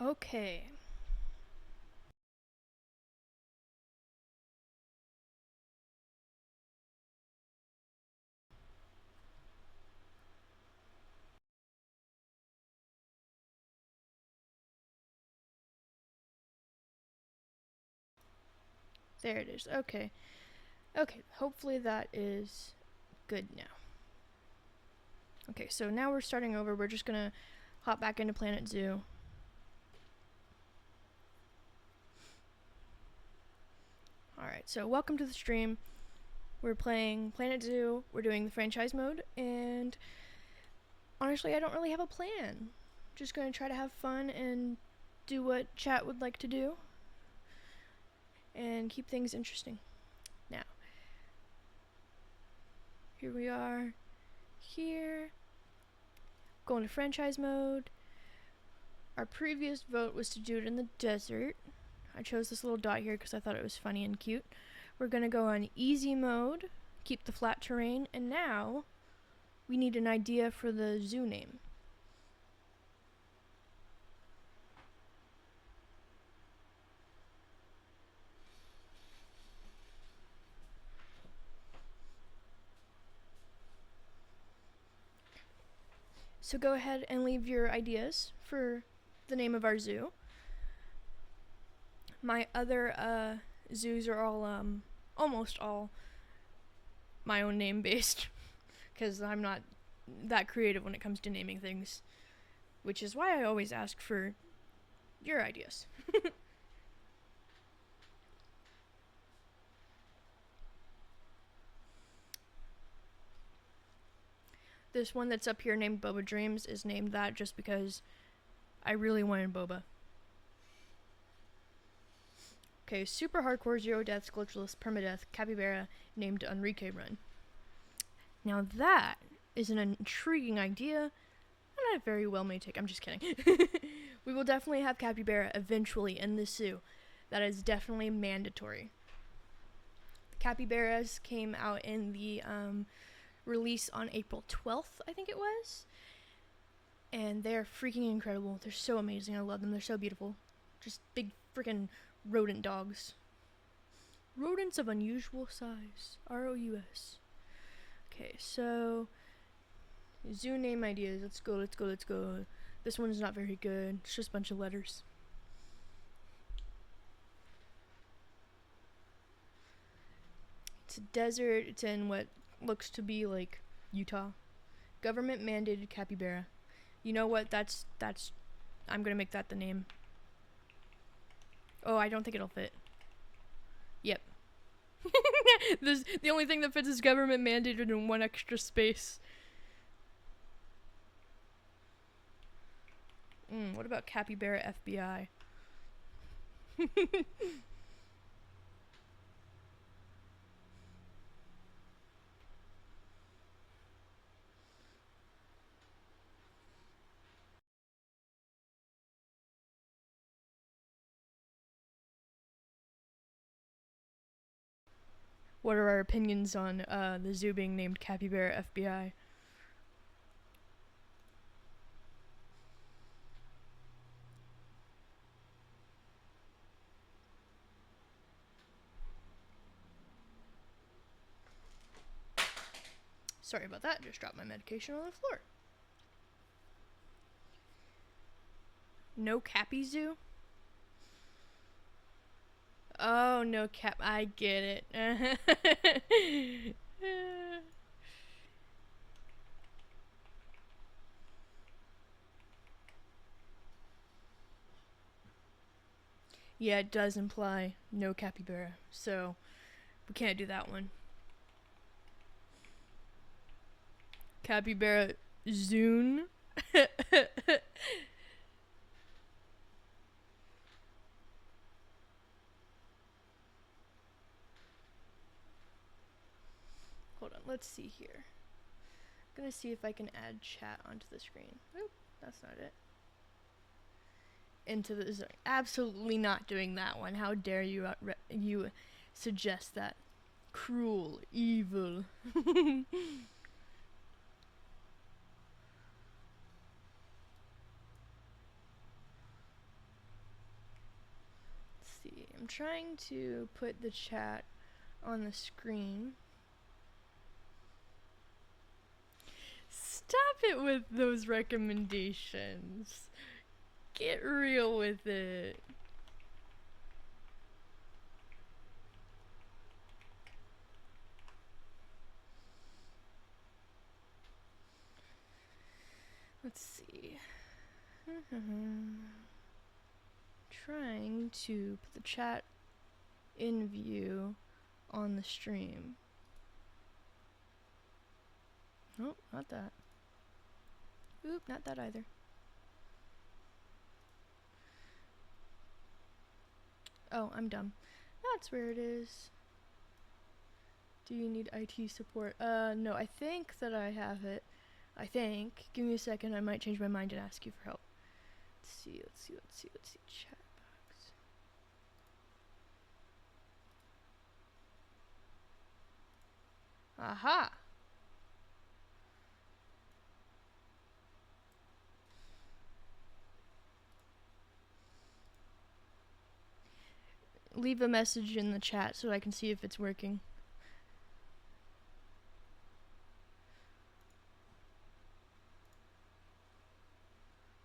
Okay. There it is. Okay. Okay, hopefully that is good now. Okay, so now we're starting over. We're just gonna hop back into Planet Zoo. Alright, so welcome to the stream. We're playing Planet Zoo. We're doing the franchise mode, and honestly, I don't really have a plan. Just gonna try to have fun and do what chat would like to do, and keep things interesting. Now, here we are. Here. Going to franchise mode. Our previous vote was to do it in the desert. I chose this little dot here because I thought it was funny and cute. We're gonna go on easy mode, keep the flat terrain, and now we need an idea for the zoo name. So go ahead and leave your ideas for the name of our zoo. My other zoos are all almost all my own name based because I'm not that creative when it comes to naming things, which is why I always ask for your ideas. This one that's up here named Boba Dreams is named that just because I really wanted Boba. Okay, super hardcore, zero deaths, glitchless, permadeath, capybara, named Enrique Run. Now that is an intriguing idea, and I very well may take. I'm just kidding. We will definitely have capybara eventually in the zoo. That is definitely mandatory. The capybaras came out in the release on April 12th, I think it was. And they're freaking incredible. They're so amazing. I love them. They're so beautiful. Just big freaking rodent dogs. Rodents of unusual size. ROUS. Okay, so zoo name ideas. Let's go. This one's not very good. It's just a bunch of letters. It's a desert. It's in what looks to be like Utah. Government mandated capybara. You know what? That's I'm gonna make that the name. Oh, I don't think it'll fit. Yep. The only thing that fits is government mandated and one extra space. What about Capybara FBI? What are our opinions on the zoo being named Capybara FBI? Sorry about that, just dropped my medication on the floor. No Cappy Zoo? Oh, no cap. I get it. Yeah, it does imply no capybara, so we can't do that one. Capybara Zune? Hold on, let's see here. I'm gonna see if I can add chat onto the screen. Oop, that's not it. Into the zone. Absolutely not doing that one. How dare you you suggest that? Cruel, evil. I'm trying to put the chat on the screen. Stop it with those recommendations. Get real with it. Let's see. Trying to put the chat in view on the stream. Nope, not that. Oop, not that either. Oh, I'm dumb. That's where it is. Do you need IT support? No, I think that I have it. I think. Give me a second, I might change my mind and ask you for help. Let's see. Chat box. Aha! Leave a message in the chat so I can see if it's working.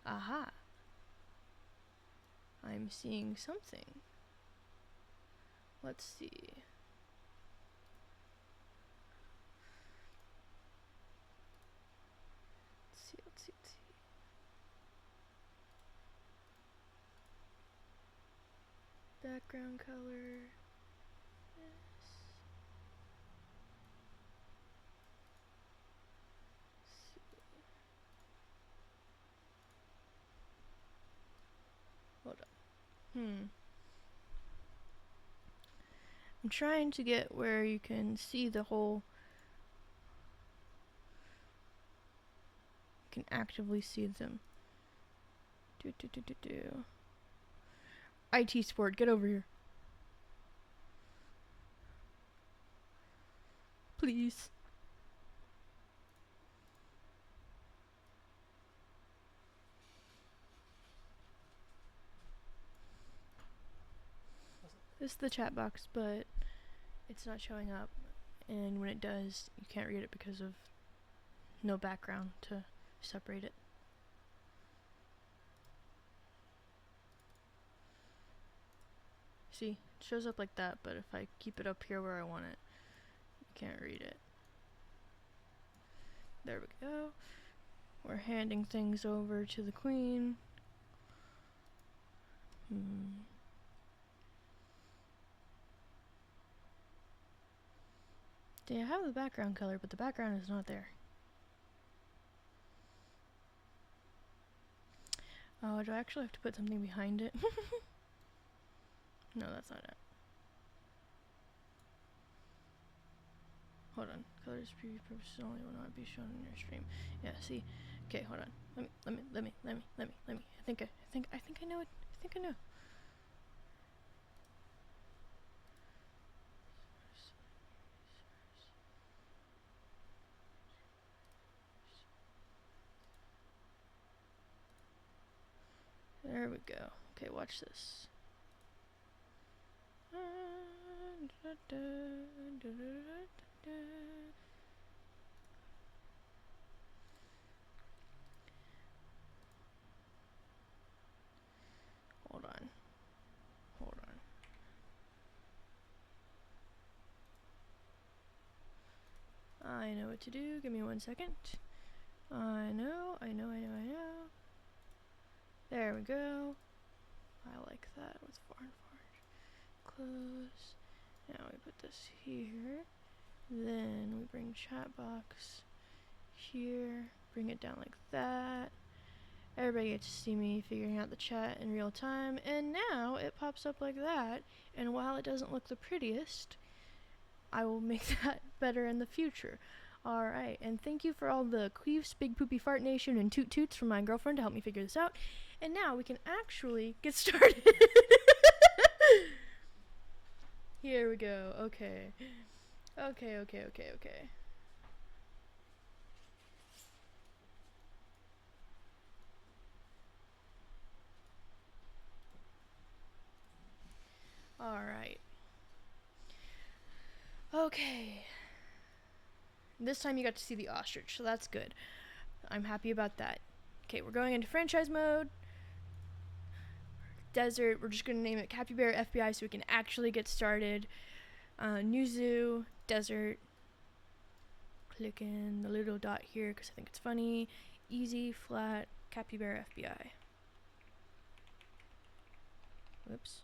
Aha! I'm seeing something. Let's see. Let's see. Background color. Yes. Hold on. I'm trying to get where you can see the whole. You can actively see them. IT support, get over here. Please. This is the chat box, but it's not showing up. And when it does, you can't read it because of no background to separate it. See, it shows up like that, but if I keep it up here where I want it, you can't read it. There we go. We're handing things over to the queen. They have the background color, but the background is not there. Oh, do I actually have to put something behind it? No, that's not it. Hold on. Colors preview purposes only will not be shown in your stream. Yeah, see. Okay, hold on. Let me. I think I know it. I think I know. There we go. Okay, watch this. Hold on. I know what to do. Give me 1 second. I know. There we go. I like that with foreign. Close. Now we put this here. Then we bring chat box here. Bring it down like that. Everybody gets to see me figuring out the chat in real time. And now it pops up like that. And while it doesn't look the prettiest, I will make that better in the future. Alright, and thank you for all the queefs, big poopy fart nation, and toot toots from my girlfriend to help me figure this out. And now we can actually get started. Here we go. Okay. Alright. Okay. This time you got to see the ostrich, so that's good. I'm happy about that. Okay, we're going into franchise mode. Desert, we're just going to name it Capybara FBI so we can actually get started. New zoo, desert. Click in the little dot here because I think it's funny. Easy, flat, Capybara FBI. Whoops.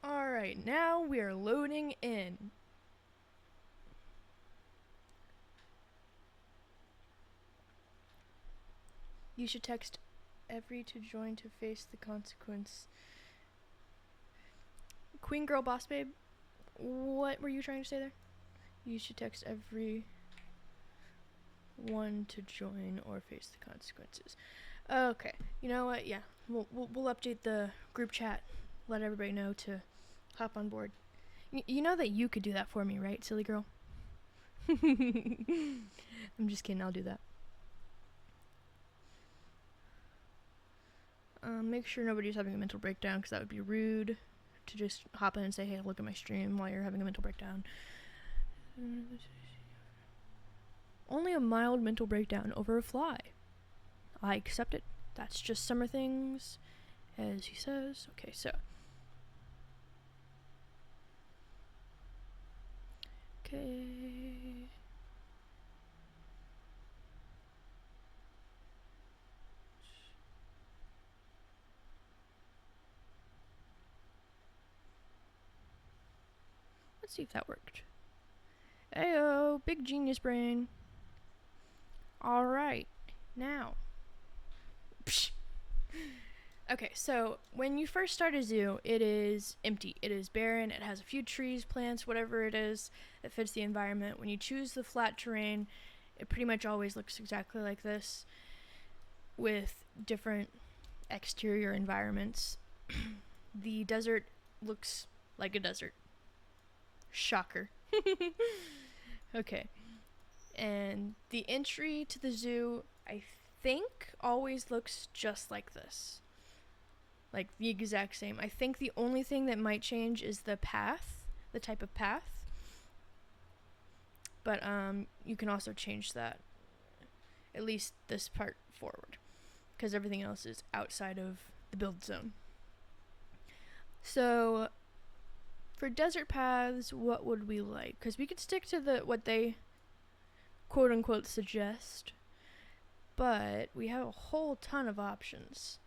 Alright, now we are loading in. You should text every to join to face the consequence. Queen girl boss babe, what were you trying to say there? You should text every one to join or face the consequences. Okay, you know what? Yeah, we'll update the group chat. Let everybody know to hop on board. You know that you could do that for me, right, silly girl? I'm just kidding. I'll do that. Make sure nobody's having a mental breakdown because that would be rude to just hop in and say, hey, look at my stream while you're having a mental breakdown. Only a mild mental breakdown over a fly. I accept it. That's just summer things, as he says. Okay, so. Okay. Let's see if that worked. Ayo, big genius brain. Alright, now. Psh. Okay, so when you first start a zoo, it is empty. It is barren. It has a few trees, plants, whatever it is that fits the environment. When you choose the flat terrain, it pretty much always looks exactly like this with different exterior environments. The desert looks like a desert. Shocker. Okay. And the entry to the zoo, I think, always looks just like this. Like the exact same. I think the only thing that might change is the path, the type of path. But you can also change that, at least this part forward, because everything else is outside of the build zone. So for desert paths, what would we like? Because we could stick to what they quote unquote suggest, but we have a whole ton of options.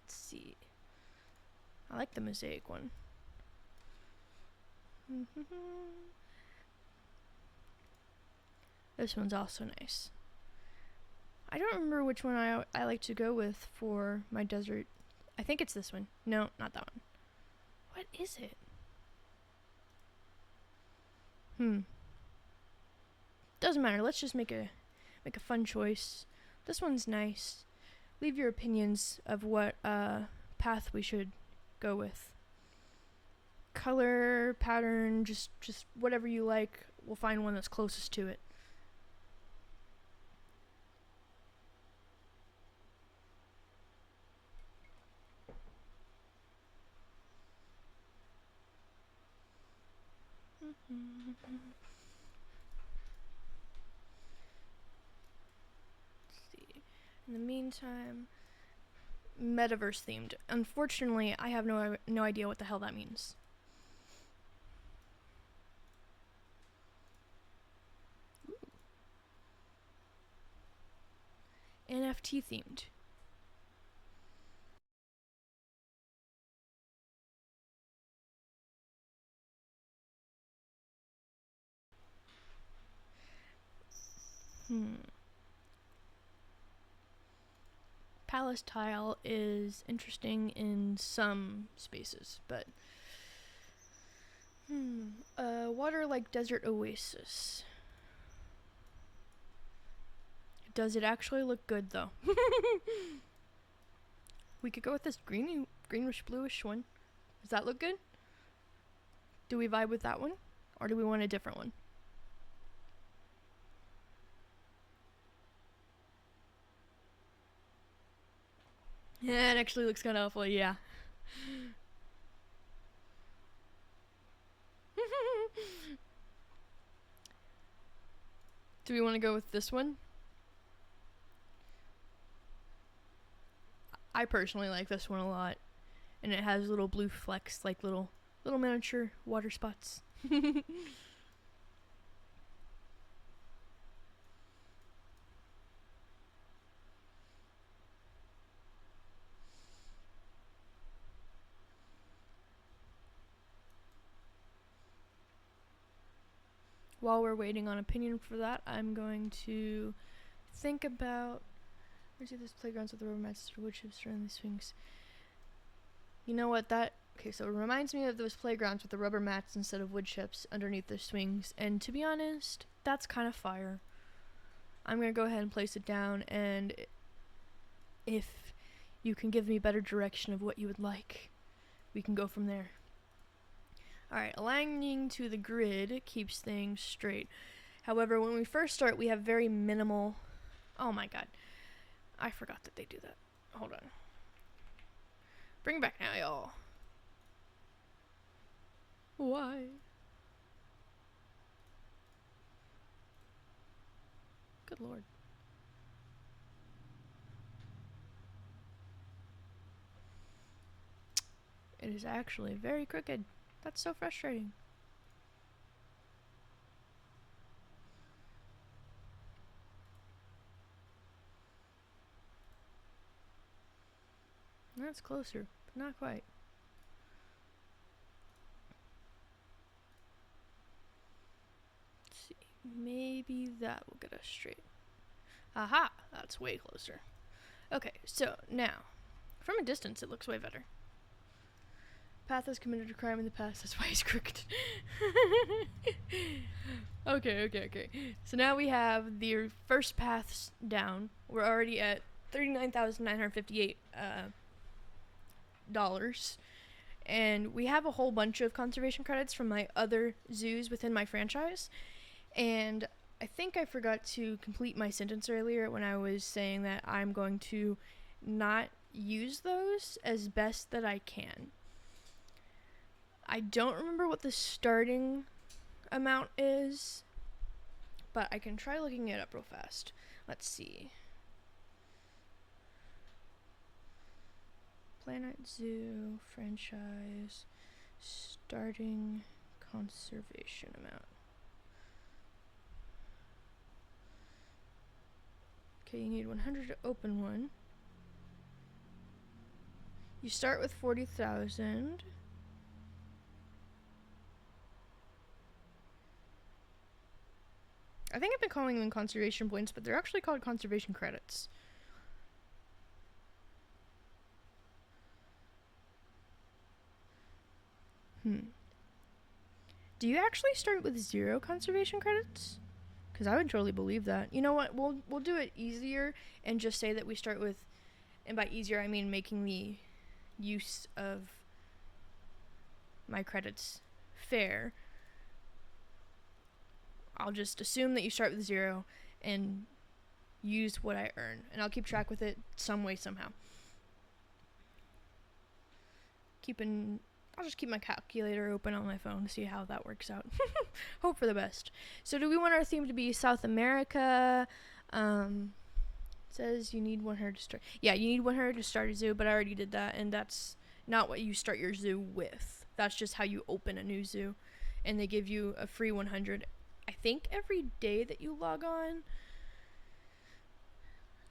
Let's see. I like the mosaic one. This one's also nice. I don't remember which one I like to go with for my desert. I think it's this one. No, not that one. What is it? Doesn't matter. Let's just make a fun choice. This one's nice. Leave your opinions of what path we should go with. Color, pattern, just whatever you like. We'll find one that's closest to it. In the meantime, metaverse themed. Unfortunately, I have no idea what the hell that means. Ooh. NFT themed. Palace tile is interesting in some spaces, but water like desert oasis. Does it actually look good though? We could go with this greenish bluish one. Does that look good? Do we vibe with that one, or do we want a different one? Yeah, it actually looks kind of awful, yeah. Do we want to go with this one? I personally like this one a lot. And it has little blue flecks, like little miniature water spots. While we're waiting on opinion for that, I'm going to think about... Where's this playgrounds with the rubber mats, wood chips around these swings? You know what, okay, so it reminds me of those playgrounds with the rubber mats instead of wood chips underneath the swings, and to be honest, that's kind of fire. I'm going to go ahead and place it down, and if you can give me better direction of what you would like, we can go from there. Alright, aligning to the grid keeps things straight. However, when we first start, we have very minimal... Oh my god. I forgot that they do that. Hold on. Bring it back now, y'all. Why? Good lord. It is actually very crooked. That's so frustrating. That's closer, but not quite. Let's see. Maybe that will get us straight. Aha! That's way closer. Okay, so now, from a distance, it looks way better. Path has committed a crime in the past, that's why he's crooked. Okay. So now we have the first paths down. We're already at $39,958 dollars. And we have a whole bunch of conservation credits from my other zoos within my franchise. And I think I forgot to complete my sentence earlier when I was saying that I'm going to not use those as best that I can. I don't remember what the starting amount is, but I can try looking it up real fast. Let's see. Planet Zoo franchise starting conservation amount. Okay, you need 100 to open one. You start with 40,000. I think I've been calling them conservation points, but they're actually called conservation credits. Do you actually start with 0 conservation credits? Because I would totally believe that. You know what? We'll do it easier and just say that we start with, and by easier I mean making the use of my credits fair. I'll just assume that you start with 0 and use what I earn, and I'll keep track with it some way, somehow. I'll just keep my calculator open on my phone to see how that works out. Hope for the best. So do we want our theme to be South America? It says you need 100 to start. Yeah, you need 100 to start a zoo, but I already did that, and that's not what you start your zoo with. That's just how you open a new zoo, and they give you a free 100, I think, every day that you log on.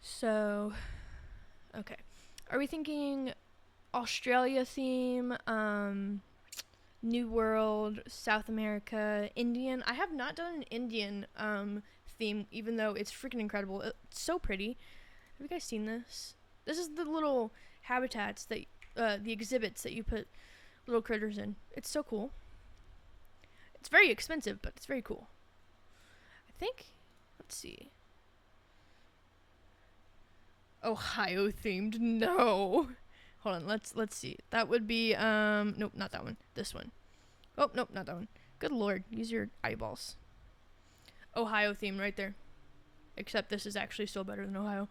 So, okay. Are we thinking Australia theme, New World, South America, Indian? I have not done an Indian theme, even though it's freaking incredible. It's so pretty. Have you guys seen this? This is the little habitats that, the exhibits that you put little critters in. It's so cool. It's very expensive, but it's very cool. I think, let's see. Ohio themed, no. Hold on, let's see. That would be, nope, not that one. This one. Oh, nope, not that one. Good lord, use your eyeballs. Ohio theme right there. Except this is actually still better than Ohio.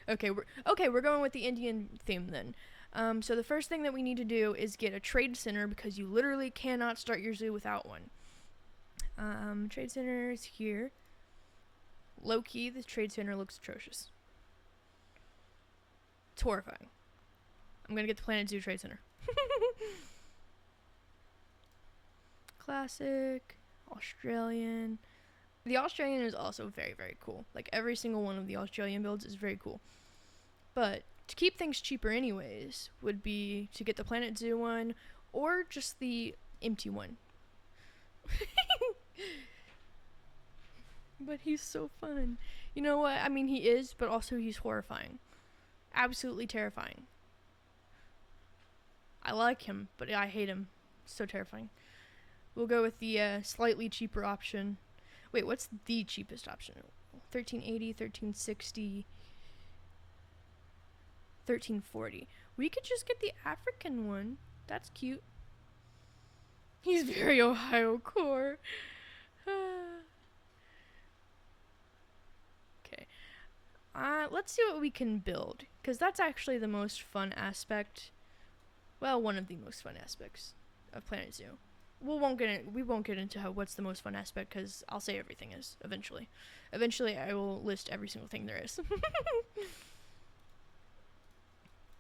We're going with the Indian theme then. So the first thing that we need to do is get a trade center, because you literally cannot start your zoo without one. Trade center is here. Low key, the trade center looks atrocious. It's horrifying. I'm gonna get the Planet Zoo Trade Center. Classic, Australian. The Australian is also very, very cool. Like, every single one of the Australian builds is very cool. But to keep things cheaper anyways would be to get the Planet Zoo one, or just the empty one. But he's so fun. You know what? I mean, he is, but also he's horrifying. Absolutely terrifying. I like him, but I hate him. So terrifying. We'll go with the slightly cheaper option. Wait, what's the cheapest option? 1380, 1360, 1340. We could just get the African one. That's cute. He's very Ohio core. Okay. Let's see what we can build, because that's actually the most fun aspect. Well, one of the most fun aspects of Planet Zoo. We won't get into what's the most fun aspect, because I'll say everything is eventually. Eventually, I will list every single thing there is.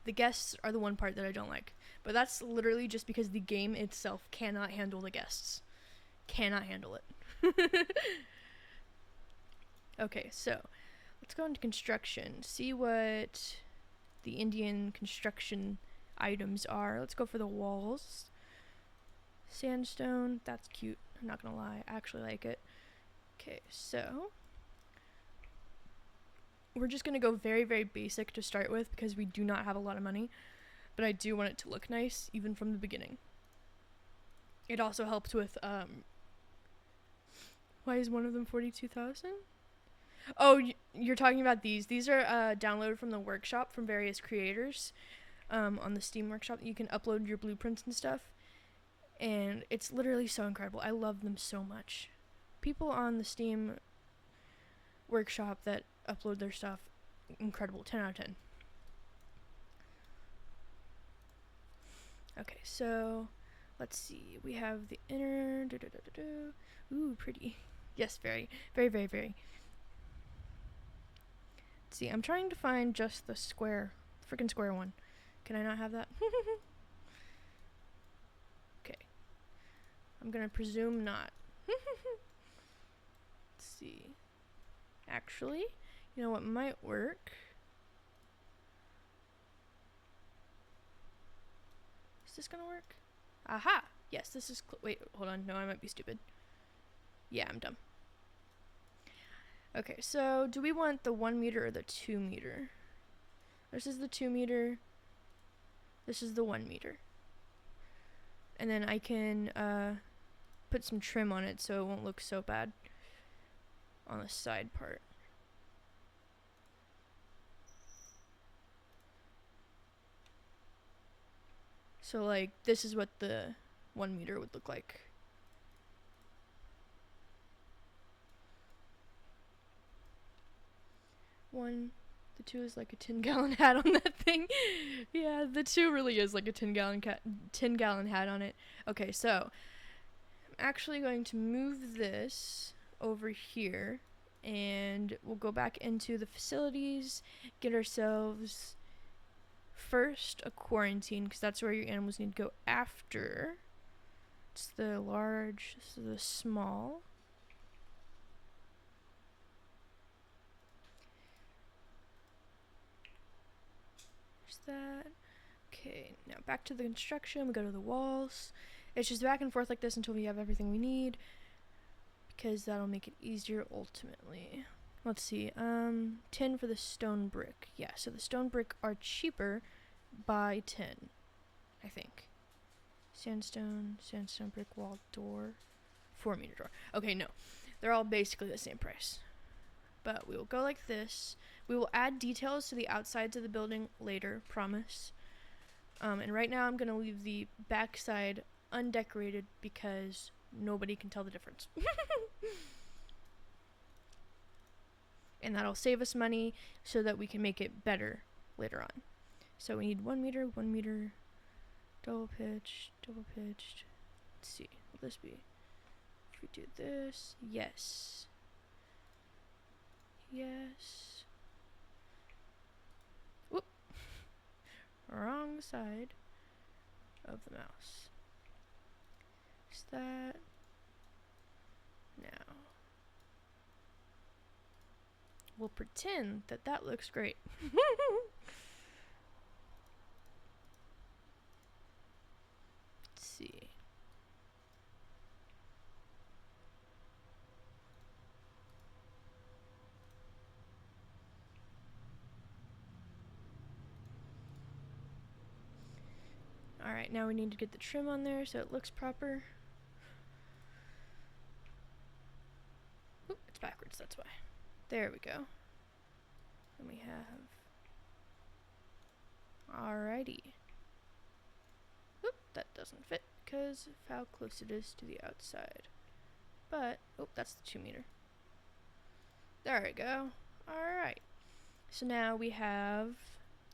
The guests are the one part that I don't like, but that's literally just because the game itself cannot handle the guests. Cannot handle it. Okay, so let's go into construction. See what the Indian construction items are. Let's go for the walls. Sandstone, that's cute. I'm not gonna lie, I actually like it. Okay, so we're just gonna go very, very basic to start with, because we do not have a lot of money, but I do want it to look nice even from the beginning. It also helps with why is one of them 42,000? Oh, you're talking about these. These are downloaded from the workshop from various creators on the Steam workshop. You can upload your blueprints and stuff, and it's literally so incredible. I love them so much. People on the Steam workshop that upload their stuff, incredible. 10 out of 10. Okay, so let's see. We have the inner. Ooh, pretty. Yes, very, very, very, very. Let's see, I'm trying to find just the square, freaking square one. Can I not have that? Okay. I'm gonna presume not. Let's see. Actually, you know what might work? Is this gonna work? Aha! Yes, this is. Wait, hold on. No, I might be stupid. Yeah, I'm dumb. Okay, so do we want the 1 meter or the 2 meter? This is the 2 meter. This is the 1 meter. And then I can put some trim on it so it won't look so bad on the side part. So like this is what the 1 meter would look like. The 2 is like a 10-gallon hat on that thing. Yeah, the 2 really is like a 10-gallon hat on it. Okay, so I'm actually going to move this over here, and we'll go back into the facilities, get ourselves first a quarantine, because that's where your animals need to go after. It's the large, this is the small. That. Okay, now back to the construction. We go to the walls. It's just back and forth like this until we have everything we need, because that'll make it easier ultimately. Let's see, 10 for the stone brick. Yeah, so the stone brick are cheaper by 10, I think. Sandstone brick wall door, 4 meter door. Okay, no, they're all basically the same price. But we will go like this. We will add details to the outsides of the building later, promise. And right now I'm going to leave the backside undecorated because nobody can tell the difference. and that'll save us money so that we can make it better later on. So we need 1 meter, 1 meter, double pitched. Let's see, will this be? If we do this, yes. Whoop. Wrong side of the mouse. Is that now? We'll pretend that that looks great. Let's see. Alright, now we need to get the trim on there so it looks proper. Oop, it's backwards, that's why. There we go. And we have... Alrighty. Oop, that doesn't fit because of how close it is to the outside. But, oh, that's the 2 meter. There we go. Alright. So now we have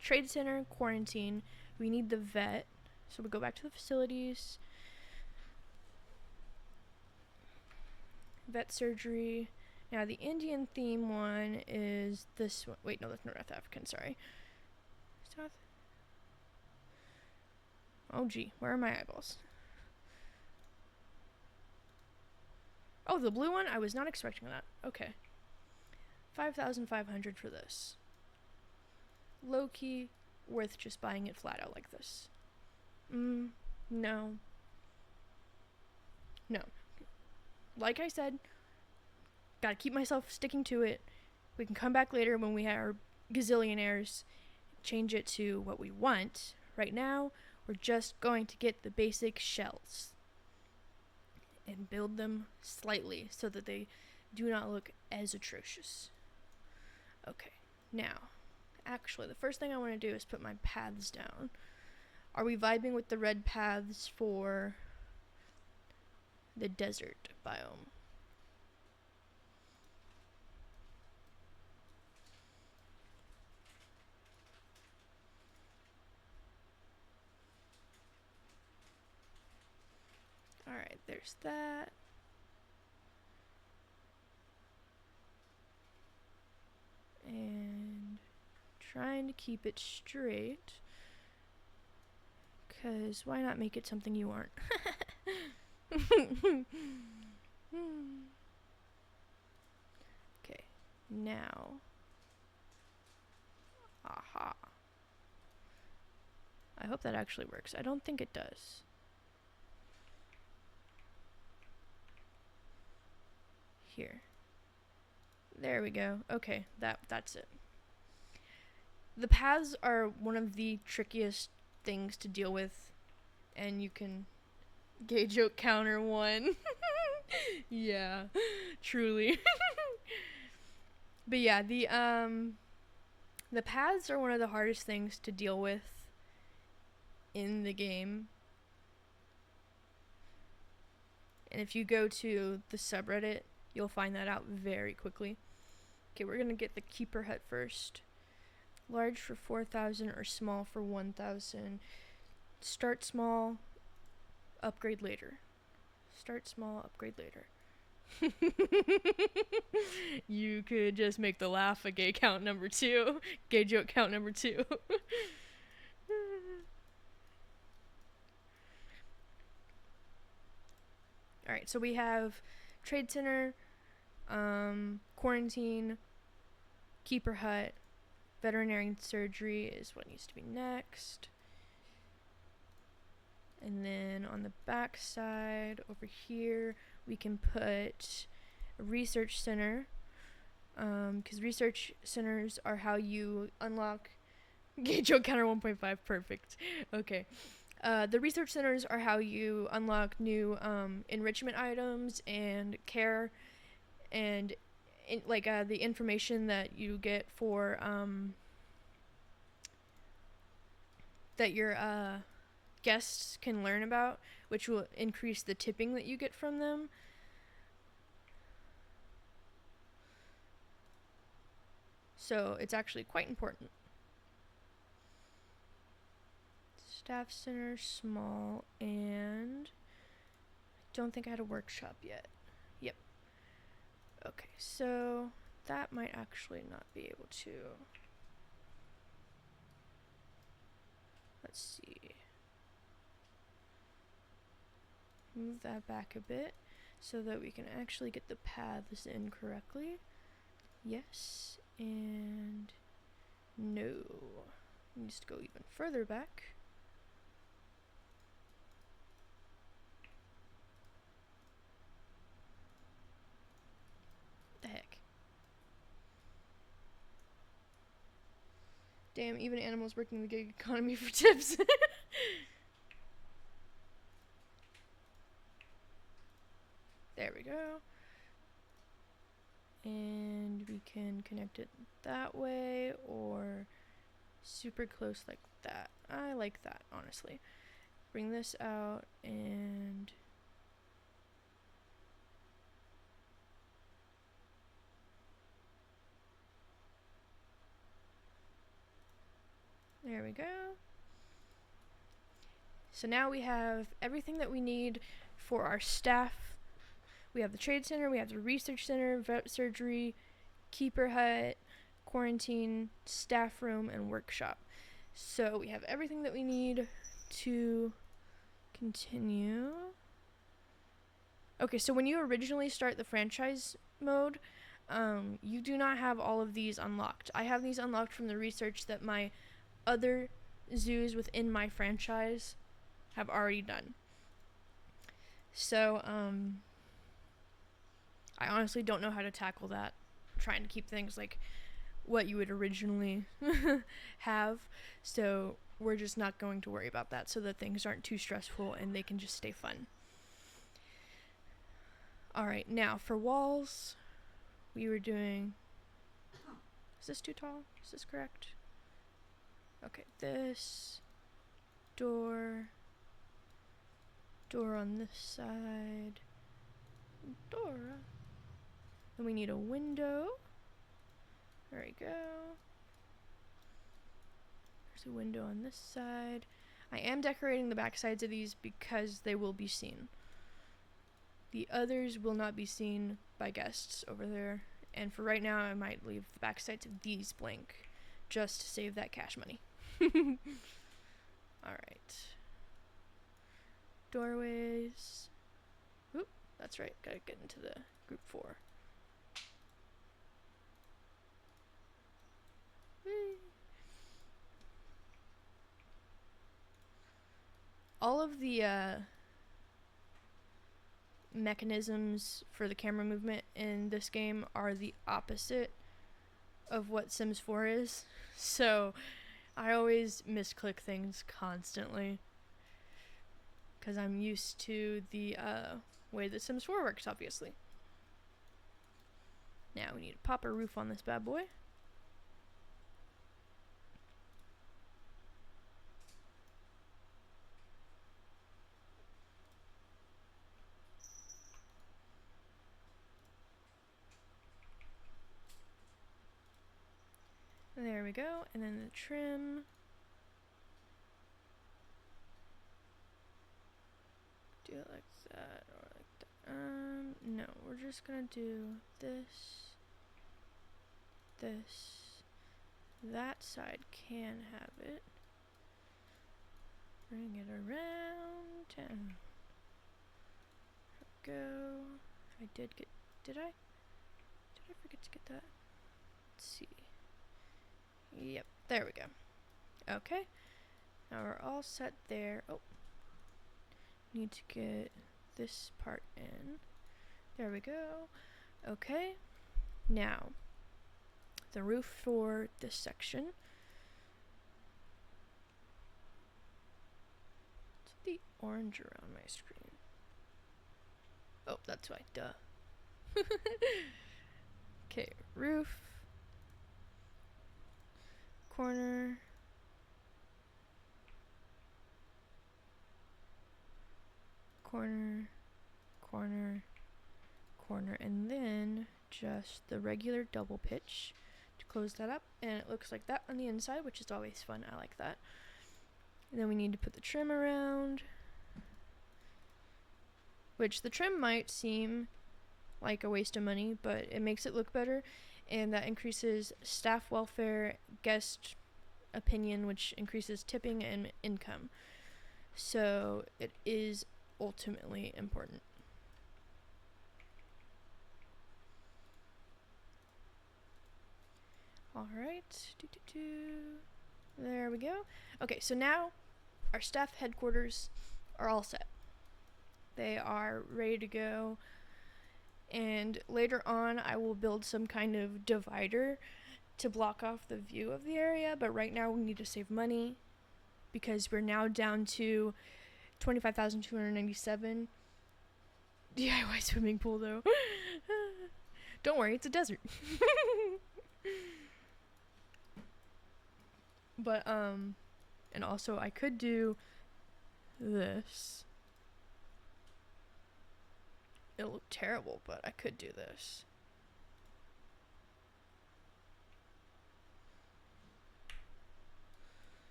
Trade Center, Quarantine. We need the vet. So we go back to the facilities. Vet surgery. Now the Indian theme one is this one. Wait, no, that's North African, sorry. South. Oh gee, where are my eyeballs? Oh, the blue one? I was not expecting that. Okay. 5,500 for this. Low key, worth just buying it flat out like this. No. No. Like I said, gotta keep myself sticking to it. We can come back later when we are gazillionaires, change it to what we want. Right now, we're just going to get the basic shells and build them slightly so that they do not look as atrocious. Okay, now, actually, the first thing I want to do is put my paths down. Are we vibing with the red paths for the desert biome? Alright, there's that. And trying to keep it straight. Because why not make it something you aren't? Okay, now. Aha. I hope that actually works. I don't think it does. Here. There we go. Okay, that's it. The paths are one of the trickiest things to deal with, and you can gay joke counter 1. Yeah, truly. But yeah, the paths are one of the hardest things to deal with in the game. And if you go to the subreddit, you'll find that out very quickly. Okay, we're gonna get the keeper hut first. Large for 4,000 or small for 1,000. Start small, upgrade later. Start small, upgrade later. You could just make the laugh a gay count number 2. Gay joke count number 2. Alright, so we have Trade Center, Quarantine, Keeper Hut, Veterinary Surgery is what needs to be next. And then on the back side over here, we can put a research center, because research centers are how you unlock gay joke counter 1.5. Perfect. Okay. The research centers are how you unlock new enrichment items and care and the information that you get for that your guests can learn about, which will increase the tipping that you get from them. So it's actually quite important. Staff center, small, and I don't think I had a workshop yet. Yep. Okay, so that might actually not be able to. Let's see. Move that back a bit so that we can actually get the paths in correctly. Yes, and no. Needs to go even further back. The heck? Damn, even animals working in the gig economy for tips. There we go. And we can connect it that way or super close like that. I like that, honestly. Bring this out and there we go. So now we have everything that we need for our staff. We have the trade center, we have the research center, vet surgery, keeper hut, quarantine, staff room, and workshop. So we have everything that we need to continue. Okay, so when you originally start the franchise mode, you do not have all of these unlocked. I have these unlocked from the research that my other zoos within my franchise have already done. So, I honestly don't know how to tackle that. I'm trying to keep things like what you would originally have. So we're just not going to worry about that so that things aren't too stressful and they can just stay fun. Alright, now for walls, we were doing... Is this too tall? Is this correct? Okay, this... Door on this side. Door. Then we need a window. There we go. There's a window on this side. I am decorating the back sides of these because they will be seen. The others will not be seen by guests over there. And for right now, I might leave the back sides of these blank just to save that cash money. Alright. Doorways. Oop, that's right. Gotta get into the group 4. Whee. All of the mechanisms for the camera movement in this game are the opposite of what Sims 4 is. So I always misclick things constantly because I'm used to the way that Sims 4 works, obviously. Now we need to pop a roof on this bad boy. There we go, and then the trim. Do it like that or like that. No, we're just gonna do this, this. That side can have it. Bring it around town. There we go. I did get. Did I forget to get that? Let's see. Yep, there we go. Okay, now we're all set there. Oh, need to get this part in. There we go. Okay, now the roof for this section. What's the orange around my screen? Oh, that's why, duh. Okay, roof. Corner. Corner. Corner. Corner. And then just the regular double pitch to close that up, and it looks like that on the inside, which is always fun. I like that. And then we need to put the trim around, which the trim might seem like a waste of money, but it makes it look better, and that increases staff welfare, guest opinion, which increases tipping and income. So it is ultimately important. Alright, there we go. Okay, so now our staff headquarters are all set. They are ready to go, and later on I will build some kind of divider to block off the view of the area, but right now we need to save money because we're now down to 25,297. DIY swimming pool though. Don't worry, it's a desert. But and also I could do this. It'll look terrible, but I could do this.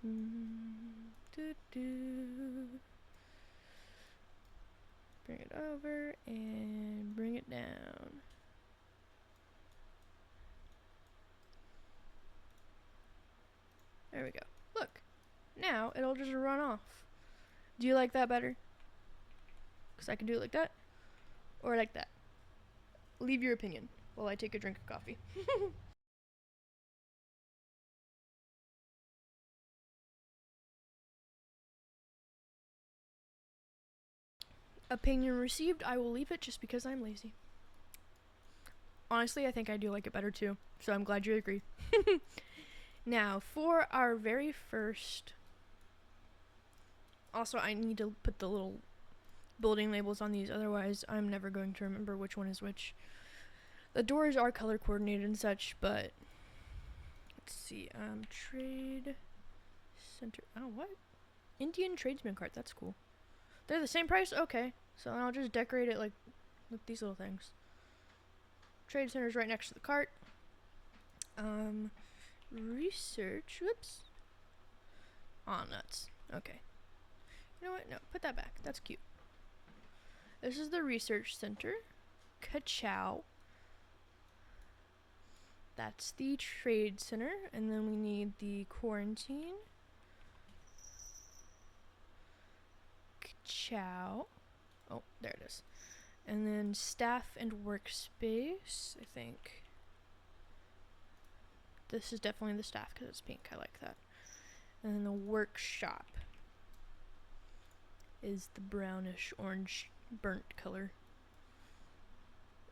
Bring it over and bring it down. There we go. Look, now it'll just run off. Do you like that better? Because I can do it like that, or like that. Leave your opinion while I take a drink of coffee. Opinion received. I will leave it just because I'm lazy. Honestly, I think I do like it better too, so I'm glad you agree. Now, for our very first... Also, I need to put the little building labels on these, otherwise I'm never going to remember which one is which. The doors are color coordinated and such, but... Let's see, trade... Center... Oh, what? Indian tradesman cart, that's cool. They're the same price? Okay. So I'll just decorate it like with these little things. Trade center's right next to the cart. Research. Whoops. Aw, nuts. Okay. You know what? No, put that back. That's cute. This is the research center. Ka-chow. That's the trade center. And then we need the quarantine. Ka-chow. Oh, there it is. And then staff and workspace, I think. This is definitely the staff because it's pink. I like that. And then the workshop is the brownish orange burnt color.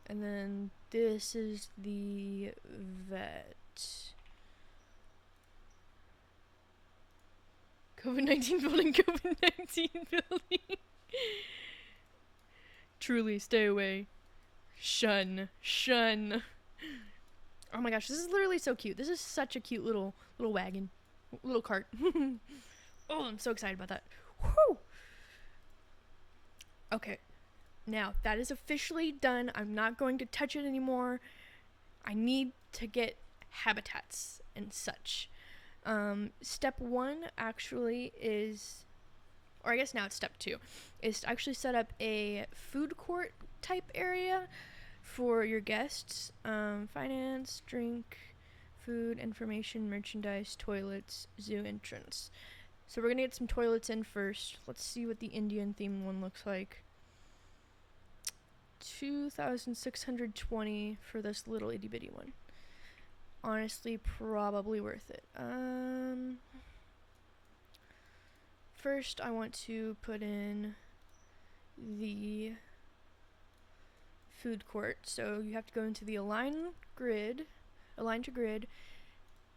And then this is the vet. COVID-19 building, COVID-19 building. Truly, stay away. Shun. Shun. Oh my gosh, this is literally so cute. This is such a cute little wagon. Little cart. Oh, I'm so excited about that. Whew. Okay. Now, that is officially done. I'm not going to touch it anymore. I need to get habitats and such. Step 1 actually is, or I guess now it's step 2, is to actually set up a food court type area for your guests. Finance, drink, food, information, merchandise, toilets, zoo entrance. So we're gonna get some toilets in first. Let's see what the Indian themed one looks like. 2,620 for this little itty bitty one. Honestly, probably worth it. First I want to put in the food court. So you have to go into the align to grid,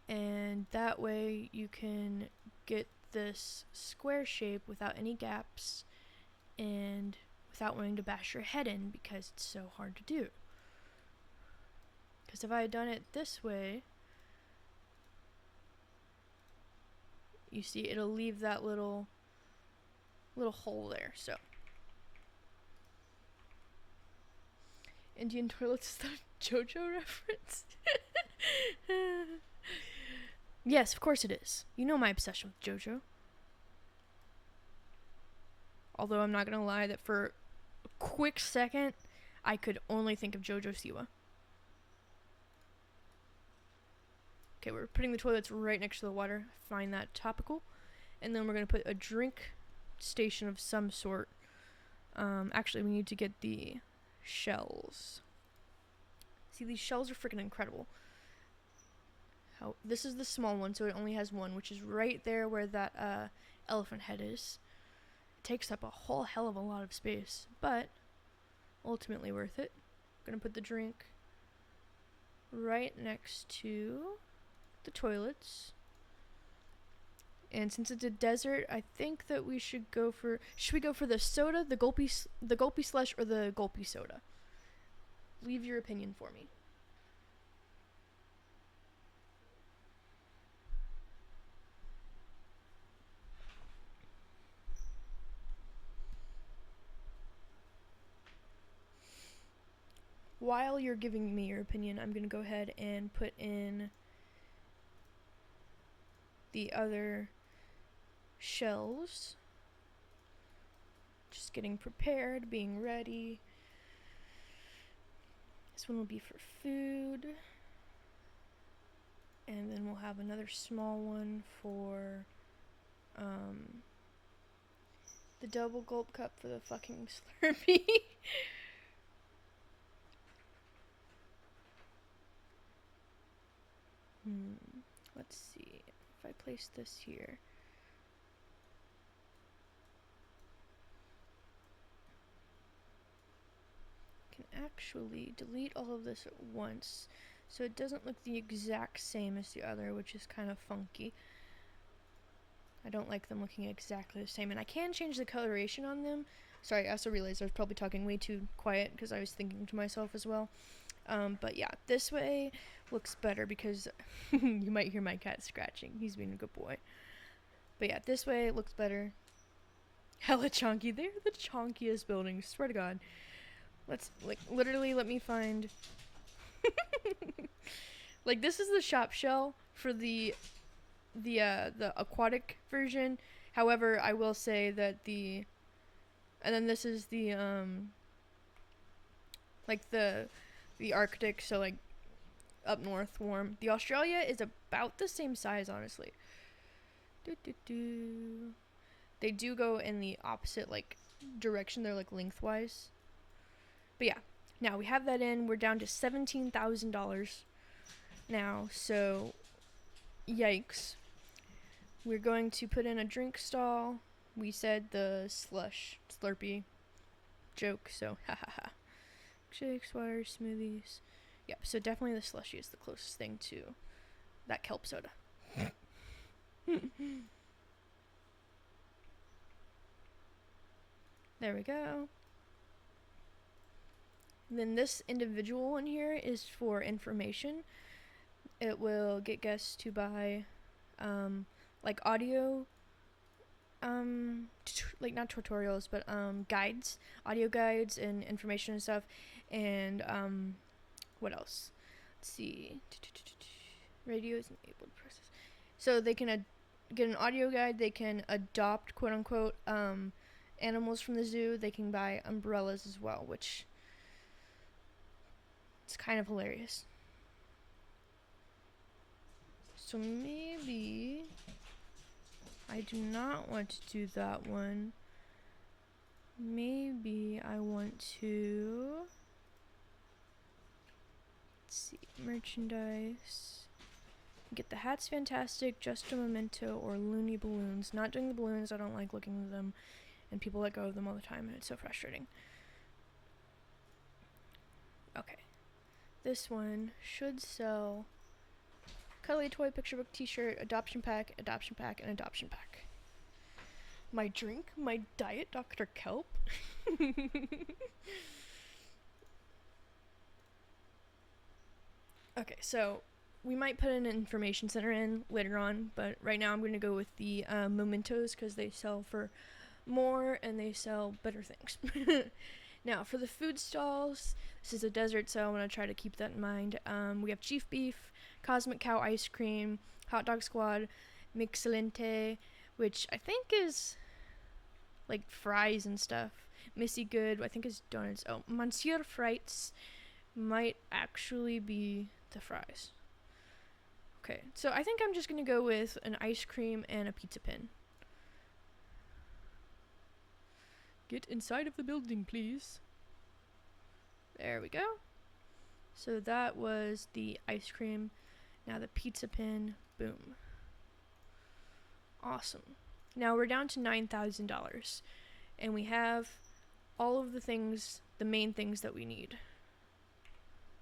and that way you can get this square shape without any gaps and without wanting to bash your head in because it's so hard to do. Because if I had done it this way, you see it'll leave that little hole there. So Indian toilets is that a JoJo reference? Yes, of course it is. You know my obsession with JoJo. Although I'm not gonna lie that for a quick second, I could only think of JoJo Siwa. Okay, we're putting the toilets right next to the water. Find that topical. And then we're gonna put a drink station of some sort. Actually, we need to get the shells. See, these shells are freaking incredible. This is the small one, so it only has one, which is right there where that elephant head is. It takes up a whole hell of a lot of space, but ultimately worth it. I'm gonna put the drink right next to the toilets. And since it's a desert, I think that we should go for... Should we go for the soda, the gulpy slush, or the gulpy soda? Leave your opinion for me. While you're giving me your opinion, I'm going to go ahead and put in the other shells. Just getting prepared, being ready. This one will be for food. And then we'll have another small one for the double gulp cup for the fucking Slurpee. Let's see if I place this here. Can actually delete all of this at once so it doesn't look the exact same as the other, which is kind of funky. I don't like them looking exactly the same, and I can change the coloration on them. Sorry, I also realized I was probably talking way too quiet because I was thinking to myself as well. But yeah, this way looks better because you might hear my cat scratching. He's being a good boy. But yeah, this way it looks better. Hella chunky. They're the chunkiest buildings, swear to God. Let's, like, literally let me find... Like, this is the shop shell for the aquatic version. However, I will say that the... And then this is the, like, the Arctic, so, like, up north, warm. The Australia is about the same size, honestly. They do go in the opposite, like, direction. They're, like, lengthwise. But yeah, now we have that in. We're down to $17,000 now, so yikes. We're going to put in a drink stall. We said the slush, Slurpee joke, so hahaha. Shakes, water, smoothies. Yep, so definitely the slushy is the closest thing to that kelp soda. There we go. Then this individual one here is for information. It will get guests to buy, like audio, like not tutorials, but guides, audio guides and information and stuff. And what else? Let's see. Radio is enabled process. So they can get an audio guide. They can adopt, quote unquote, animals from the zoo. They can buy umbrellas as well, which it's kind of hilarious. So maybe I do not want to do that one. Maybe I want to, let's see, merchandise. Get the hats, fantastic, just a memento, or loony balloons. Not doing the balloons, I don't like looking at them, and people let go of them all the time, and it's so frustrating. Okay. This one should sell cuddly toy, picture book, t-shirt, adoption pack, and adoption pack. My drink, my diet Dr. Kelp. Okay, so we might put an information center in later on, but right now I'm going to go with the mementos because they sell for more and they sell better things. Now, for the food stalls, this is a desert, so I'm going to try to keep that in mind. We have Chief Beef, Cosmic Cow Ice Cream, Hot Dog Squad, Mixelente, which I think is like fries and stuff. Missy Good, I think is donuts. Oh, Monsieur Frites might actually be the fries. Okay, so I think I'm just going to go with an ice cream and a pizza pin. Get inside of the building, please. There we go. So that was the ice cream. Now the pizza pin. Boom. Awesome. Now we're down to $9,000. And we have all of the things, the main things that we need.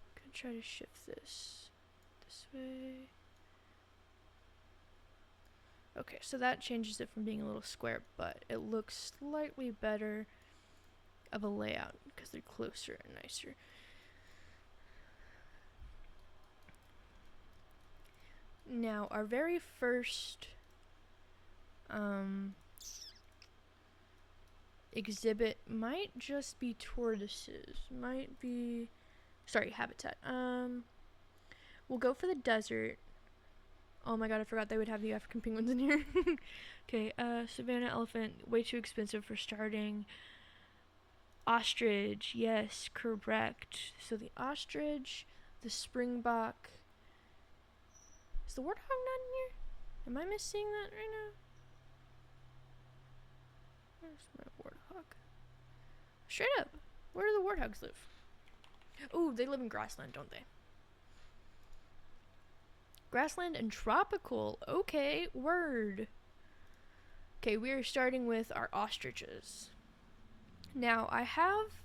I'm gonna try to shift this way. Okay, so that changes it from being a little square, but it looks slightly better of a layout because they're closer and nicer. Now, our very first exhibit might just be tortoises. Habitat. We'll go for the desert. Oh my god, I forgot they would have the African penguins in here. Okay, savannah elephant, way too expensive for starting. Ostrich, yes, correct. So the ostrich, the springbok. Is the warthog not in here? Am I missing that right now? Where's my warthog? Straight up, where do the warthogs live? Oh, they live in grassland, don't they? Grassland and tropical. Okay, word. Okay, we are starting with our ostriches. Now, I have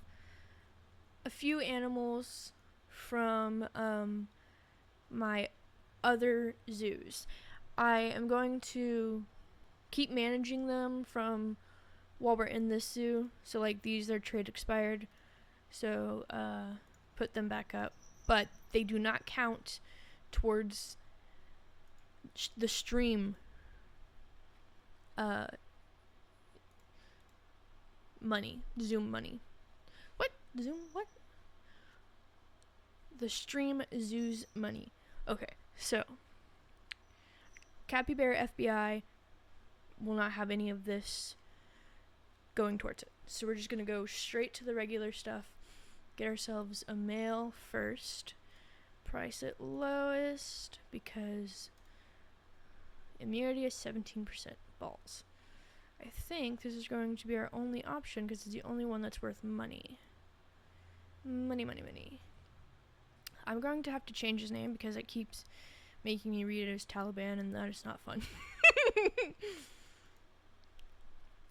a few animals from my other zoos. I am going to keep managing them from while we're in this zoo. So, like, these are trade expired. So, put them back up. But they do not count towards the stream money, Zoom money. What? Zoom what? The stream zoo's money. Okay, so Capybara FBI will not have any of this going towards it. So we're just gonna go straight to the regular stuff. Get ourselves a male first. Price it lowest because immunity is 17% balls. I think this is going to be our only option because it's the only one that's worth money. Money. I'm going to have to change his name because it keeps making me read it as Taliban and that is not fun.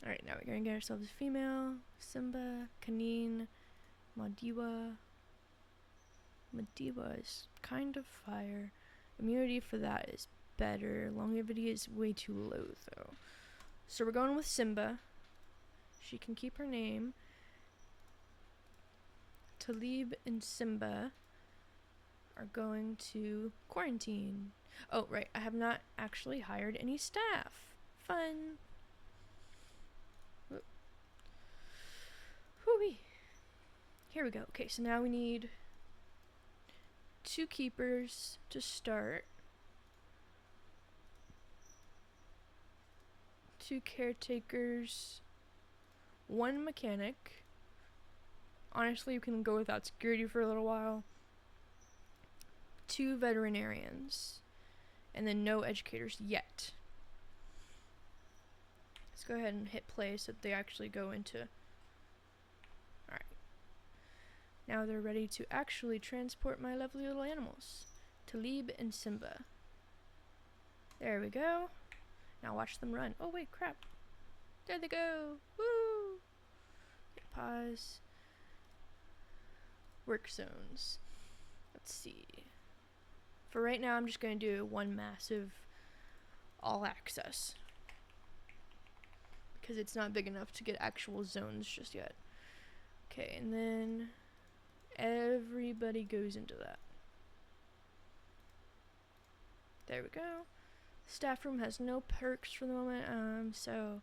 Alright, now we're going to get ourselves a female. Simba, Kanine, Madiba. Madiba is kind of fire. Immunity for that is better. Longevity is way too low though. So we're going with Simba. She can keep her name. Talib and Simba are going to quarantine. Oh, right. I have not actually hired any staff. Fun. Whoo-wee. Here we go. Okay, so now we need 2 keepers to start. 2 caretakers, 1 mechanic. Honestly, you can go without security for a little while. 2 veterinarians, and then no educators yet. Let's go ahead and hit play so that they actually go into. Alright. Now they're ready to actually transport my lovely little animals. Talib and Simba. There we go. Now watch them run. Oh wait, crap. There they go. Woo! Pause. Work zones. Let's see. For right now, I'm just going to do 1 massive all access. Because it's not big enough to get actual zones just yet. Okay, and then everybody goes into that. There we go. Staff room has no perks for the moment, so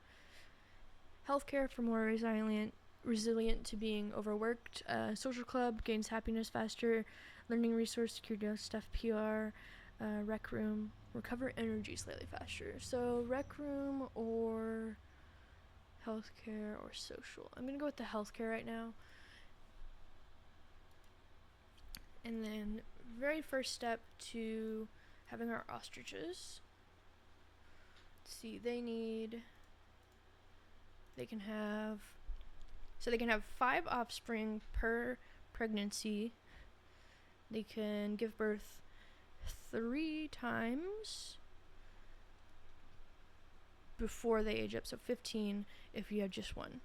healthcare for more resilient resilient to being overworked. Social club gains happiness faster. Learning resource, security stuff, PR. Rec room, recover energy slightly faster. So rec room or healthcare or social. I'm gonna go with the healthcare right now. And then very first step to having our ostriches. Let's see, they can have 5 offspring per pregnancy. They can give birth 3 times before they age up, so 15 if you have just one.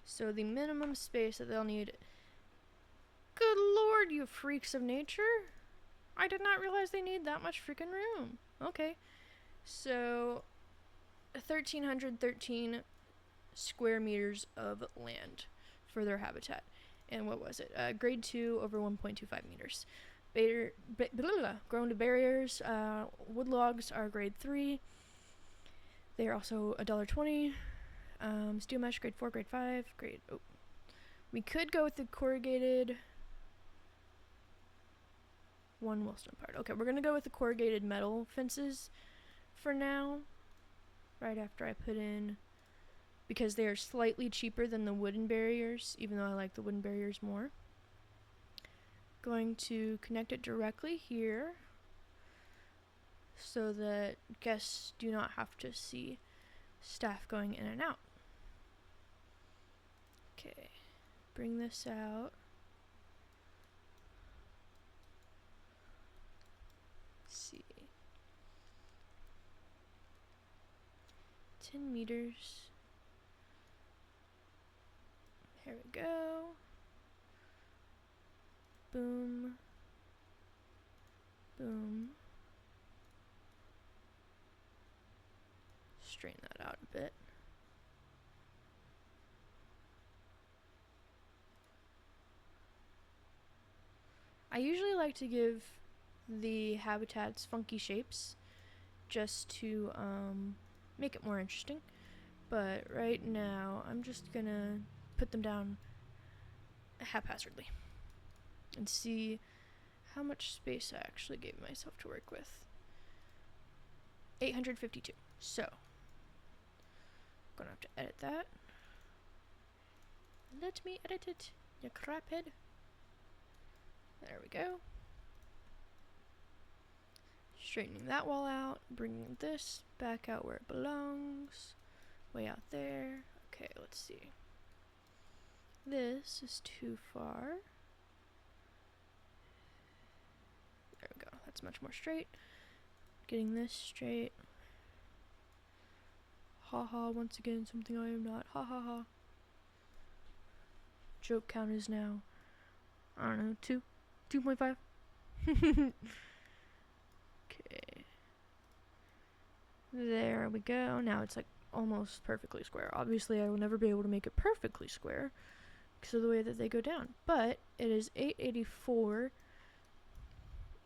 So the minimum space that they'll need. Good lord, you freaks of nature! I did not realize they need that much freaking room. Okay, so 1,313 square meters of land for their habitat. And what was it? Grade 2 over 1.25 meters. Grown to barriers. Wood logs are grade 3. They are also $1.20. Steel mesh grade 4, grade 5, we could go with the corrugated. One Wilson part. Okay, we're gonna go with the corrugated metal fences for now. Right after I put in, because they are slightly cheaper than the wooden barriers, even though I like the wooden barriers more. Going to connect it directly here so that guests do not have to see staff going in and out. Okay, bring this out. Let's see. 10 meters. Here we go. Boom. Boom. Straighten that out a bit. I usually like to give the habitats funky shapes just to make it more interesting. But right now, I'm just gonna put them down haphazardly and see how much space I actually gave myself to work with. 852. So, gonna have to edit that. Let me edit it, you craphead. There we go. Straightening that wall out, bringing this back out where it belongs. Way out there. Okay, let's see. This is too far. There we go. That's much more straight. Getting this straight. Haha, once again, something I am not. Ha ha ha. Joke count is now, I don't know, 2.5. Okay. There we go. Now it's like almost perfectly square. Obviously, I will never be able to make it perfectly square because of the way that they go down. But it is 884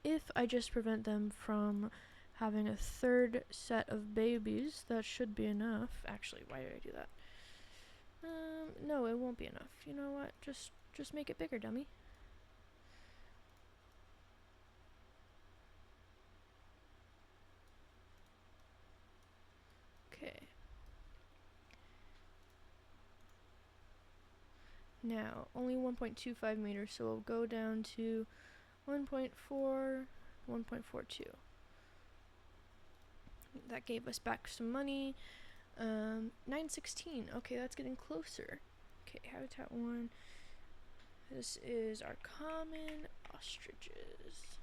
if I just prevent them from having a third set of babies. That should be enough. Actually, why did I do that? No, it won't be enough. You know what? Just make it bigger, dummy. Okay. Now, only 1.25 meters, so we'll go down to 1.4, 1.42. That gave us back some money. 916. Okay, that's getting closer. Okay, habitat 1. This is our common ostriches.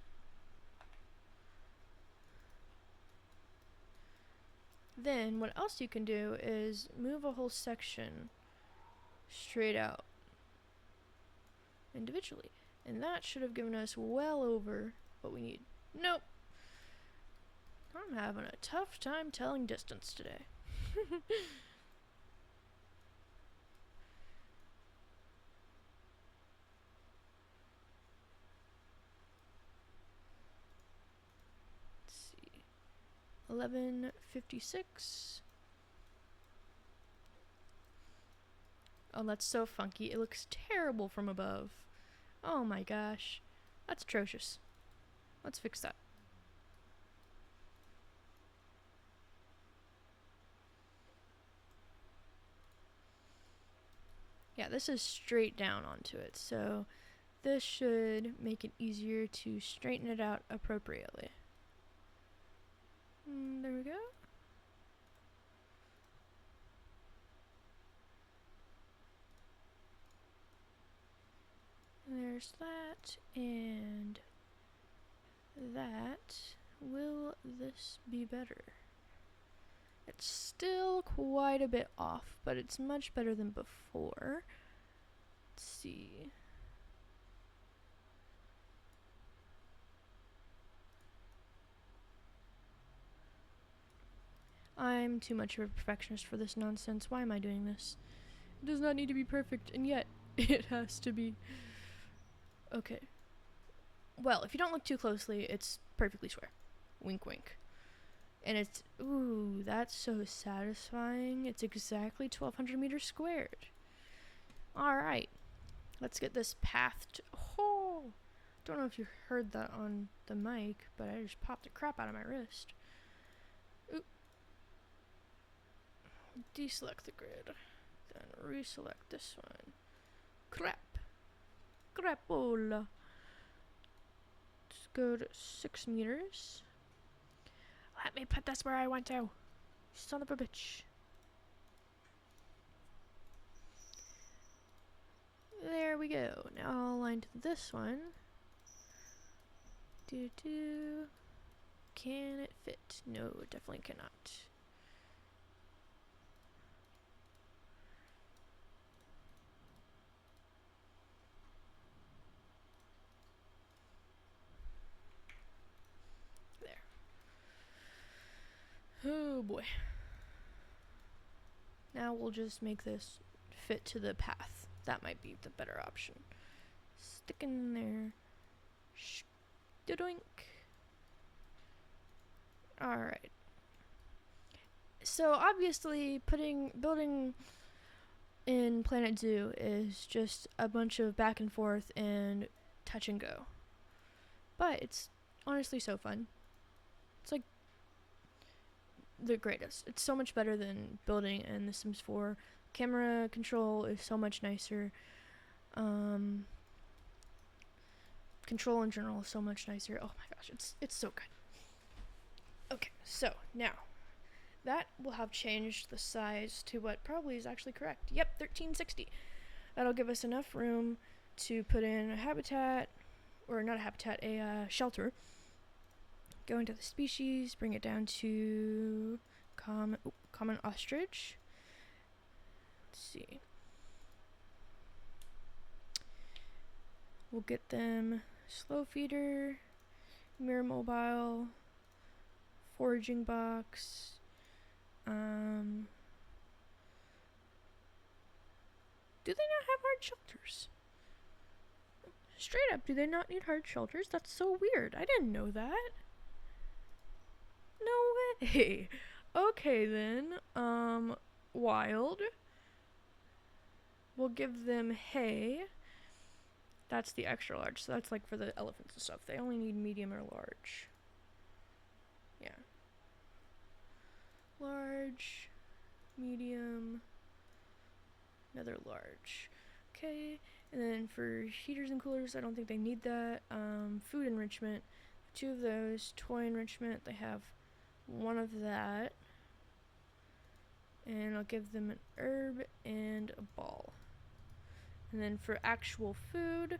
Then, what else you can do is move a whole section straight out individually. And that should have given us well over what we need. Nope. I'm having a tough time telling distance today. Let's see. 1156. Oh, that's so funky. It looks terrible from above. Oh my gosh. That's atrocious. Let's fix that. Yeah, this is straight down onto it, so this should make it easier to straighten it out appropriately. There we go. There's that, and that. Will this be better? It's still quite a bit off, but it's much better than before. Let's see. I'm too much of a perfectionist for this nonsense. Why am I doing this? It does not need to be perfect, and yet it has to be. Okay. Well, if you don't look too closely, it's perfectly square. Wink, wink. And it's, ooh, that's so satisfying. It's exactly 1,200 meters squared. Alright. Let's get this path to, oh! Don't know if you heard that on the mic, but I just popped the crap out of my wrist. Oop. Deselect the grid. Then reselect this one. Crap. Crapola. Let's go to 6 meters. Let me put this where I want to. Son of a bitch. There we go. Now I'll align to this one. Can it fit? No, it definitely cannot. Oh boy. Now we'll just make this fit to the path. That might be the better option. Stick in there. Doink. Alright. So obviously building in Planet Zoo is just a bunch of back and forth and touch and go. But it's honestly so fun. It's like the greatest. It's so much better than building in The Sims 4. Camera control is so much nicer. Control in general is so much nicer. Oh my gosh, it's so good. Okay, so now that will have changed the size to what probably is actually correct. Yep, 1360. That'll give us enough room to put in a habitat, or not a habitat, a shelter. Go into the species, bring it down to common ostrich. Let's see. We'll get them slow feeder, mirror mobile, foraging box. Do they not have hard shelters? Straight up, do they not need hard shelters? That's so weird. I didn't know that. No way. Okay then. Wild. We'll give them hay. That's the extra large, so that's like for the elephants and stuff. They only need medium or large. Yeah. Large, medium, another large. Okay, and then for heaters and coolers, I don't think they need that. Food enrichment, 2 of those. Toy enrichment, they have 1 of that. And I'll give them an herb and a ball. And then for actual food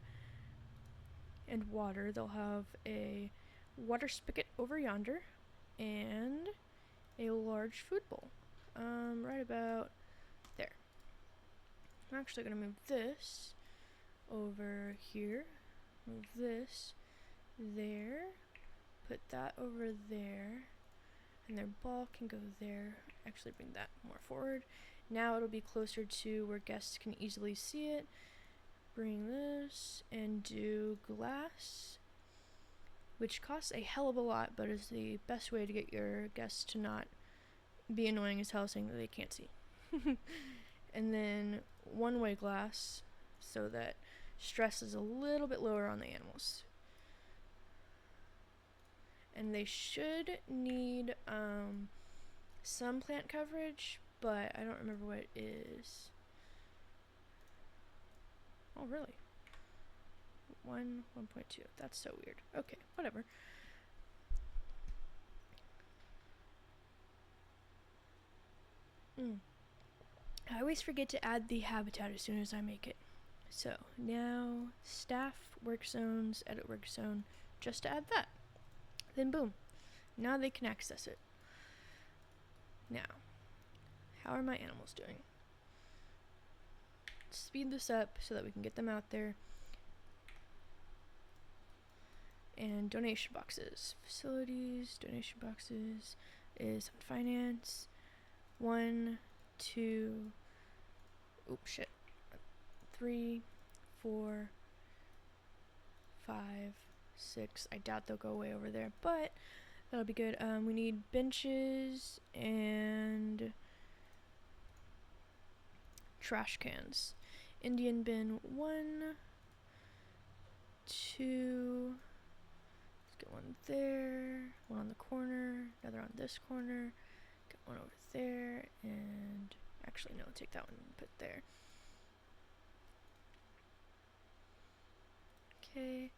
and water, they'll have a water spigot over yonder and a large food bowl. Right about there. I'm actually going to move this over here. Move this there. Put that over there. And their ball can go there. Actually bring that more forward. Now it'll be closer to where guests can easily see it. Bring this and do glass, which costs a hell of a lot, but is the best way to get your guests to not be annoying as hell saying that they can't see. and then one-way glass so that stress is a little bit lower on the animals. And they should need some plant coverage, but I don't remember what it is. Oh, really? 1.2. That's so weird. Okay, whatever. I always forget to add the habitat as soon as I make it. So now staff work zones, edit work zone, just to add that. Then boom, now they can access it. Now, how are my animals doing? Speed this up so that we can get them out there. And donation boxes. Facilities, donation boxes is on finance. 1, 2, oops, shit. 3, 4, 5, 6. I doubt they'll go away over there, but that'll be good. We need benches and trash cans. Indian bin 1, 2. Let's get one there, one on the corner, another on this corner, get one over there, and actually no, take that one and put there. Okay,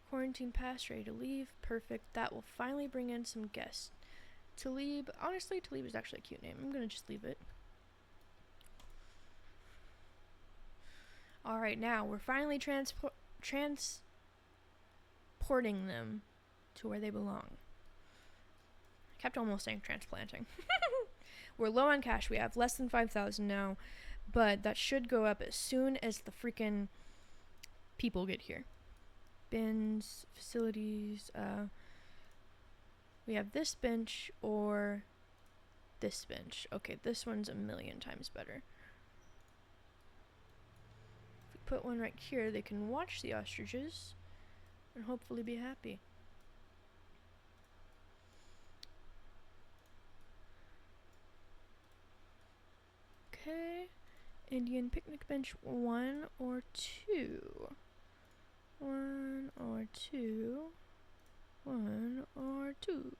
quarantine pass, ready to leave, perfect. That will finally bring in some guests. Talib, honestly, Talib is actually a cute name. I'm gonna just leave it. Alright, now we're finally transporting them to where they belong. I kept almost saying transplanting. We're low on cash. We have less than 5,000 now, but that should go up as soon as the freaking people get here. Bins, facilities, we have this bench or this bench. Okay, this one's a million times better. If we put one right here, they can watch the ostriches and hopefully be happy. Okay, Indian picnic bench 1 or 2. 1 or 2. 1 or 2.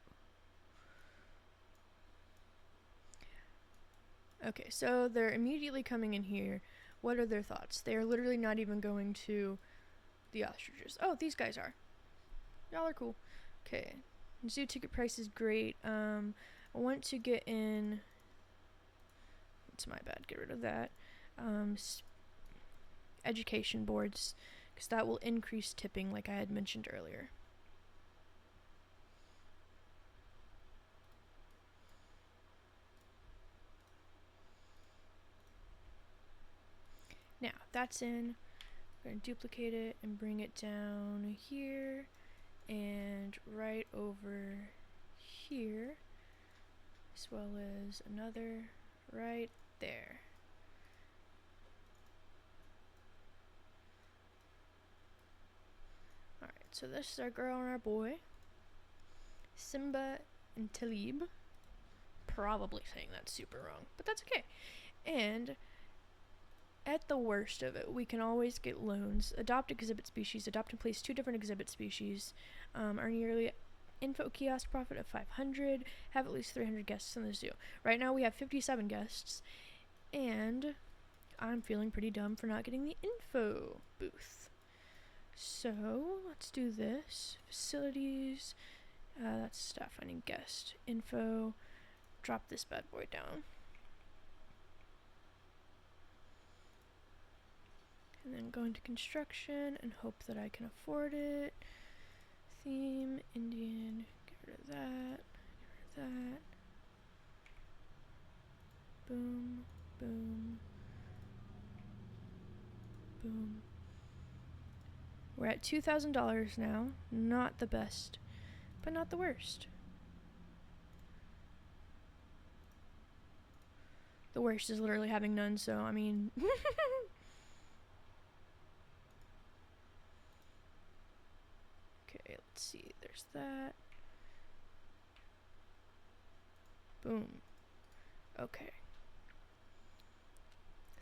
Okay, so they're immediately coming in here. What are their thoughts? They are literally not even going to the ostriches. Oh, these guys are. Y'all are cool. Okay, zoo ticket price is great. I want to get in. It's my bad. Get rid of that. Education boards, because that will increase tipping, like I had mentioned earlier. Now that's in. We're going to duplicate it and bring it down here and right over here, as well as another right there. Alright, so this is our girl and our boy, Simba and Talib. Probably saying that super wrong, but that's okay. And at the worst of it, we can always get loans. Adopt exhibit species. Adopt and place 2 different exhibit species. Earn yearly info kiosk profit of 500. Have at least 300 guests in the zoo. Right now we have 57 guests, and I'm feeling pretty dumb for not getting the info booth. So let's do this. Facilities. That's staff finding guest info. Drop this bad boy down. And then go into construction and hope that I can afford it. Theme, Indian, get rid of that, get rid of that. Boom, boom, boom. We're at $2,000 now. Not the best, but not the worst. The worst is literally having none, so I mean... Okay, let's see. There's that. Boom. Okay.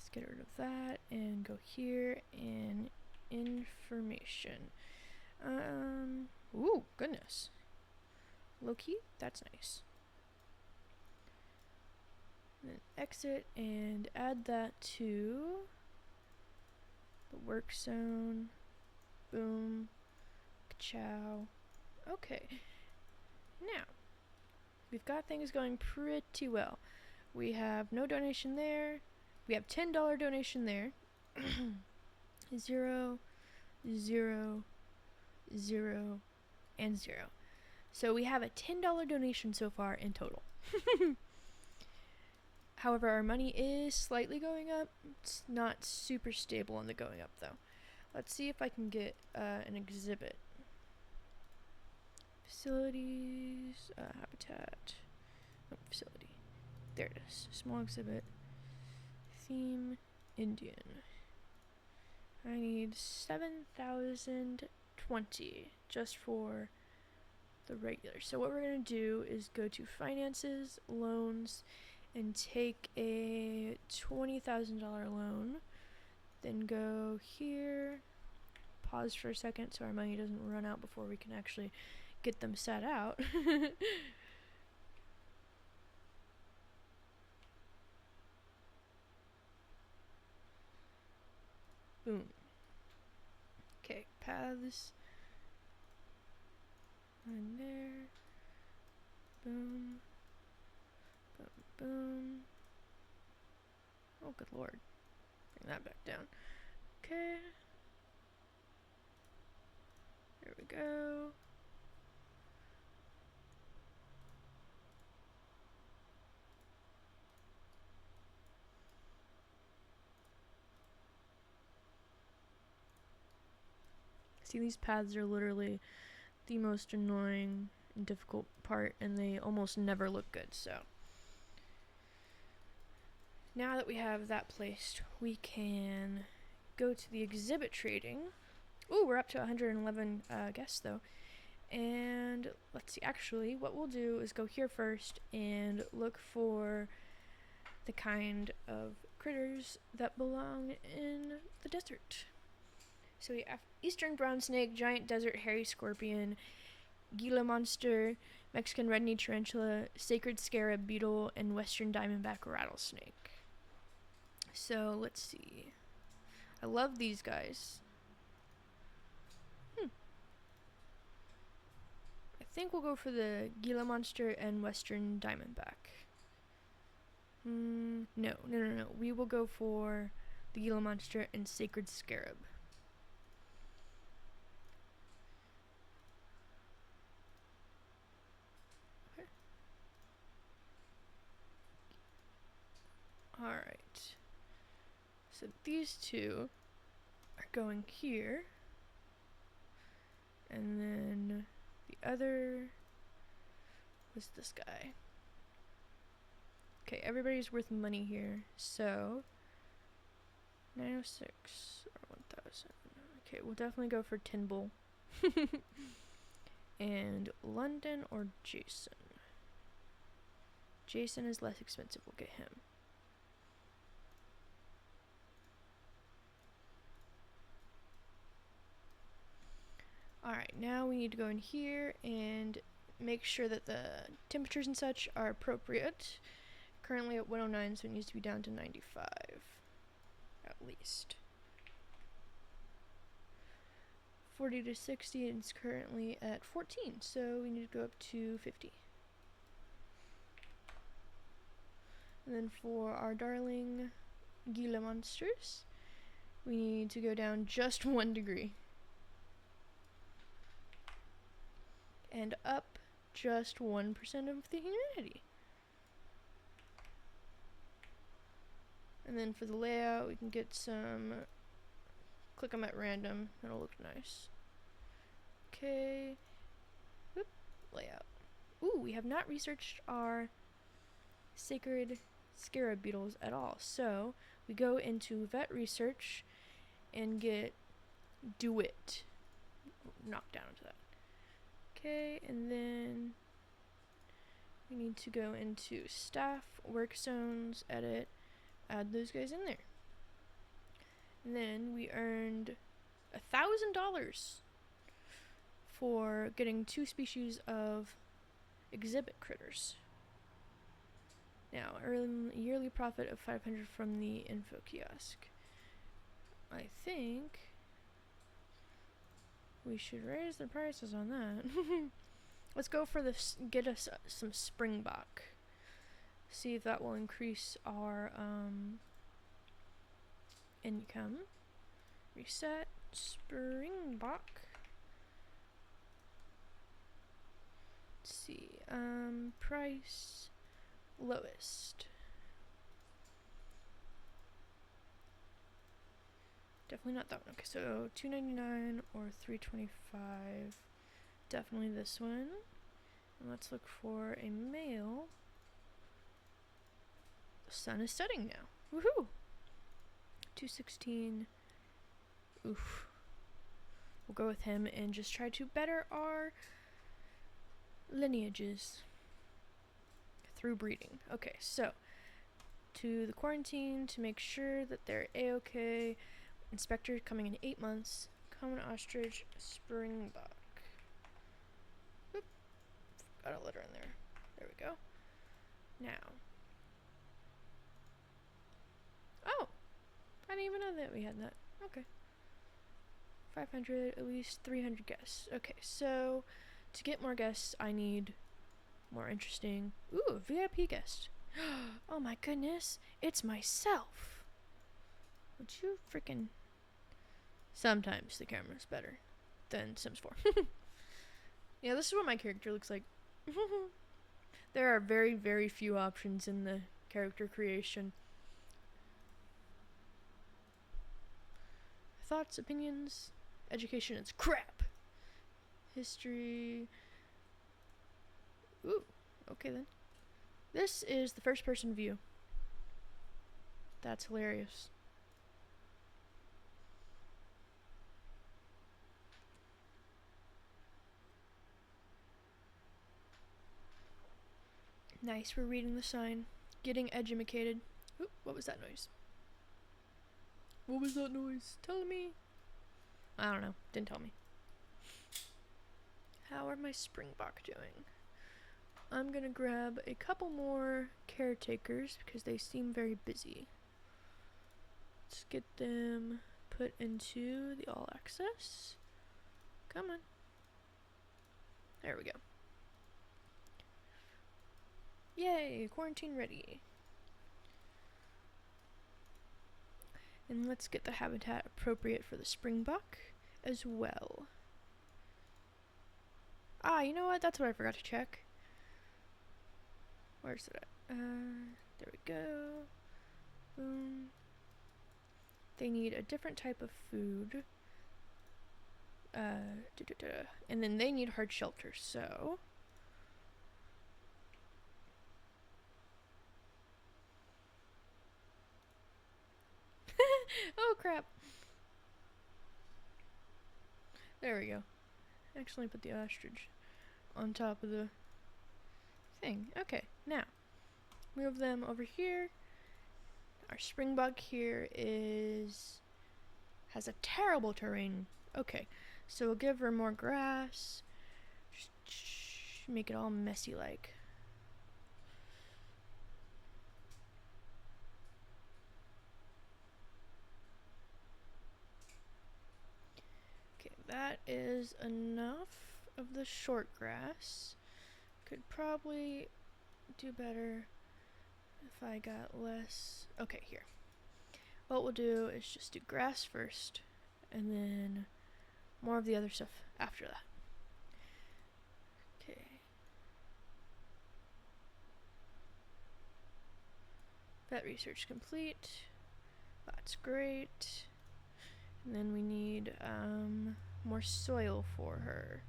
Let's get rid of that and go here and information. Ooh, goodness. Low key, that's nice. And then exit and add that to the work zone. Boom. Ciao. Okay. Now, we've got things going pretty well. We have no donation there. We have $10 donation there. 0, 0, 0, and 0. So we have a $10 donation so far in total. However, our money is slightly going up. It's not super stable on the going up though. Let's see if I can get an exhibit. Facilities, habitat, facility. There it is. Small exhibit. Theme, Indian. I need 7,020 just for the regular. So what we're going to do is go to finances, loans, and take a $20,000 loan. Then go here, pause for a second so our money doesn't run out before we can actually get them set out. Boom. Okay, paths. And there. Boom. Boom, boom. Oh, good lord. Bring that back down. Okay. There we go. See, these paths are literally the most annoying and difficult part, and they almost never look good, so. Now that we have that placed, we can go to the exhibit trading. Ooh, we're up to 111 guests, though. And let's see, actually, what we'll do is go here first and look for the kind of critters that belong in the desert. So we have eastern brown snake, giant desert hairy scorpion, Gila monster, Mexican red-kneed tarantula, sacred scarab beetle, and western diamondback rattlesnake. So let's see. I love these guys. I think we'll go for the Gila monster and western diamondback. No. We will go for the Gila monster and sacred scarab. Alright. So these two are going here. And then the other was this guy. Okay, everybody's worth money here. So 906 or 1,000. Okay, we'll definitely go for Tinbull. And London or Jason. Jason is less expensive. We'll get him. Alright, now we need to go in here and make sure that the temperatures and such are appropriate. Currently at 109, so it needs to be down to 95. At least. 40 to 60, and it's currently at 14, so we need to go up to 50. And then for our darling Gila monsters, we need to go down just 1 degree. And up just 1% of the humidity. And then for the layout, we can get some, click them at random, that'll look nice. Okay, whoop, layout. Ooh, we have not researched our sacred scarab beetles at all. So we go into vet research and get DeWitt. Knock down to that. Okay, and then we need to go into staff, work zones, edit, add those guys in there. And then we earned $1,000 for getting 2 species of exhibit critters. Now, earn yearly profit of 500 from the info kiosk. I think we should raise the prices on that. Let's go for this. Get us some springbok. See if that will increase our income. Reset springbok. Let's see. Price lowest. Definitely not that one. Okay, so $2.99 or $3.25. Definitely this one. And let's look for a male. The sun is setting now. Woohoo! 216. Oof. We'll go with him and just try to better our lineages through breeding. Okay, so to the quarantine to make sure that they're a-okay. Inspector coming in 8 months. Common ostrich, springbok. Oop. Got a letter in there. There we go. Now. Oh! I didn't even know that we had that. Okay. 500, at least 300 guests. Okay, so to get more guests, I need more interesting. Ooh, VIP guest. Oh my goodness, it's myself. Would you freaking... Sometimes the camera's better than Sims 4. Yeah, this is what my character looks like. There are very, very few options in the character creation. Thoughts, opinions, education, it's crap. History. Ooh, okay then. This is the first person view. That's hilarious. Nice, we're reading the sign. Getting edumacated. Ooh, what was that noise? What was that noise? Tell me. I don't know. Didn't tell me. How are my springbok doing? I'm gonna grab a couple more caretakers because they seem very busy. Let's get them put into the all access. Come on. There we go. Yay, quarantine ready. And let's get the habitat appropriate for the springbok as well. Ah, you know what? That's what I forgot to check. Where's it at? There we go. Boom. They need a different type of food. And then they need hard shelter, so... Oh crap. There we go. Actually put the ostrich on top of the thing. Okay, now move them over here. Our springbok here has a terrible terrain. Okay, so we'll give her more grass. Just make it all messy like. That is enough of the short grass. Could probably do better if I got less. Okay, here. What we'll do is just do grass first, and then more of the other stuff after that. Okay. Vet research complete. That's great. And then we need more soil for her.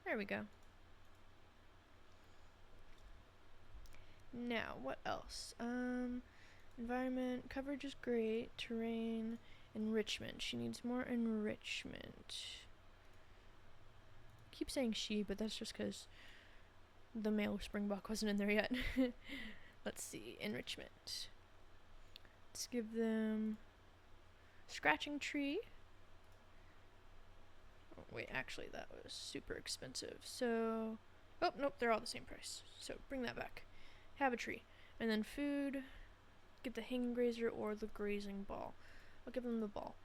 There we go. Now, what else? Environment, coverage is great. Terrain, enrichment. She needs more enrichment. I keep saying she, but that's just because the male springbok wasn't in there yet. Let's see, enrichment. Let's give them scratching tree. Oh, wait, actually that was super expensive. So, oh, nope, they're all the same price. So bring that back. Have a tree. And then food, get the hanging grazer or the grazing ball. I'll give them the ball.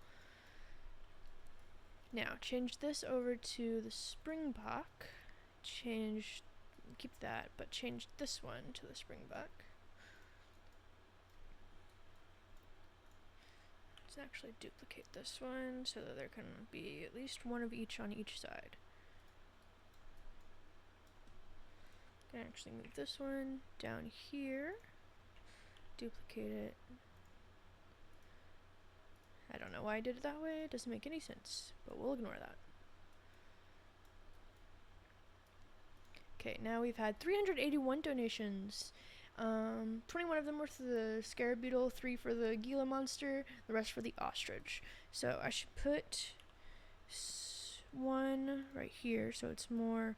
Now, change this over to the springbok. Keep that, but change this one to the springbok. Let's actually duplicate this one so that there can be at least one of each on each side. Can actually move this one down here. Duplicate it. I don't know why I did it that way. It doesn't make any sense, but we'll ignore that. Okay, now we've had 381 donations. 21 of them were for the scarab beetle, 3 for the Gila monster, the rest for the ostrich. So I should put one right here so it's more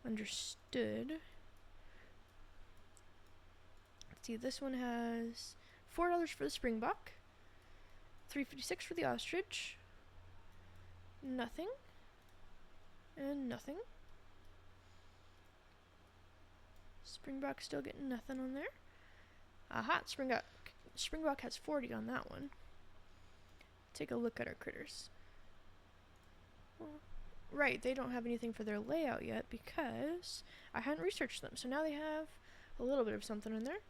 understood. Let's see, this one has $4 for the springbok, $3.56 for the ostrich, nothing, and nothing. Springbok still getting nothing on there. Aha, Springbok has 40 on that one. Take a look at our critters. Well, right, they don't have anything for their layout yet because I hadn't researched them. So now they have a little bit of something in there.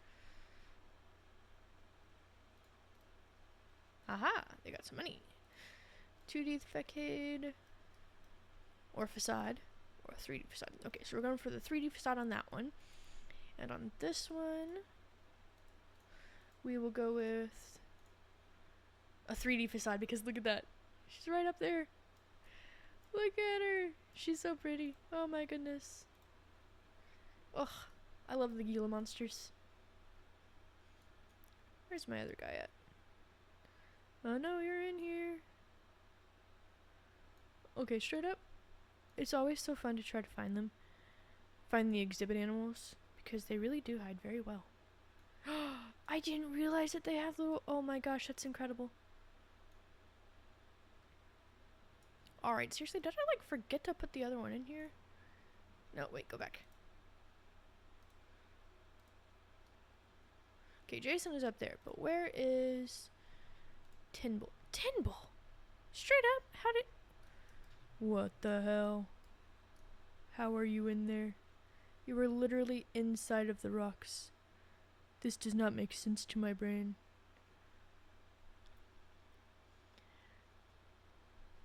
Aha, they got some money. 2D facade or facade or 3D facade. Okay, so we're going for the 3D facade on that one. And on this one, we will go with a 3D facade because look at that. She's right up there. Look at her. She's so pretty. Oh my goodness. Ugh, I love the Gila monsters. Where's my other guy at? Oh no, you're in here. Okay, straight up. It's always so fun to try to find them. Find the exhibit animals. Because they really do hide very well. I didn't realize that they have little... Oh my gosh, that's incredible. Alright, seriously, did I forget to put the other one in here? No, wait, go back. Okay, Jason is up there, but where is Tinbull? Tinbull! Straight up, how did... What the hell? How are you in there? You were literally inside of the rocks. This does not make sense to my brain.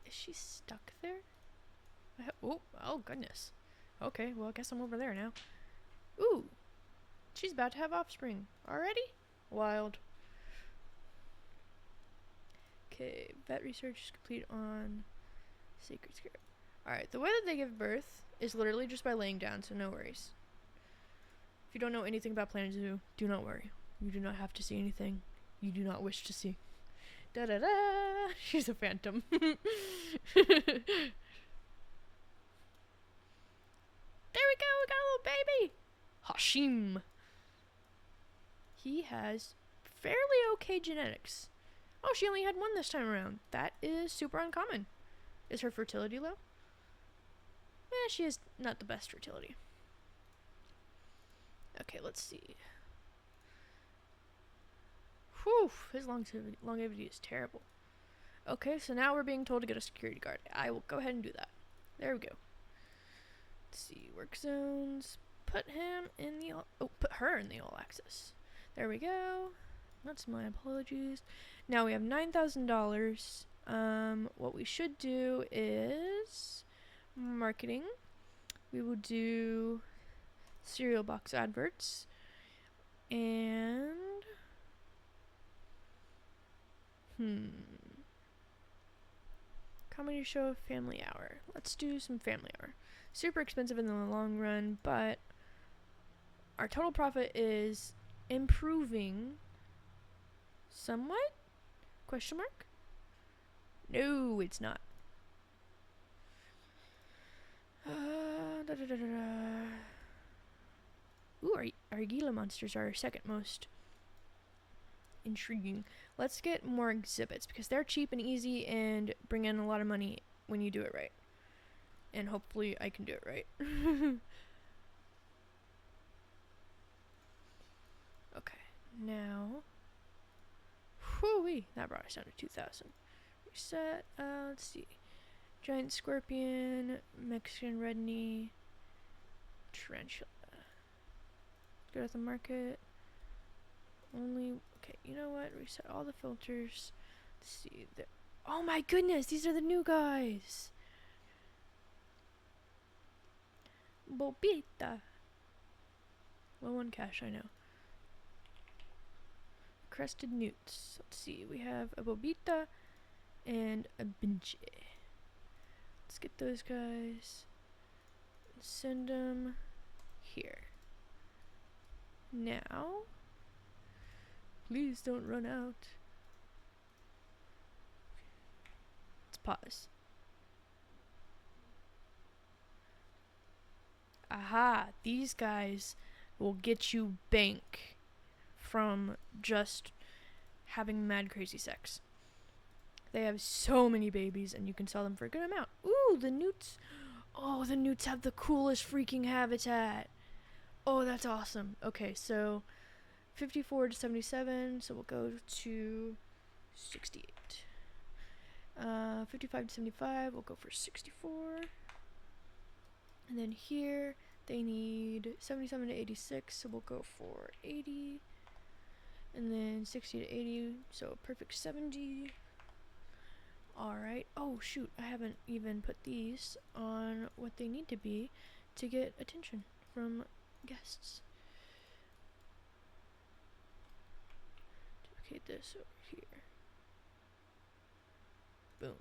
Is she stuck there? Oh goodness. Okay, well I guess I'm over there now. Ooh, she's about to have offspring. Already? Wild. Okay, vet research is complete on sacred scarab. Alright, the way that they give birth is literally just by laying down, so no worries. If you don't know anything about Planet Zoo, do not worry. You do not have to see anything you do not wish to see. Da da da! She's a phantom. There we go, we got a little baby! Hashim! He has fairly okay genetics. Oh, she only had one this time around. That is super uncommon. Is her fertility low? She has not the best fertility. Okay, let's see. Whew, his longevity is terrible. Okay, so now we're being told to get a security guard. I will go ahead and do that. There we go. Let's see, work zones. Put him in the put her in the all access. There we go. That's my apologies. Now we have $9,000. What we should do is marketing. We will do cereal box adverts and comedy show, family hour. Let's do some family hour. Super expensive in the long run, but our total profit is improving somewhat? Question mark? No, it's not. Ooh, our Gila monsters are our second most. intriguing. Let's get more exhibits because they're cheap and easy and bring in a lot of money when you do it right. And hopefully I can do it right. Okay, now. Whoo-wee, that brought us down to 2,000. Reset, let's see. Giant scorpion, Mexican red knee, tarantula. Go to the market. Only, okay, you know what? Reset all the filters. Let's see. Oh my goodness, these are the new guys. Bobita. Low on cash, I know. Crested newts. Let's see. We have a Bobita and a Binche. Let's get those guys. Send them here. Now, please don't run out. Let's pause. Aha, these guys will get you bank from just having mad crazy sex. They have so many babies and you can sell them for a good amount. Ooh, the newts. Oh, the newts have the coolest freaking habitat. Oh, that's awesome. Okay, so 54 to 77, so we'll go to 68. 55 to 75, we'll go for 64. And then here, they need 77 to 86, so we'll go for 80. And then 60 to 80, so a perfect 70. Alright, oh shoot, I haven't even put these on what they need to be to get attention from guests. Duplicate this over here. Boom.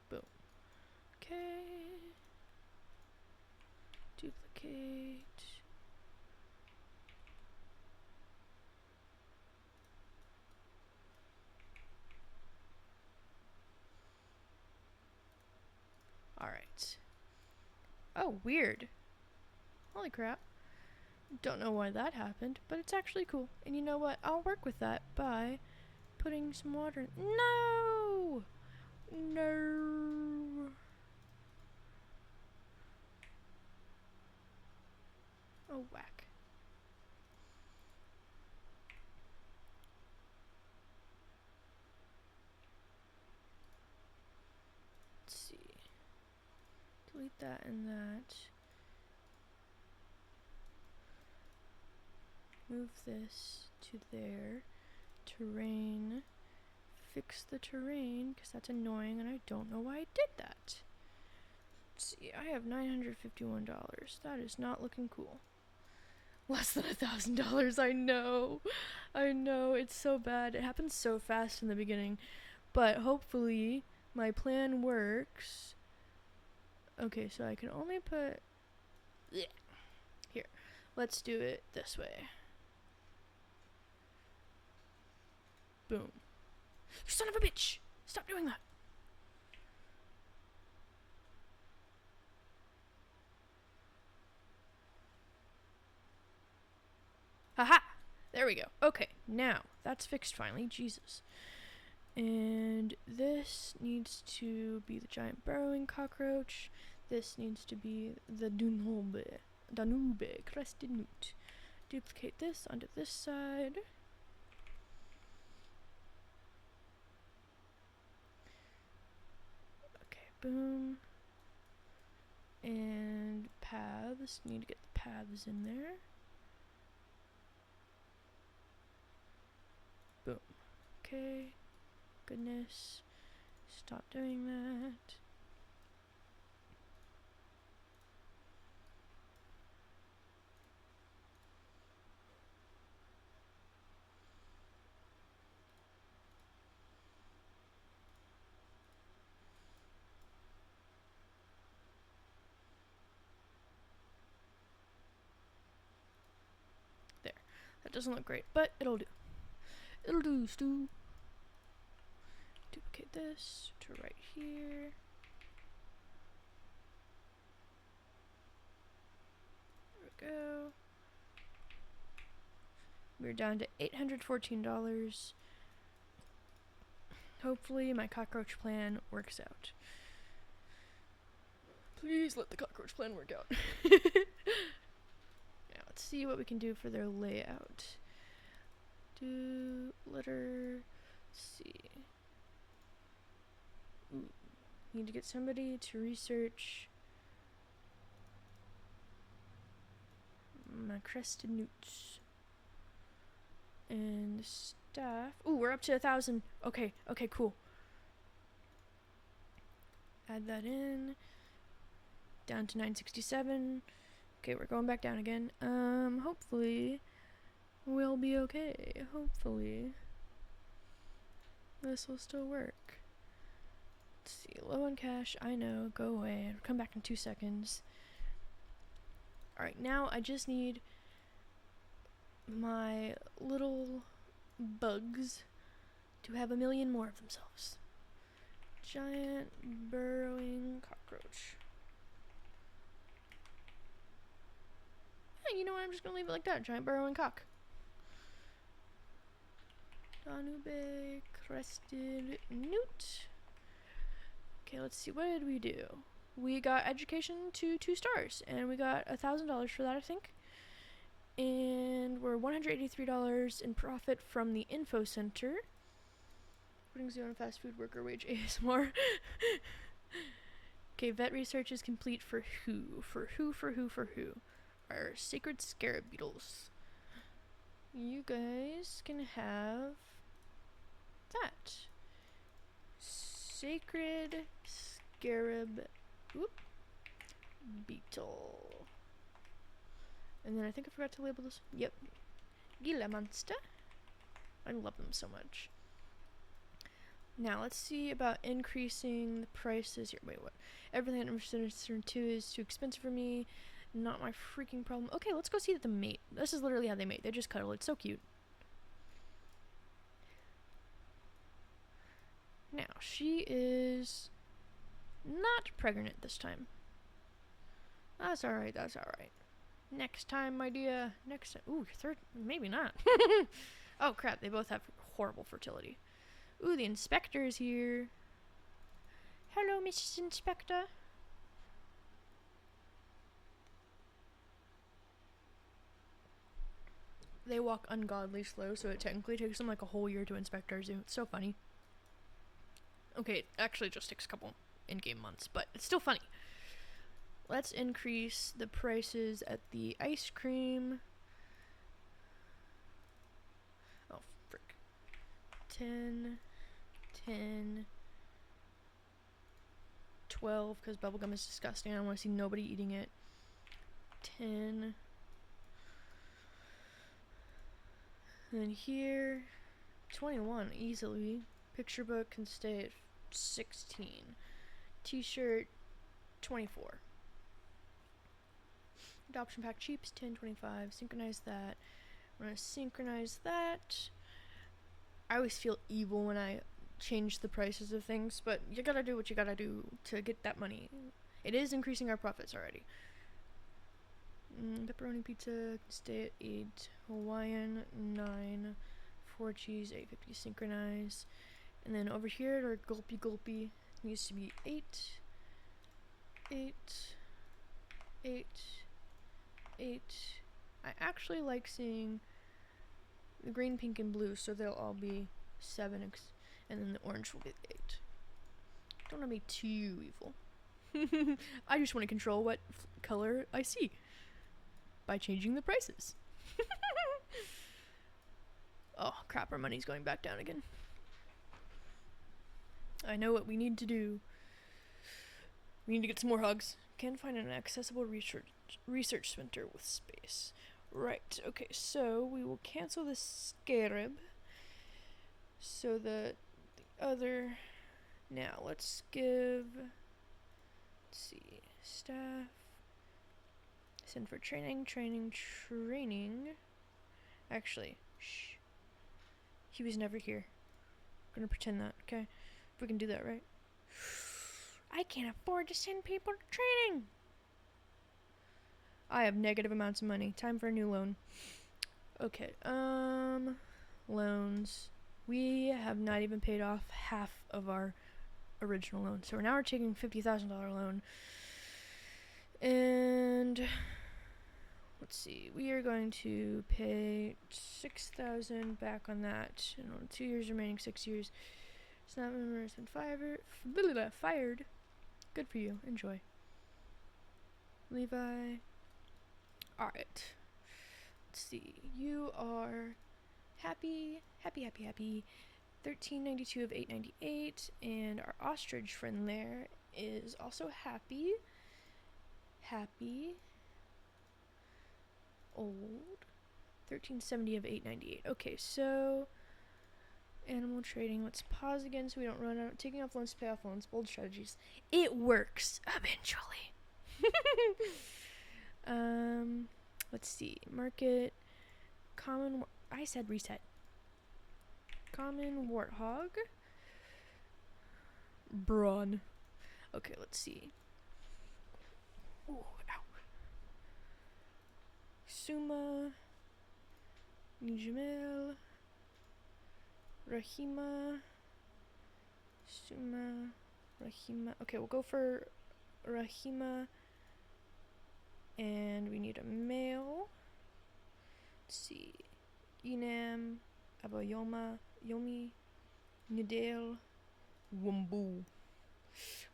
Boom. Okay. Duplicate. Alright. Oh, weird. Holy crap. Don't know why that happened, but it's actually cool. And you know what? I'll work with that by putting some water in. No! No! Oh, whack. Let's see. Delete that and that. Move this to there. Terrain. Fix the terrain, because that's annoying and I don't know why I did that. Let's see, I have $951. That is not looking cool. Less than $1,000, I know. I know, it's so bad. It happens so fast in the beginning. But hopefully, my plan works. Okay, so I can only put... Here, let's do it this way. Boom. You son of a bitch! Stop doing that! Haha! There we go. Okay, now, that's fixed finally. Jesus. And this needs to be the giant burrowing cockroach. This needs to be the Danube crested newt. Duplicate this onto this side. Boom. And paths. Need to get the paths in there. Boom. Okay. Goodness. Stop doing that. That doesn't look great, but it'll do. It'll do, Stu. Duplicate this to right here. There we go. We're down to $814. Hopefully my cockroach plan works out. Please let the cockroach plan work out. Now let's see what we can do for their layout. Letter C. Ooh. Need to get somebody to research my crested newts. And the staff. Ooh, we're up to 1,000. Okay, cool. Add that in. Down to 967. Okay, we're going back down again. Hopefully we'll be okay. Hopefully this will still work. Let's see, low on cash, I know, go away. I'll come back in 2 seconds. Alright, now I just need my little bugs to have 1,000,000 more of themselves. Giant burrowing cockroach. Yeah, you know what, I'm just gonna leave it like that. Giant burrowing cock. Danube crested newt. Okay, let's see, what did we do? We got education to 2 stars, and we got $1,000 for that, I think. And we're $183 in profit from the info center. Putting zero on fast food worker wage ASMR. Okay, vet research is complete for who? For who? Our sacred scarab beetles. You guys can have that. Sacred scarab beetle. And then I think I forgot to label this. Yep. Gila monster. I love them so much. Now let's see about increasing the prices here. Wait, what? Everything I'm interested in 2 is too expensive for me. Not my freaking problem. Okay, let's go see the mate. This is literally how they mate. They just cuddle. It's so cute. Now, she is not pregnant this time. That's alright, that's alright. Next time, my dear. Next time. Ooh, 3rd. Maybe not. Oh, crap. They both have horrible fertility. Ooh, the inspector is here. Hello, Mrs. Inspector. They walk ungodly slow, so it technically takes them like a whole year to inspect our zoo. It's so funny. Okay, it actually just takes a couple in-game months, but it's still funny. Let's increase the prices at the ice cream. Oh, frick. 10, 12, because bubblegum is disgusting. I don't want to see nobody eating it. 10. And then here, 21, easily. Picture book can stay at 16. T-shirt, 24. Adoption pack cheaps, 10.25. Synchronize that. I'm gonna synchronize that. I always feel evil when I change the prices of things, but you gotta do what you gotta do to get that money. It is increasing our profits already. Pepperoni pizza can stay at 8. Hawaiian, 9. 4 cheese, 8.50. Synchronize. And then over here, our gulpy needs to be 8. 8. 8. 8. I actually like seeing the green, pink, and blue, so they'll all be 7, and then the orange will be 8. Don't want to be too evil. I just want to control what color I see by changing the prices. Oh, crap, our money's going back down again. I know what we need to do. We need to get some more hugs. Can't find an accessible research center with space. Right, okay, so we will cancel the scarab. So that the other... Now, let's give... Let's see, staff... Send for training. Actually, shh. He was never here. I'm gonna pretend that, okay? If we can do that, right? I can't afford to send people to training! I have negative amounts of money. Time for a new loan. Okay, loans. We have not even paid off half of our original loan. So now we're taking $50,000 loan. And let's see, we are going to pay $6,000 back on that. 2 years remaining, 6 years. Snap member has been fired. Good for you. Enjoy. Levi. Alright. Let's see. You are happy. 1392 of 898. And our ostrich friend there is also happy. Old. 1370 of 898. Okay, so animal trading. Let's pause again so we don't run out. Taking off loans to pay off loans. Bold strategies. It works eventually. Let's see. Market. Common. I said reset. Common warthog. Brawn. Okay, let's see. Ooh, ow. Suma. Nijamel. Rahima. Suma. Rahima. Okay, we'll go for Rahima. And we need a male. Let's see. Inam. Abayoma. Yomi. Nidale. Wumbu.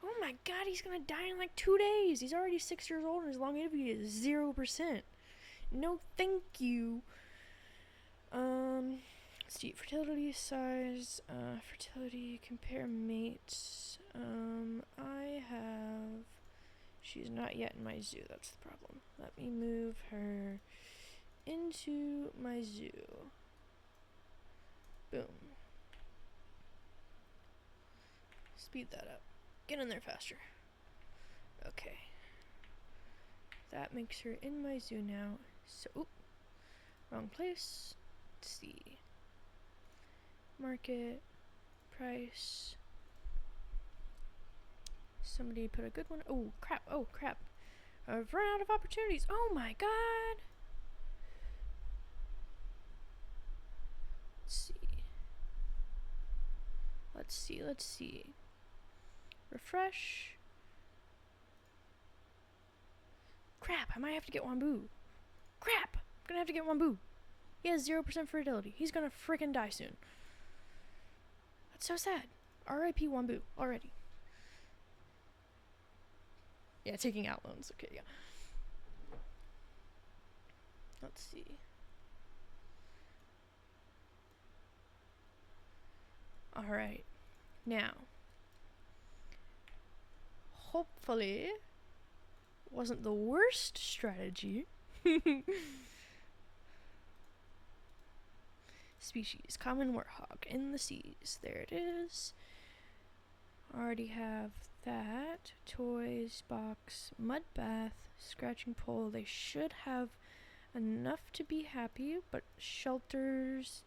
Oh my god, he's gonna die in like 2 days. He's already 6 years old and his longevity is 0%. No, thank you. Let's see, fertility size, fertility, compare mates. She's not yet in my zoo, that's the problem. Let me move her into my zoo. Boom. Speed that up. Get in there faster. Okay. That makes her in my zoo now. So, wrong place. Let's see. Market. Price. Somebody put a good one. Oh, crap. I've run out of opportunities. Oh my god. Let's see. Refresh. Crap, I might have to get Wambu. Crap, I'm gonna have to get Wambu. He has 0% fertility. He's gonna freaking die soon. That's so sad. R.I.P. Wambu already. Yeah, taking out loans. Okay, yeah. Let's see. Alright. Now. Hopefully wasn't the worst strategy. Species. Common warthog in the seas. There it is. Already have that. Toys, box, mud bath, scratching pole. They should have enough to be happy, but shelters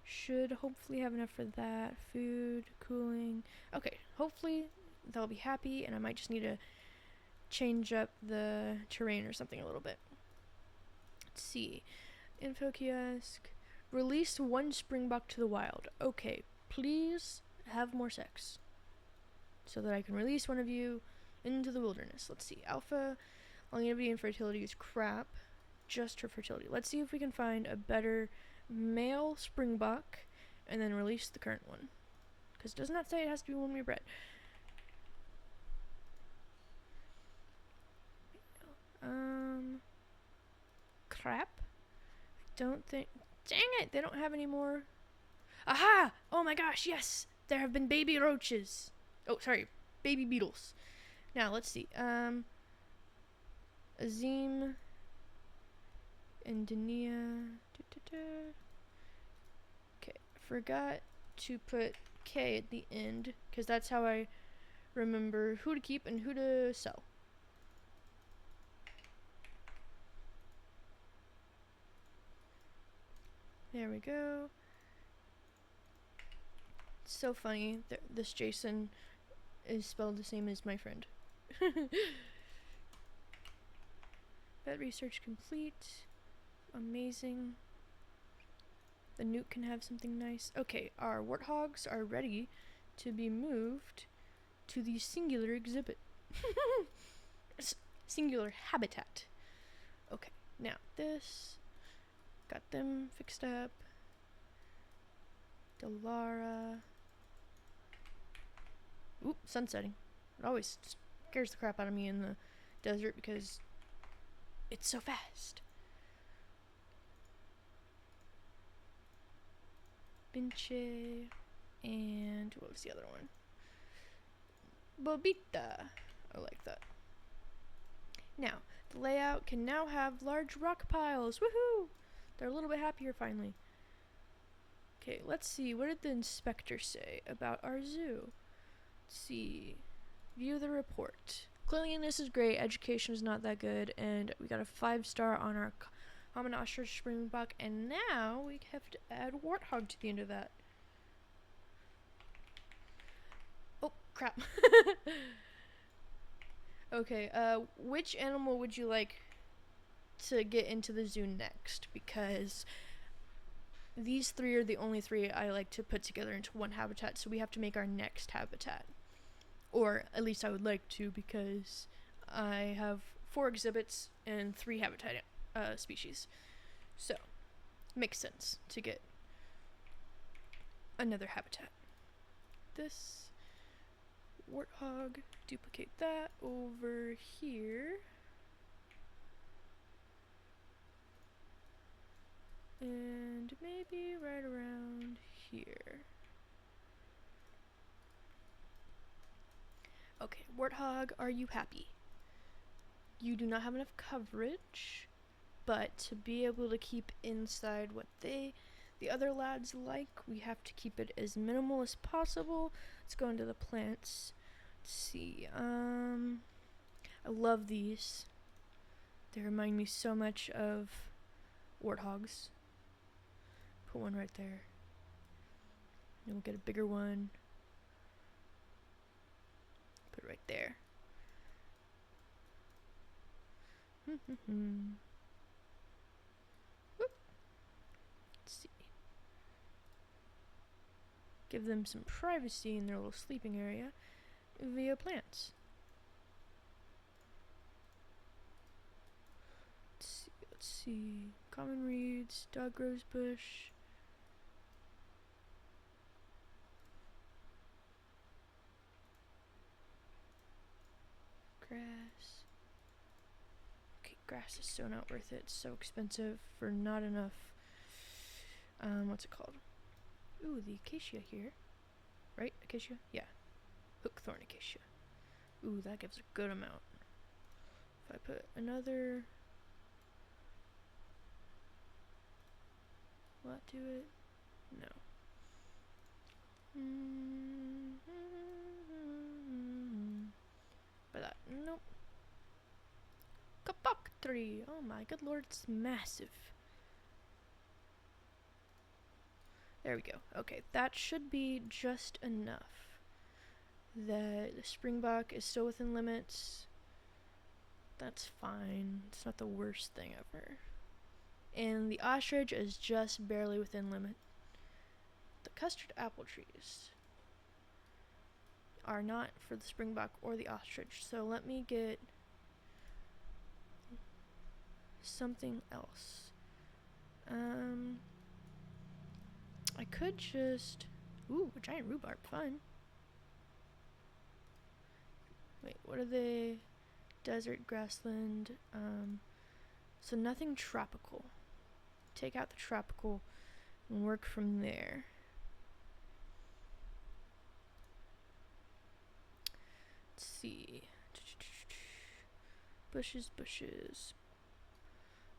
should hopefully have enough for that. Food, cooling. Okay, hopefully they'll be happy, and I might just need to change up the terrain or something a little bit. Let's see. Info kiosk. Release one springbok to the wild. Okay, please have more sex so that I can release one of you into the wilderness. Let's see. Alpha, longevity and fertility is crap. Just her fertility. Let's see if we can find a better male springbok and then release the current one. Because it does not say it has to be one we bred. Crap. I don't think... Dang it! They don't have any more. Aha! Oh my gosh, yes! There have been baby roaches. Oh, sorry. Baby beetles. Now, let's see. Azim... Indania... Okay, forgot to put K at the end, because that's how I remember who to keep and who to sell. There we go. It's so funny that this Jason is spelled the same as my friend. Vet research complete. Amazing. The newt can have something nice. Okay, our warthogs are ready to be moved to the singular exhibit. Singular habitat. Okay, now this. Got them fixed up. Delara. Oop, sun setting. It always scares the crap out of me in the desert because it's so fast. Binche. And what was the other one? Bobita. I like that. Now, the layout can now have large rock piles. Woohoo! They're a little bit happier finally. Okay, let's see. What did the inspector say about our zoo? Let's see. View the report. Cleanliness is great. Education is not that good. And we got a 5-star on our common ostrich springbok. And now we have to add warthog to the end of that. Oh, crap. Okay, which animal would you like to get into the zoo next? Because these 3 are the only 3 I like to put together into one habitat, so we have to make our next habitat. Or at least I would like to, because I have 4 exhibits and 3 habitat species. So, makes sense to get another habitat. This warthog, duplicate that over here. And maybe right around here. Okay, warthog, are you happy? You do not have enough coverage, but to be able to keep inside what the other lads like, we have to keep it as minimal as possible. Let's go into the plants. Let's see. I love these. They remind me so much of warthogs. Put one right there. Then we'll get a bigger one. Put it right there. Whoop. Let's see. Give them some privacy in their little sleeping area via plants. Let's see. Common reeds, dog rose bush. Grass. Okay, grass is so not worth it. It's so expensive for not enough. What's it called? Ooh, the acacia here. Right? Acacia? Yeah. Hookthorn acacia. Ooh, that gives a good amount. If I put another... Will that do it? No. But that, nope. Kapok tree. Oh my good lord, it's massive. There we go. Okay, that should be just enough. The springbok is still within limits. That's fine. It's not the worst thing ever. And the ostrich is just barely within limit. The custard apple trees are not for the springbok or the ostrich. So let me get something else. I could just... Ooh, a giant rhubarb, fun. Wait, what are they? Desert, grassland, so nothing tropical. Take out the tropical and work from there. Let's see. Bushes, bushes.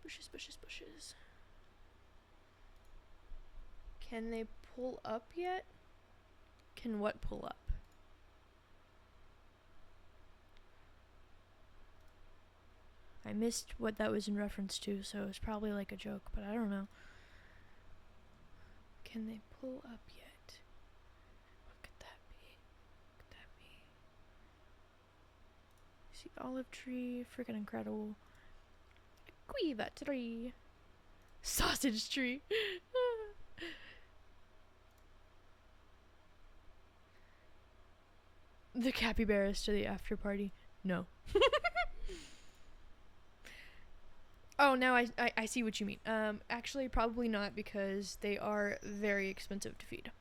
Bushes, bushes, bushes. Can they pull up yet? Can what pull up? I missed what that was in reference to, so it's probably like a joke, but I don't know. Can they pull up yet? What could that be? What could that be? See, olive tree, freaking incredible. Guiva tree. Sausage tree. The capybaras to the after party. No. Oh, now I see what you mean. Actually, probably not, because they are very expensive to feed.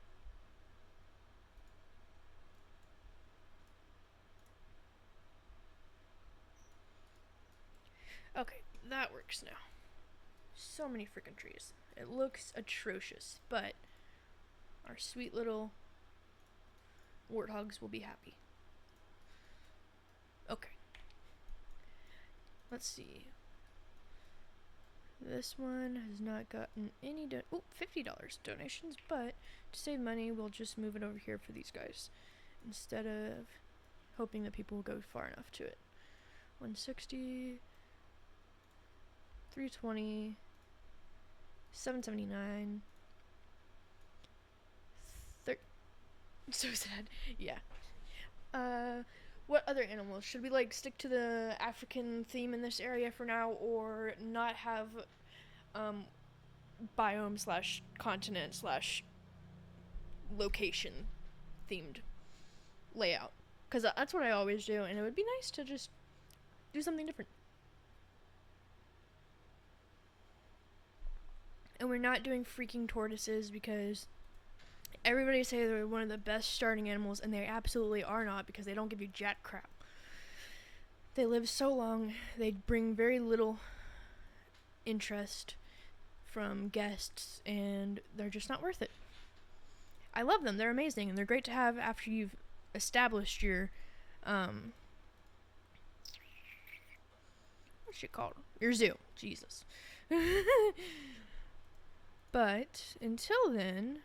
Okay, that works now. So many freaking trees. It looks atrocious, but our sweet little warthogs will be happy. Okay. Let's see. This one has not gotten any $50 donations, but to save money, we'll just move it over here for these guys instead of hoping that people will go far enough to it. 160, 320, 779. So sad. Yeah. What other animals? Should we like stick to the African theme in this area for now, or not have biome slash continent slash location themed layout? Because that's what I always do, and it would be nice to just do something different. And we're not doing freaking tortoises because everybody say they're one of the best starting animals, and they absolutely are not, because they don't give you jack crap. They live so long, they bring very little interest from guests, and they're just not worth it. I love them, they're amazing, and they're great to have after you've established your, what's it called? Your zoo. Jesus. But until then,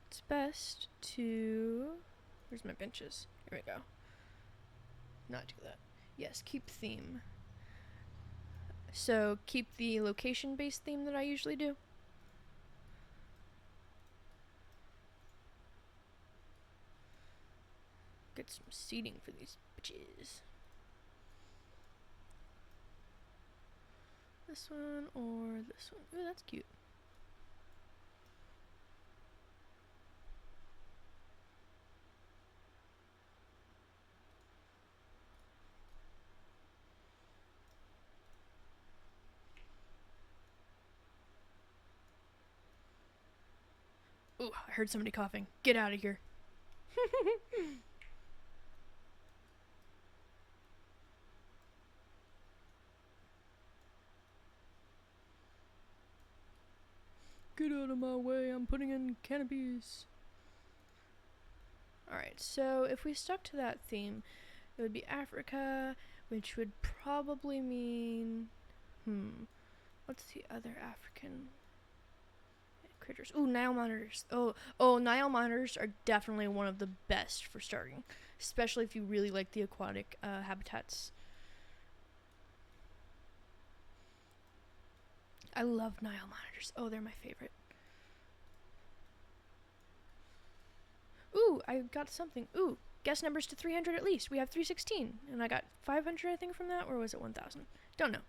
it's best to... Where's my benches? Here we go. Not do that. Yes, keep theme. So keep the location-based theme that I usually do. Get some seating for these bitches. This one or this one. Ooh, that's cute. Ooh, I heard somebody coughing. Get out of here. Get out of my way, I'm putting in canopies. Alright, so if we stuck to that theme, it would be Africa, which would probably mean... What's the other African critters? Ooh, Nile monitors. Oh, Nile monitors are definitely one of the best for starting, especially if you really like the aquatic habitats. I love Nile monitors. Oh, they're my favorite. Ooh, I got something. Ooh, guess numbers to 300 at least. We have 316, and I got 500, I think, from that, or was it 1,000? Don't know.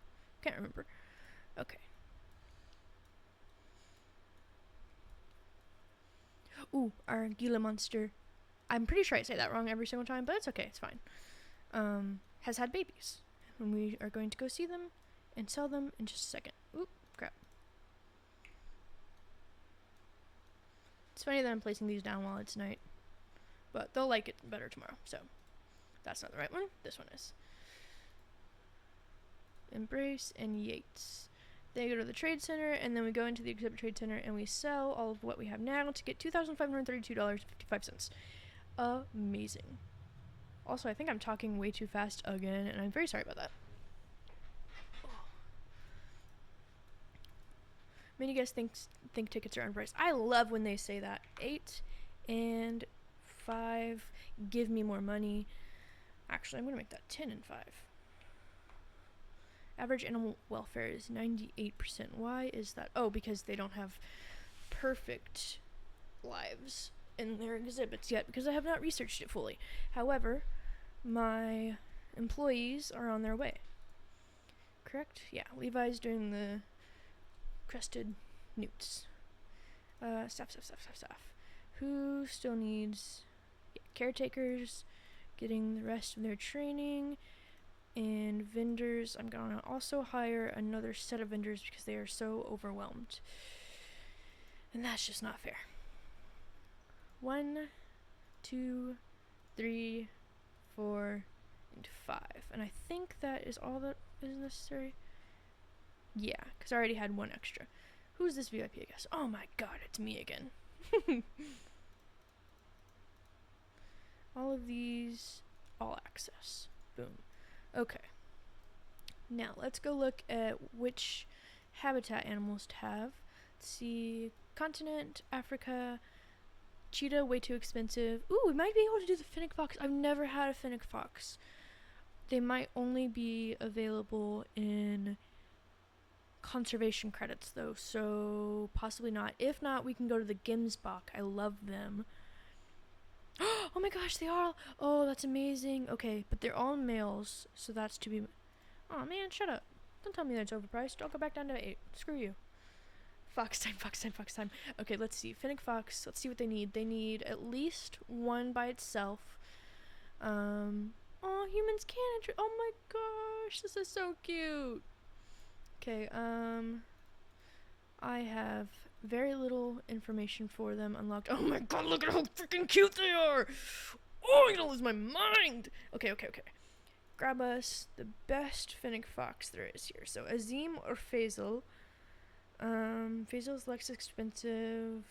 Can't remember. Okay. Ooh, our Gila monster. I'm pretty sure I say that wrong every single time, but it's okay. It's fine. Has had babies, and we are going to go see them and sell them in just a second. Oop, crap. It's funny that I'm placing these down while it's night, but they'll like it better tomorrow, so that's not the right one. This one is. Embrace and Yates. They go to the trade center, and then we go into the exhibit trade center, and we sell all of what we have now to get $2,532.55. Amazing. Also, I think I'm talking way too fast again, and I'm very sorry about that. Many guys think tickets are unpriced. I love when they say that. 8 and 5. Give me more money. Actually, I'm going to make that 10 and 5. Average animal welfare is 98%. Why is that? Oh, because they don't have perfect lives in their exhibits yet, because I have not researched it fully. However, my employees are on their way. Correct? Yeah, Levi's doing the crested newts. Stuff. Who still needs caretakers getting the rest of their training, and vendors. I'm gonna also hire another set of vendors because they are so overwhelmed, and that's just not fair. 1, 2, 3, 4, and 5, and I think that is all that is necessary. Yeah, because I already had one extra. Who's this VIP guest? Oh my god, it's me again. All of these, all access. Boom. Okay. Now, let's go look at which habitat animals to have. Let's see, continent, Africa, cheetah, way too expensive. Ooh, we might be able to do the fennec fox. I've never had a fennec fox. They might only be available in conservation credits though, so possibly not. If not, we can go to the Gemsbach. I love them. Oh my gosh, they are. Oh, that's amazing. Okay, but they're all males, so that's to be. Oh man, shut up. Don't tell me that it's overpriced. I'll go back down to 8. Screw you. Fox time, fox time, fox time. Okay, let's see. Fennec fox. Let's see what they need. They need at least one by itself. Oh, humans can enter. Oh my gosh, this is so cute. Okay, I have very little information for them unlocked. Oh my god, look at how freaking cute they are! Oh, I'm gonna lose my mind! Okay. Grab us the best fennec fox there is here. So, Azim or Faisal. Faisal's less expensive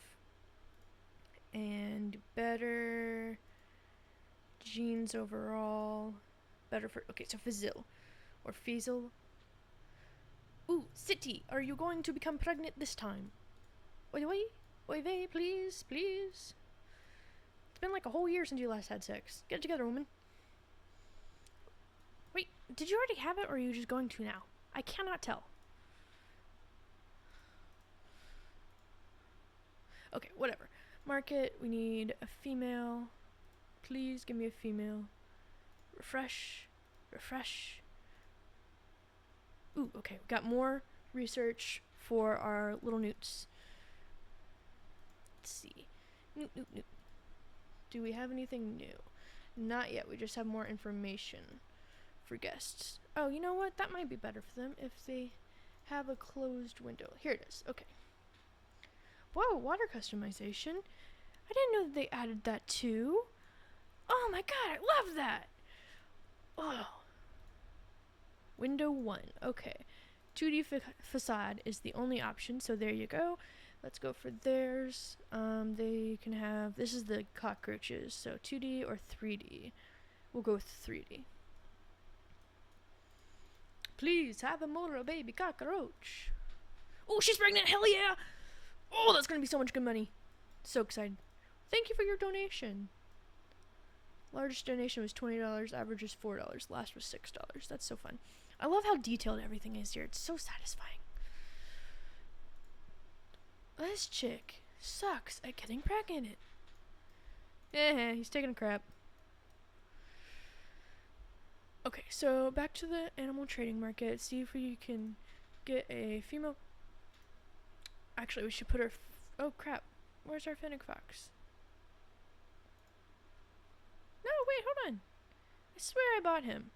and better genes overall. Better for. Okay, so Faisal or Faisal. Ooh, City, are you going to become pregnant this time? Oy, please. It's been like a whole year since you last had sex. Get it together, woman. Wait, did you already have it, or are you just going to now? I cannot tell. Okay, whatever. Market, we need a female. Please give me a female. Refresh. Ooh, okay, we got more research for our little newts. Let's see. Newt. Do we have anything new? Not yet, we just have more information for guests. Oh, you know what? That might be better for them if they have a closed window. Here it is, okay. Whoa, water customization. I didn't know that they added that too. Oh my god, I love that! Oh. Window 1, okay. 2D facade is the only option, so there you go. Let's go for theirs. They can have, this is the cockroaches, so 2D or 3D. We'll go with 3D. Please have a motor baby cockroach. Oh, she's pregnant, hell yeah! Oh, that's gonna be so much good money. So excited. Thank you for your donation. Largest donation was $20, average is $4, last was $6. That's so fun. I love how detailed everything is here. It's so satisfying. This chick sucks at getting pregnant. He's taking a crap. Okay, so back to the animal trading market. See if we can get a female. Actually, we should put her. Oh crap! Where's our fennec fox? No, wait, hold on. I swear I bought him.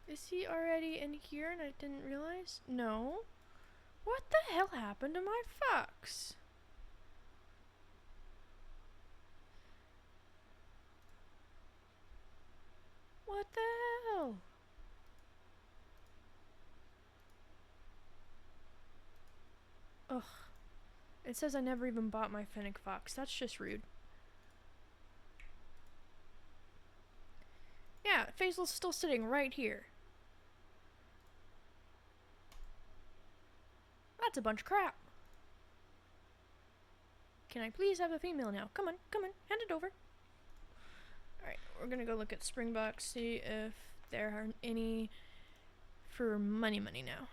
Is he already in here and I didn't realize? No. What the hell happened to my fox? What the hell? Ugh. It says I never even bought my fennec fox. That's just rude. Yeah, Faisal's still sitting right here. That's a bunch of crap. Can I please have a female now? Come on, hand it over. Alright, we're gonna go look at Springboks, see if there are any for money now.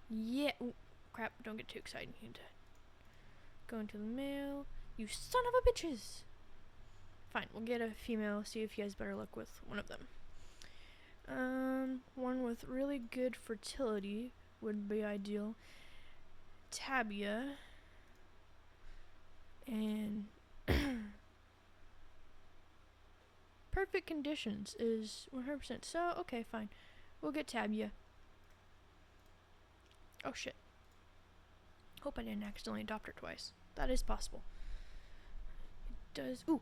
Yeah, ooh, crap, don't get too excited. You need to go into the mail. You son of a bitches! Fine, we'll get a female, see if he has better luck with one of them. One with really good fertility would be ideal. Tabia. And perfect conditions is 100%. So, okay, fine. We'll get Tabia. Oh, shit. Hope I didn't accidentally adopt her twice. That is possible. It does. Ooh.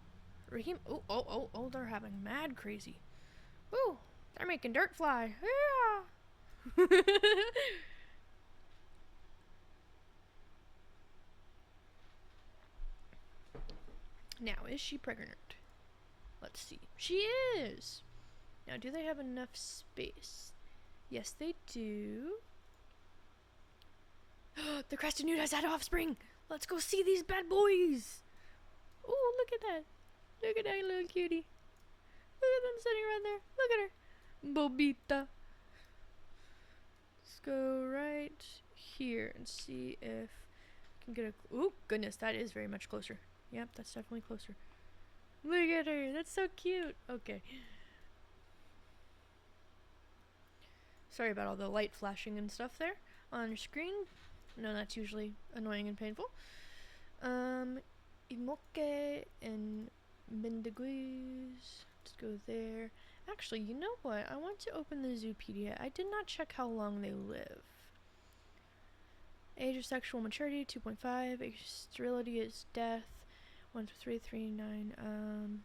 Raheem. Oh, they're having mad crazy. Ooh. They're making dirt fly. Yeah. Now, is she pregnant? Let's see. She is! Now, do they have enough space? Yes, they do. The crested newt has had offspring! Let's go see these bad boys! Oh, look at that. Look at that little cutie. Look at them sitting right there. Look at her. Bobita. Let's go right here and see if I can get a... Ooh, goodness, that is very much closer. Yep, that's definitely closer. Look at her. That's so cute. Okay. Sorry about all the light flashing and stuff there on your screen. No, that's usually annoying and painful. Imoke and Bendeguis. Let's go there. Actually, you know what? I want to open the Zoopedia. I did not check how long they live. Age of sexual maturity, 2.5. Age of sterility is death, 1 to 3, 3, 9.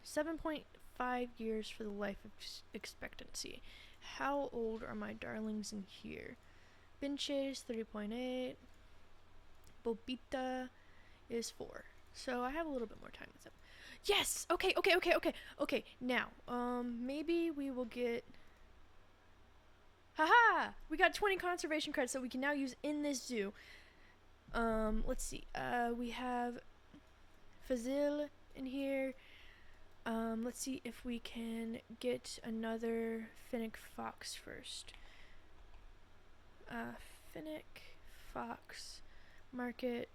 7.5 years for the life expectancy. How old are my darlings in here? Binches, 3.8. Bobita is 4. So I have a little bit more time with them. Yes! Okay. Now, maybe we will get... Haha! We got 20 conservation credits that we can now use in this zoo. Let's see. We have Fazil in here. Let's see if we can get another Finnick fox first. Finnick fox market.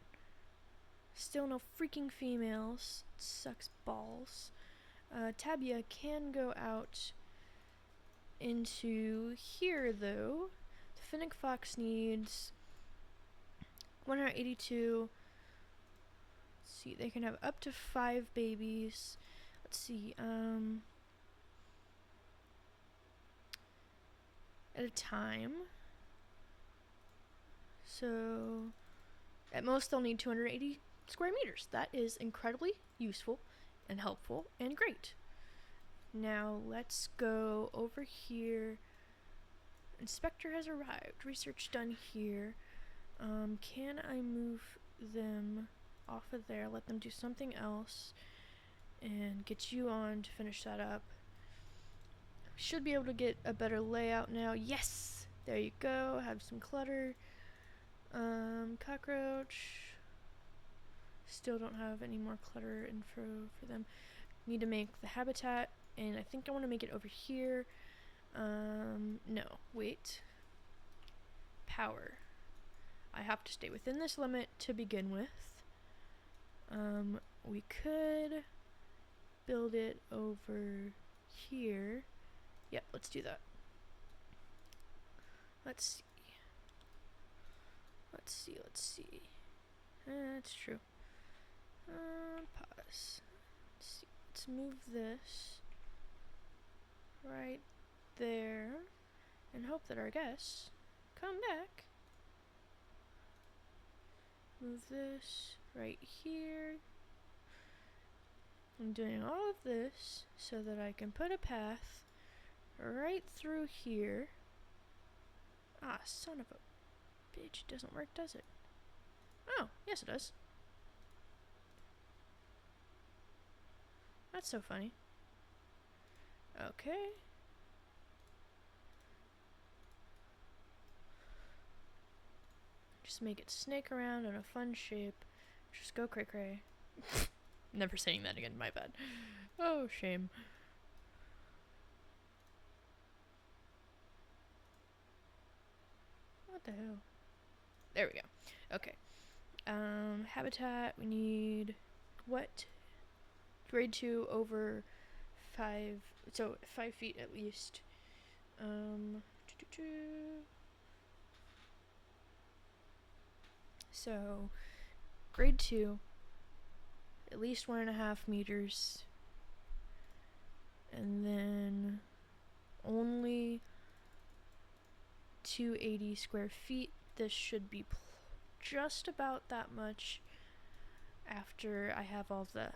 Still no freaking females. Sucks balls. Tabia can go out into here though. The Finnick fox needs 182. Let's see, they can have up to 5 babies. Let's see, at a time. So, at most they'll need 280 square meters. That is incredibly useful and helpful and great. Now, let's go over here. Inspector has arrived. Research done here. Can I move them off of there, let them do something else, and get you on to finish that up? Should be able to get a better layout now. Yes! There you go. Have some clutter. Cockroach. Still don't have any more clutter info for them. Need to make the habitat, and I think I want to make it over here. No, wait. Power. I have to stay within this limit to begin with. We could build it over here. Yep, let's do that. Let's see. That's true. Pause. Let's move this right there and hope that our guests come back. Move this right here. I'm doing all of this so that I can put a path right through here. Ah, son of a bitch, it doesn't work, does it? Oh, yes it does. That's so funny. Okay. Just make it snake around in a fun shape. Just go cray cray. Never saying that again, my bad. Oh, shame. What the hell? There we go. Okay. Habitat, we need what? Grade 2 over 5, so 5 feet at least. So, grade 2, at least 1.5 meters. And 280 square feet. This should be just about that much after I have all the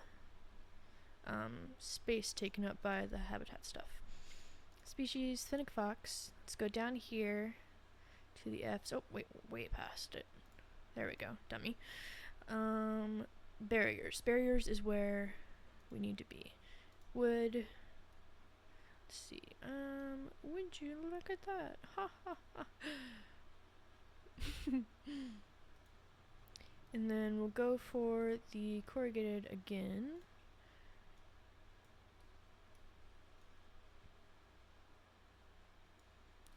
space taken up by the habitat stuff. Species, fennec fox. Let's go down here to the F's. Oh, wait, way past it. There we go, dummy. Barriers. Barriers is where we need to be. Wood. Let's see. Would you look at that? Ha ha ha. And then we'll go for the corrugated again.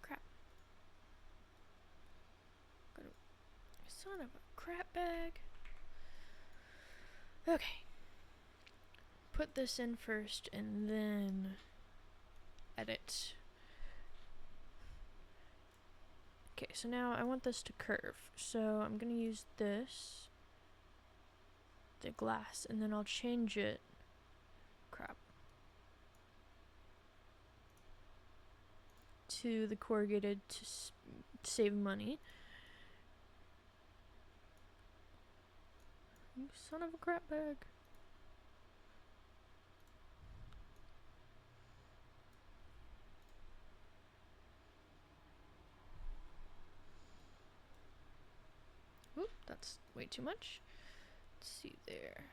Crap. Son of a crap bag. Okay. Put this in first and then edit. Okay, so now I want this to curve. So I'm gonna use this, the glass, and then I'll change it. Crap. To the corrugated to save money. You son of a crap bag. Oop, that's way too much. Let's see there.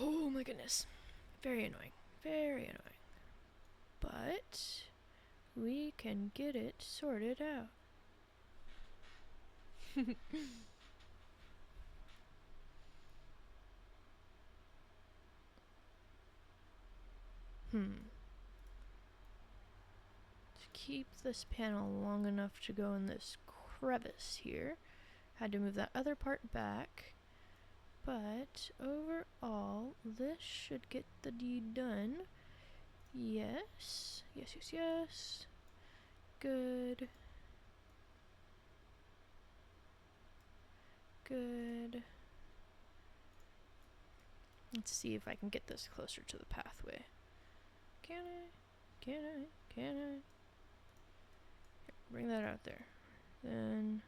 Oh my goodness. Very annoying. Very annoying. But we can get it sorted out. To keep this panel long enough to go in this crevice here, had to move that other part back. But overall, this should get the deed done. Yes. Yes, yes, yes. Good. Good. Let's see if I can get this closer to the pathway. Can I? Can I? Can I? Here, bring that out there. Then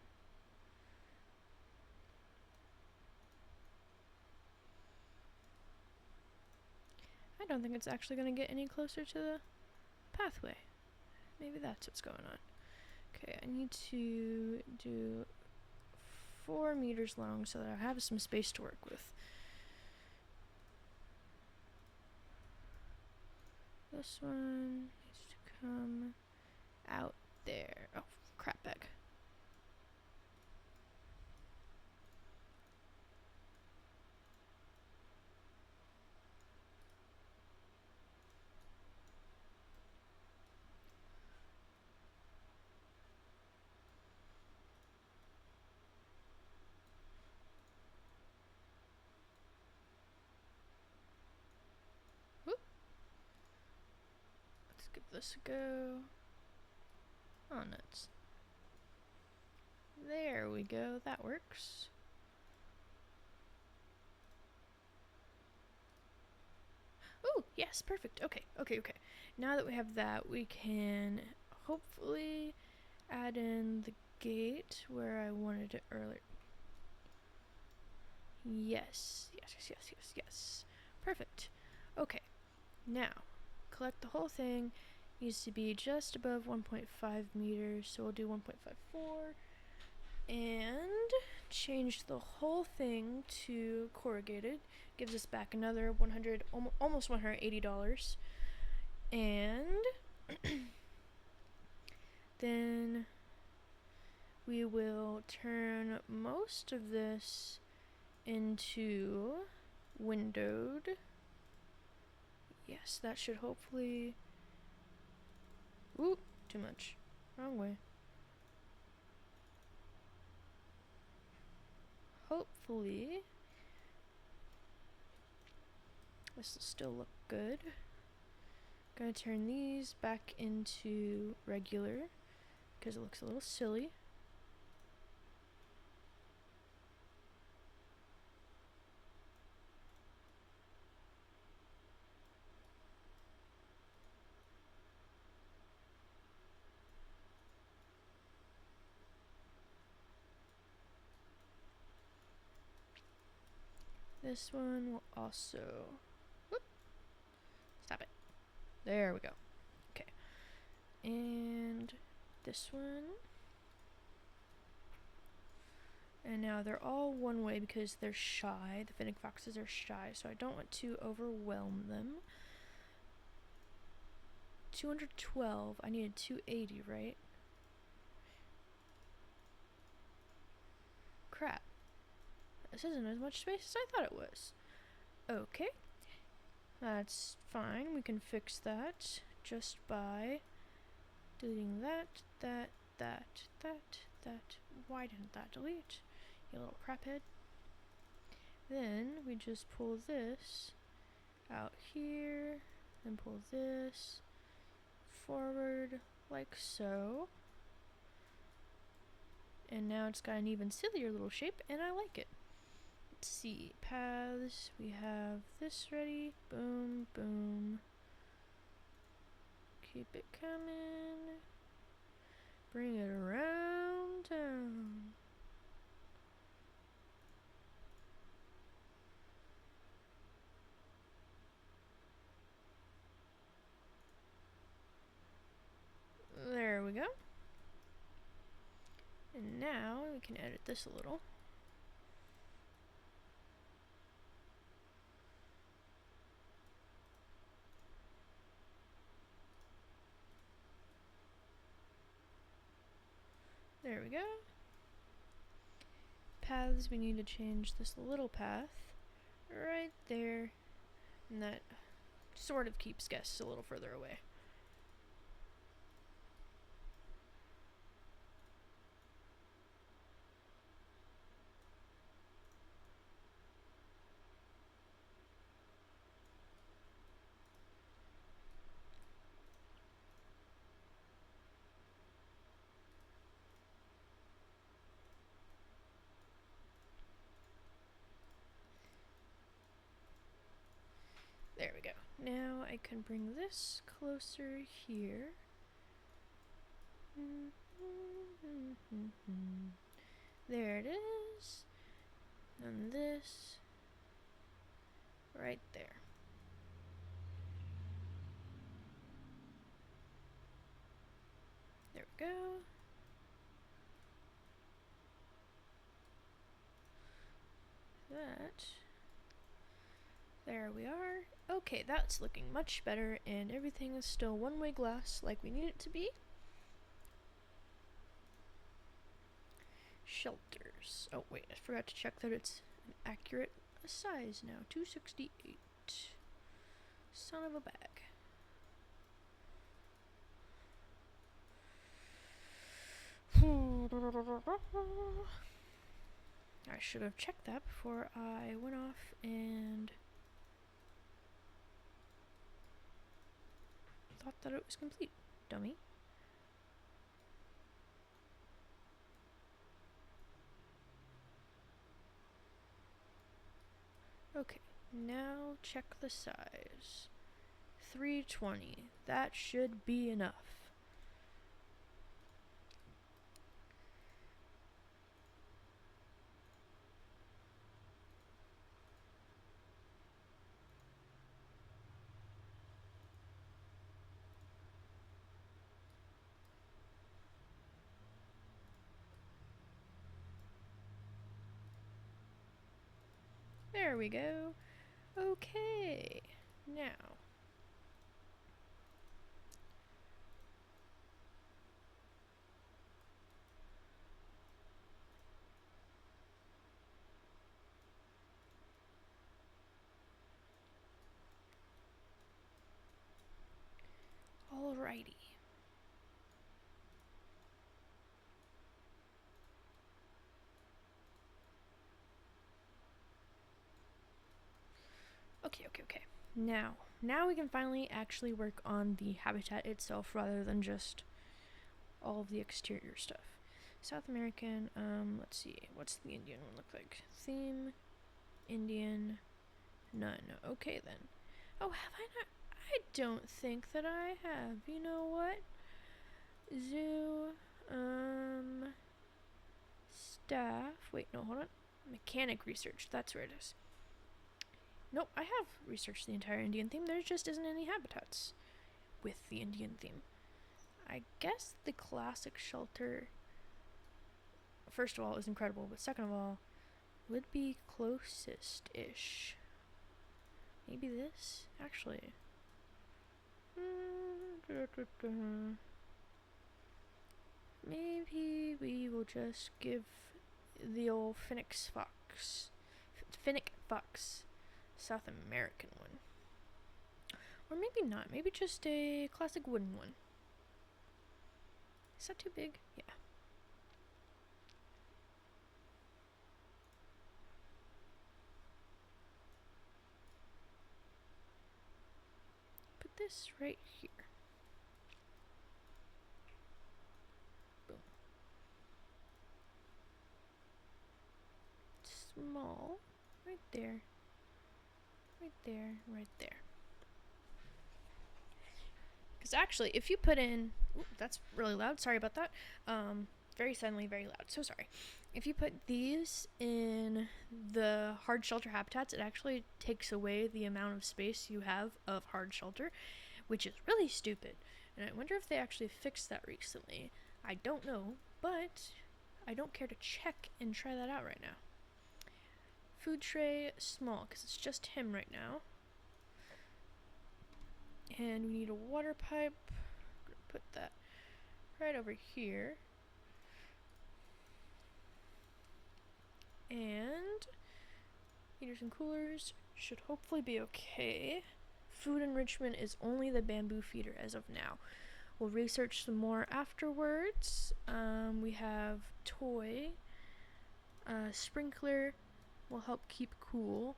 I don't think it's actually going to get any closer to the pathway. Maybe that's what's going on. Okay, I need to do 4 meters long so that I have some space to work with. This one needs to come out there. Oh, crap bag. Give this a go. Oh, nuts. There we go. That works. Oh, yes, perfect. Okay, okay, okay. Now that we have that, we can hopefully add in the gate where I wanted it earlier. Yes, yes, yes, yes, yes, yes. Perfect. Okay, now collect the whole thing. Needs to be just above 1.5 meters, so we'll do 1.54 and change the whole thing to corrugated. Gives us back another almost $180, and then we will turn most of this into windowed. Yes, that should hopefully... Ooh, too much. Wrong way. Hopefully, this will still look good. Gonna turn these back into regular because it looks a little silly. This one will also, whoop, stop it. There we go. Okay. And this one. And now they're all one way because they're shy. The fennec foxes are shy, so I don't want to overwhelm them. 212. I needed 280, right? Crap. This isn't as much space as I thought it was. Okay. That's fine. We can fix that just by deleting that. Why didn't that delete? You little craphead. Then we just pull this out here, then pull this forward like so. And now it's got an even sillier little shape, and I like it. Let's see, paths, we have this ready, boom, boom. Keep it coming. Bring it around town. There we go. And now we can edit this a little. There we go. Paths, we need to change this little path right there. And that sort of keeps guests a little further away. There we go. Now I can bring this closer here. There it is. And this right there. There we go. That. There we are. Okay, that's looking much better, and everything is still one-way glass like we need it to be. Shelters. Oh wait, I forgot to check that it's an accurate size now. 268. Son of a bag. I should have checked that before I went off and thought that it was complete. Dummy. Okay, now check the size. 320. That should be enough. There we go. Okay, now. Alrighty. Okay. Now we can finally actually work on the habitat itself rather than just all of the exterior stuff. South American, let's see, what's the Indian one look like? Theme, Indian, none. Okay then. Oh, have I not? I don't think that I have. You know what? Zoo, staff, wait, no, hold on. Mechanic research, that's where it is. Nope, I have researched the entire Indian theme. There just isn't any habitats with the Indian theme. I guess the classic shelter, first of all, is incredible, but second of all, would be closest-ish. Maybe this, actually. Maybe we will just give the old Finnick Fox, South American one. Or maybe not, maybe just a classic wooden one. Is that too big? Yeah. Put this right here. Boom. Small. Right there. Right there. Right there. Because actually, if you put in... Ooh, that's really loud. Sorry about that. Very suddenly, very loud. So sorry. If you put these in the hard shelter habitats, it actually takes away the amount of space you have of hard shelter, which is really stupid. And I wonder if they actually fixed that recently. I don't know, but I don't care to check and try that out right now. Food tray, small, because it's just him right now. And we need a water pipe. I'm gonna put that right over here. And heaters and coolers should hopefully be okay. Food enrichment is only the bamboo feeder as of now. We'll research some more afterwards. We have toy. Sprinkler will help keep cool.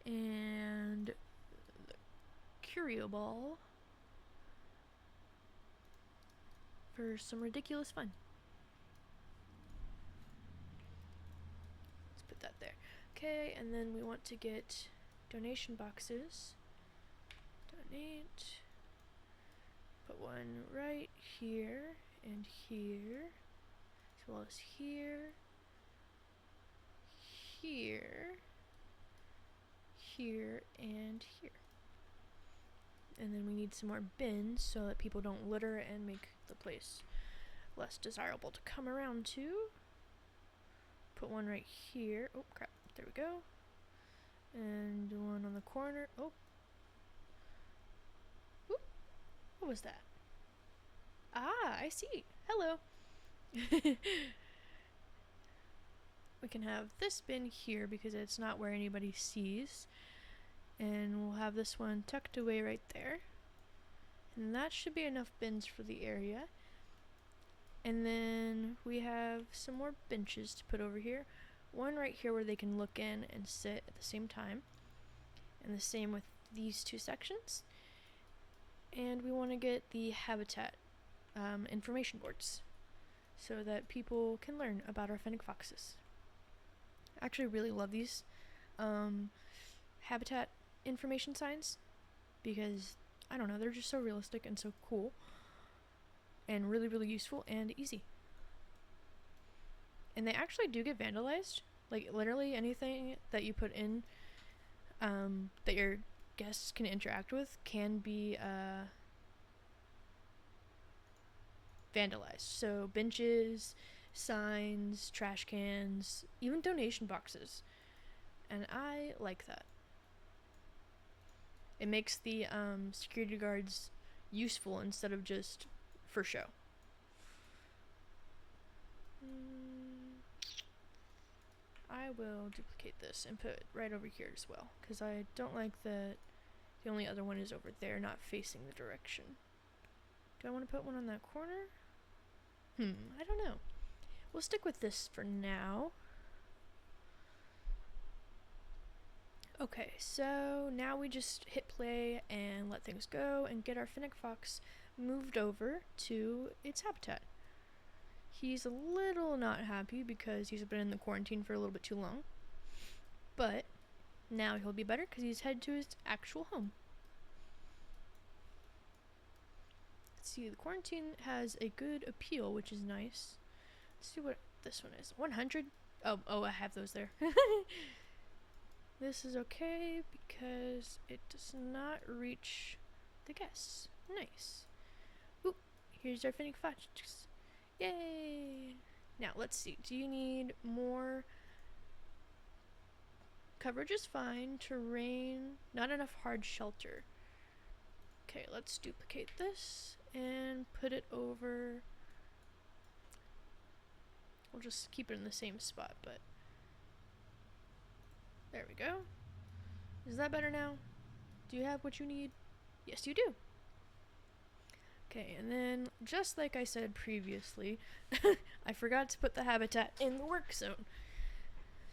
And the curio ball for some ridiculous fun. Let's put that there. Okay, and then we want to get donation boxes. Donate. Put one right here and here, as well as here, here, here, and here. And then we need some more bins so that people don't litter and make the place less desirable to come around to. Put one right here. Oh crap, there we go. And one on the corner. Oh. Oop. What was that? Ah, I see. Hello. We can have this bin here because it's not where anybody sees. And we'll have this one tucked away right there. And that should be enough bins for the area. And then we have some more benches to put over here. One right here where they can look in and sit at the same time. And the same with these two sections. And we want to get the habitat information boards so that people can learn about our fennec foxes. I actually really love these habitat information signs because, I don't know, they're just so realistic and so cool and really, really useful and easy. And they actually do get vandalized. Like, literally anything that you put in that your guests can interact with can be vandalized. So benches, signs, trash cans, even donation boxes. And I like that. It makes the security guards useful instead of just for show. I will duplicate this and put it right over here as well, because I don't like that the only other one is over there, not facing the direction. Do I want to put one on that corner? I don't know. We'll stick with this for now. Okay, so now we just hit play and let things go and get our fennec fox moved over to its habitat. He's a little not happy because he's been in the quarantine for a little bit too long. But now he'll be better because he's headed to his actual home. Let's see, the quarantine has a good appeal, which is nice. Let's see what this one is. 100? Oh, I have those there. This is okay because it does not reach the guests. Nice. Ooh, here's our Finnick Fox. Yay! Now, let's see. Do you need more? Coverage is fine. Terrain, not enough hard shelter. Okay, let's duplicate this and put it over. We'll just keep it in the same spot, but there we go. Is that better now? Do you have what you need? Yes, you do. Okay, and then just like I said previously, I forgot to put the habitat in the work zone.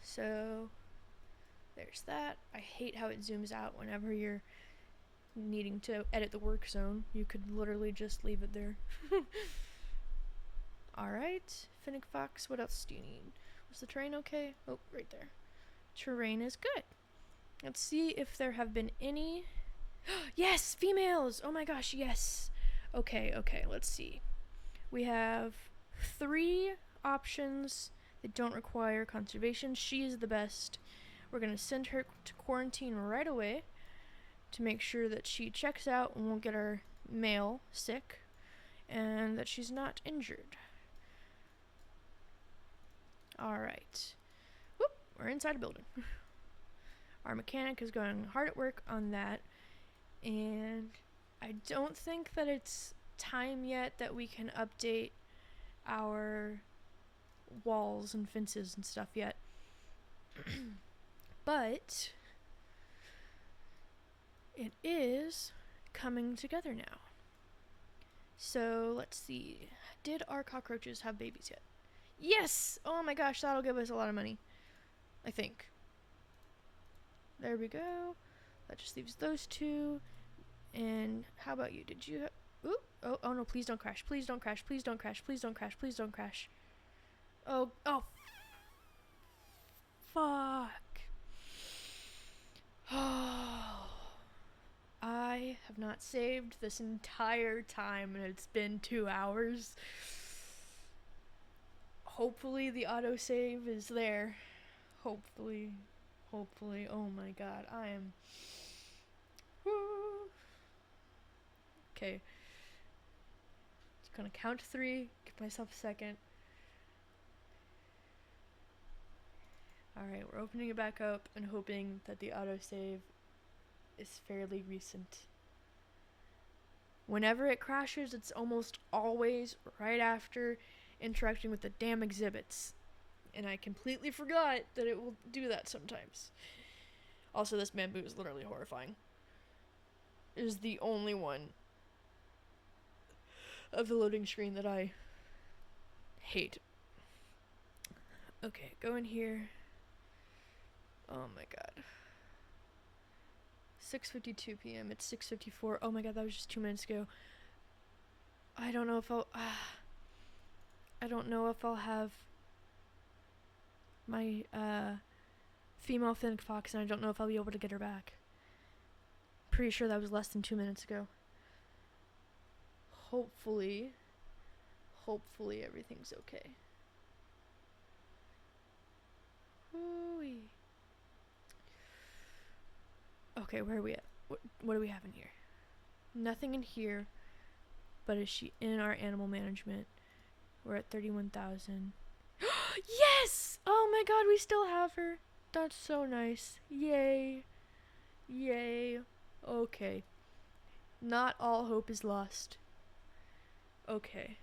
So there's that. I hate how it zooms out whenever you're needing to edit the work zone. You could literally just leave it there. Alright, Finnick Fox, what else do you need? Was the terrain okay? Oh, right there. Terrain is good. Let's see if there have been any. Yes, females! Oh my gosh, yes. Okay, let's see. We have 3 options that don't require conservation. She is the best. We're going to send her to quarantine right away to make sure that she checks out and won't get our male sick and that she's not injured. Alright. Whoop, we're inside a building. Our mechanic is going hard at work on that, and I don't think that it's time yet that we can update our walls and fences and stuff yet. But it is coming together now. So let's see. Did our cockroaches have babies yet? Yes! Oh my gosh, that'll give us a lot of money. I think. There we go. That just leaves those 2. And how about you? Did you... Ooh. Oh no, please don't crash. Please don't crash. Please don't crash. Please don't crash. Please don't crash. Oh. Fuck. Oh. I have not saved this entire time and it's been 2 hours. Hopefully the autosave is there. Hopefully. Oh my god, I am... Woo. Okay. Just gonna count 3, give myself a second. Alright, we're opening it back up and hoping that the autosave is fairly recent. Whenever it crashes, it's almost always right after interacting with the damn exhibits. And I completely forgot that it will do that sometimes. Also, this bamboo is literally horrifying. It is the only one of the loading screen that I hate. Okay, go in here. Oh my god. 6:52 p.m. It's 6:54. Oh my god, that was just 2 minutes ago. I don't know if I'll have my female Finnick Fox, and I don't know if I'll be able to get her back. Pretty sure that was less than 2 minutes ago. Hopefully everything's okay. Ooh-wee. Okay, where are we at? What do we have in here? Nothing in here, but is she in our animal management? We're at 31,000. Yes! Oh my god, we still have her. That's so nice. Yay. Okay. Not all hope is lost. Okay.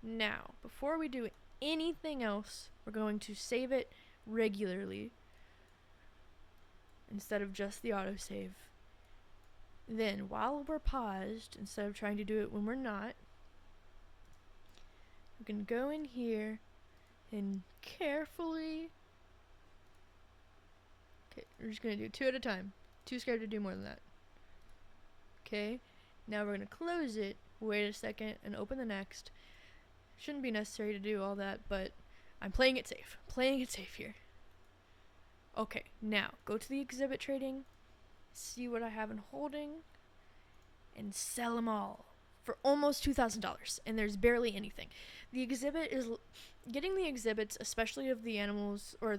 Now, before we do anything else, we're going to save it regularly instead of just the autosave. Then, while we're paused, instead of trying to do it when we're not, we can go in here and carefully... Okay, we're just going to do 2 at a time. Too scared to do more than that. Okay, now we're going to close it, wait a second, and open the next. Shouldn't be necessary to do all that, but I'm playing it safe. Here. Okay, now, go to the exhibit trading, see what I have in holding, and sell them all for almost $2,000, and there's barely anything. The exhibit is getting the exhibits, especially of the animals, or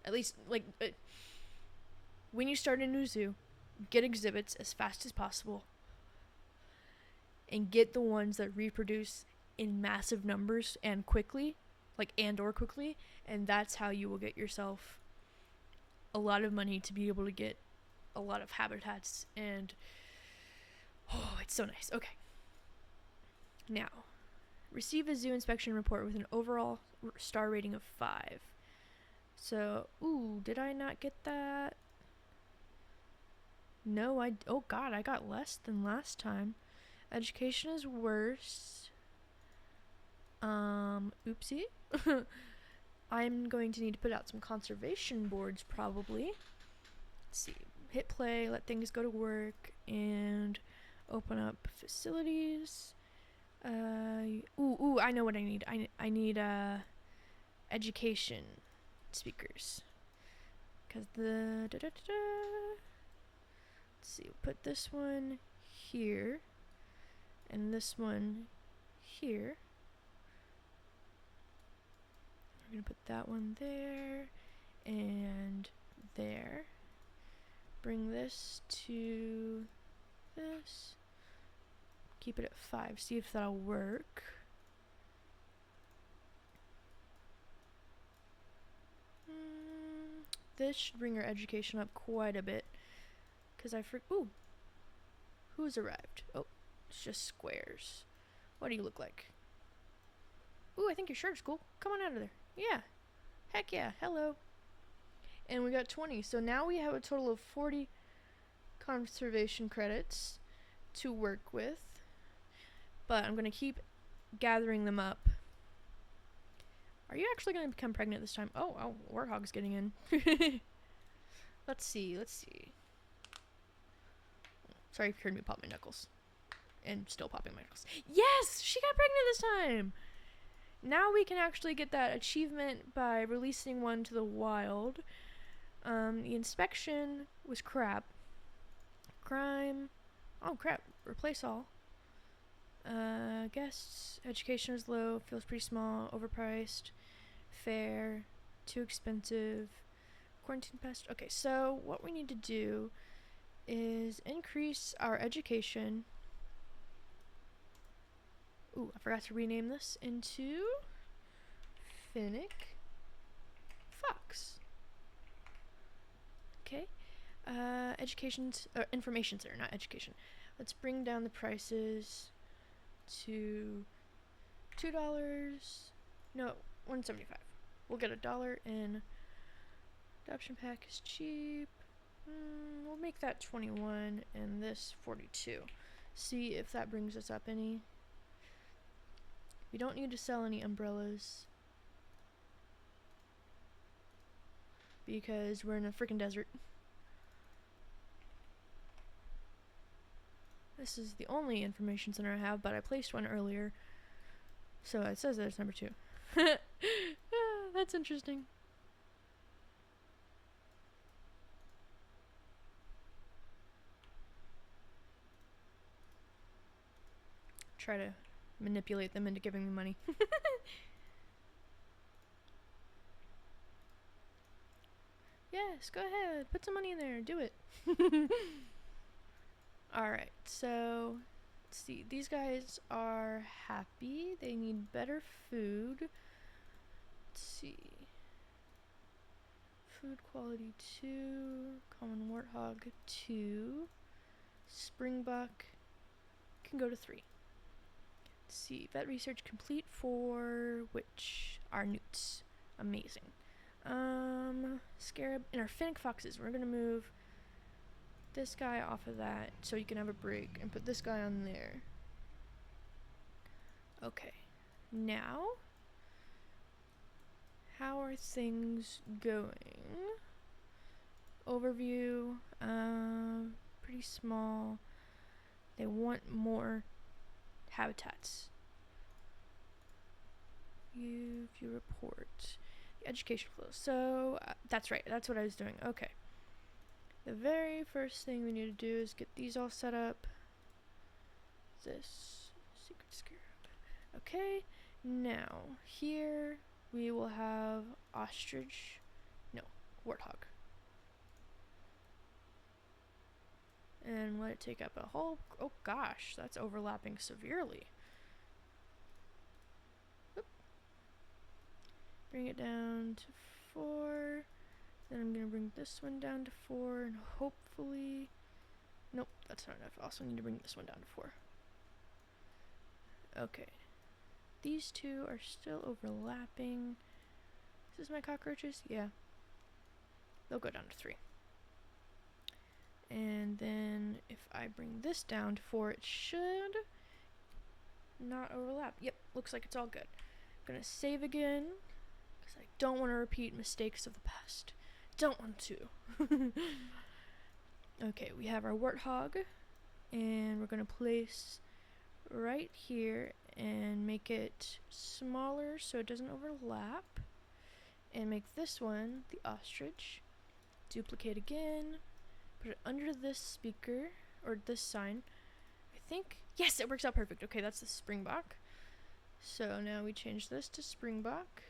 at least, like, when you start a new zoo, get exhibits as fast as possible and get the ones that reproduce in massive numbers and quickly, quickly, and that's how you will get yourself a lot of money to be able to get a lot of habitats. And it's so nice. Okay, now receive a zoo inspection report with an overall star rating of 5. So, did I not get that? No, oh god, I got less than last time. Education is worse. Oopsie. I'm going to need to put out some conservation boards, probably. Let's see. Hit play, let things go to work, and open up facilities. I know what I need. I need, education speakers. Because let's see, put this one here, and this one here. We're gonna put that one there, and there. Bring this to this. Keep it at 5, see if that'll work. This should bring our education up quite a bit. Because who's arrived? Oh, it's just squares. What do you look like? I think your shirt's cool. Come on out of there. Yeah. Heck yeah. Hello. And we got 20. So now we have a total of 40 conservation credits to work with. But I'm going to keep gathering them up. Are you actually going to become pregnant this time? Oh, Warthog's getting in. Let's see. Sorry if you heard me pop my knuckles. And still popping my knuckles. Yes! She got pregnant this time! Now we can actually get that achievement by releasing one to the wild. The inspection was crap. Crime. Oh, crap. Replace all. Guests. Education was low. Feels pretty small. Overpriced. Fair. Too expensive. Quarantine pest. Okay, so what we need to do is increase our education. I forgot to rename this into Finnick Fox. Okay. Information center, not education. Let's bring down the prices to $2. No, $1.75. We'll get $1 in. Adoption pack is cheap. We'll make that 21 and this 42. See if that brings us up any. We don't need to sell any umbrellas because we're in a freaking desert. This is the only information center I have, but I placed one earlier, so it says that it's number 2. That's interesting. Try to manipulate them into giving me money. Yes, go ahead. Put some money in there. Do it. Alright, so let's see. These guys are happy. They need better food. Let's see. Food quality 2. Common warthog 2. Springbuck can go to 3. Let's see. Vet research complete for which? Our newts. Amazing. Scarab. In our Finnick foxes, we're gonna move this guy off of that so you can have a break and put this guy on there. Okay. Now, how are things going? Overview. Pretty small. They want more habitats. View report. The education flow. So, that's right. That's what I was doing. Okay. The very first thing we need to do is get these all set up. This secret scarab. Okay. Now, here we will have ostrich, no, warthog. And let it take up a whole, oh gosh, that's overlapping severely. Oop. Bring it down to 4. Then I'm going to bring this one down to 4 and hopefully, nope, that's not enough. I also need to bring this one down to 4. Okay. These two are still overlapping. Is this my cockroaches? Yeah. They'll go down to 3. And then if I bring this down to 4, it should not overlap. Yep, looks like it's all good. I'm gonna save again, because I don't want to repeat mistakes of the past. Don't want to. Okay, we have our warthog, and we're gonna place right here and make it smaller so it doesn't overlap, and make this one the ostrich. Duplicate again, put it under this speaker or this sign. I think, yes, it works out perfect. Okay, that's the springbok. So now we change this to springbok,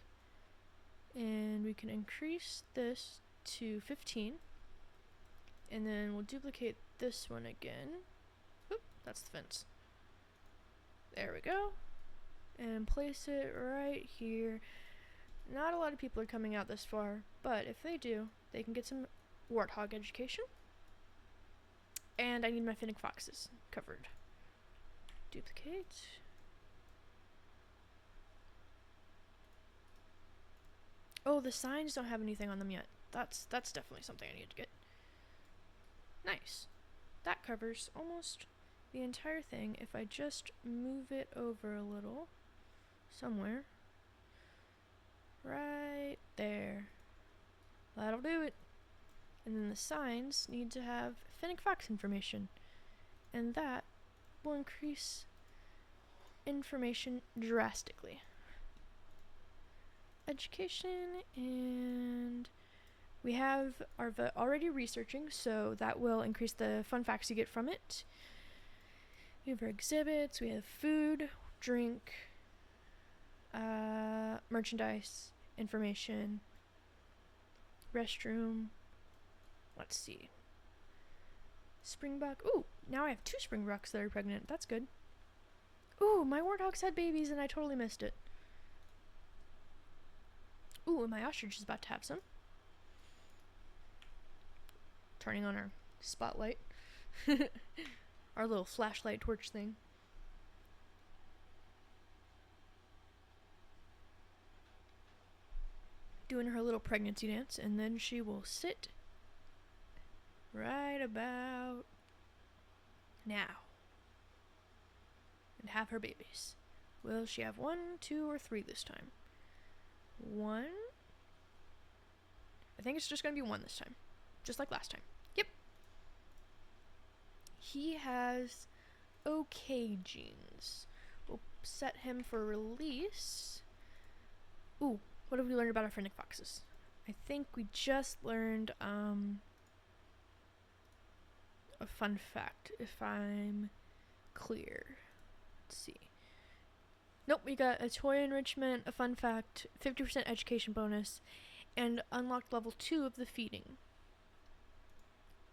and we can increase this to 15, and then we'll duplicate this one again. Oop, that's the fence. There we go. And place it right here. Not a lot of people are coming out this far, but if they do, they can get some warthog education. And I need my finnick foxes covered. Duplicate. Oh, the signs don't have anything on them yet. That's definitely something I need to get. Nice. That covers almost the entire thing. If I just move it over a little, somewhere, right there, that'll do it. And then the signs need to have finnick fox information, and that will increase information drastically. Education, and we have our already researching, so that will increase the fun facts you get from it. We have our exhibits, we have food, drink, merchandise, information, restroom. Let's see. Springbok. Ooh, now I have 2 springboks that are pregnant. That's good. Ooh, my warthogs had babies and I totally missed it. Ooh, and my ostrich is about to have some. Turning on our spotlight. Our little flashlight torch thing. Doing her little pregnancy dance, and then she will sit right about now and have her babies. Will she have 1, 2, or 3 this time? 1. I think it's just gonna be 1 this time, just like last time. Yep. He has okay genes. We'll set him for release. Ooh, what have we learned about our finnick foxes? I think we just learned a fun fact, if I'm clear. Let's see. Nope, we got a toy enrichment, a fun fact, 50% education bonus, and unlocked level 2 of the feeding.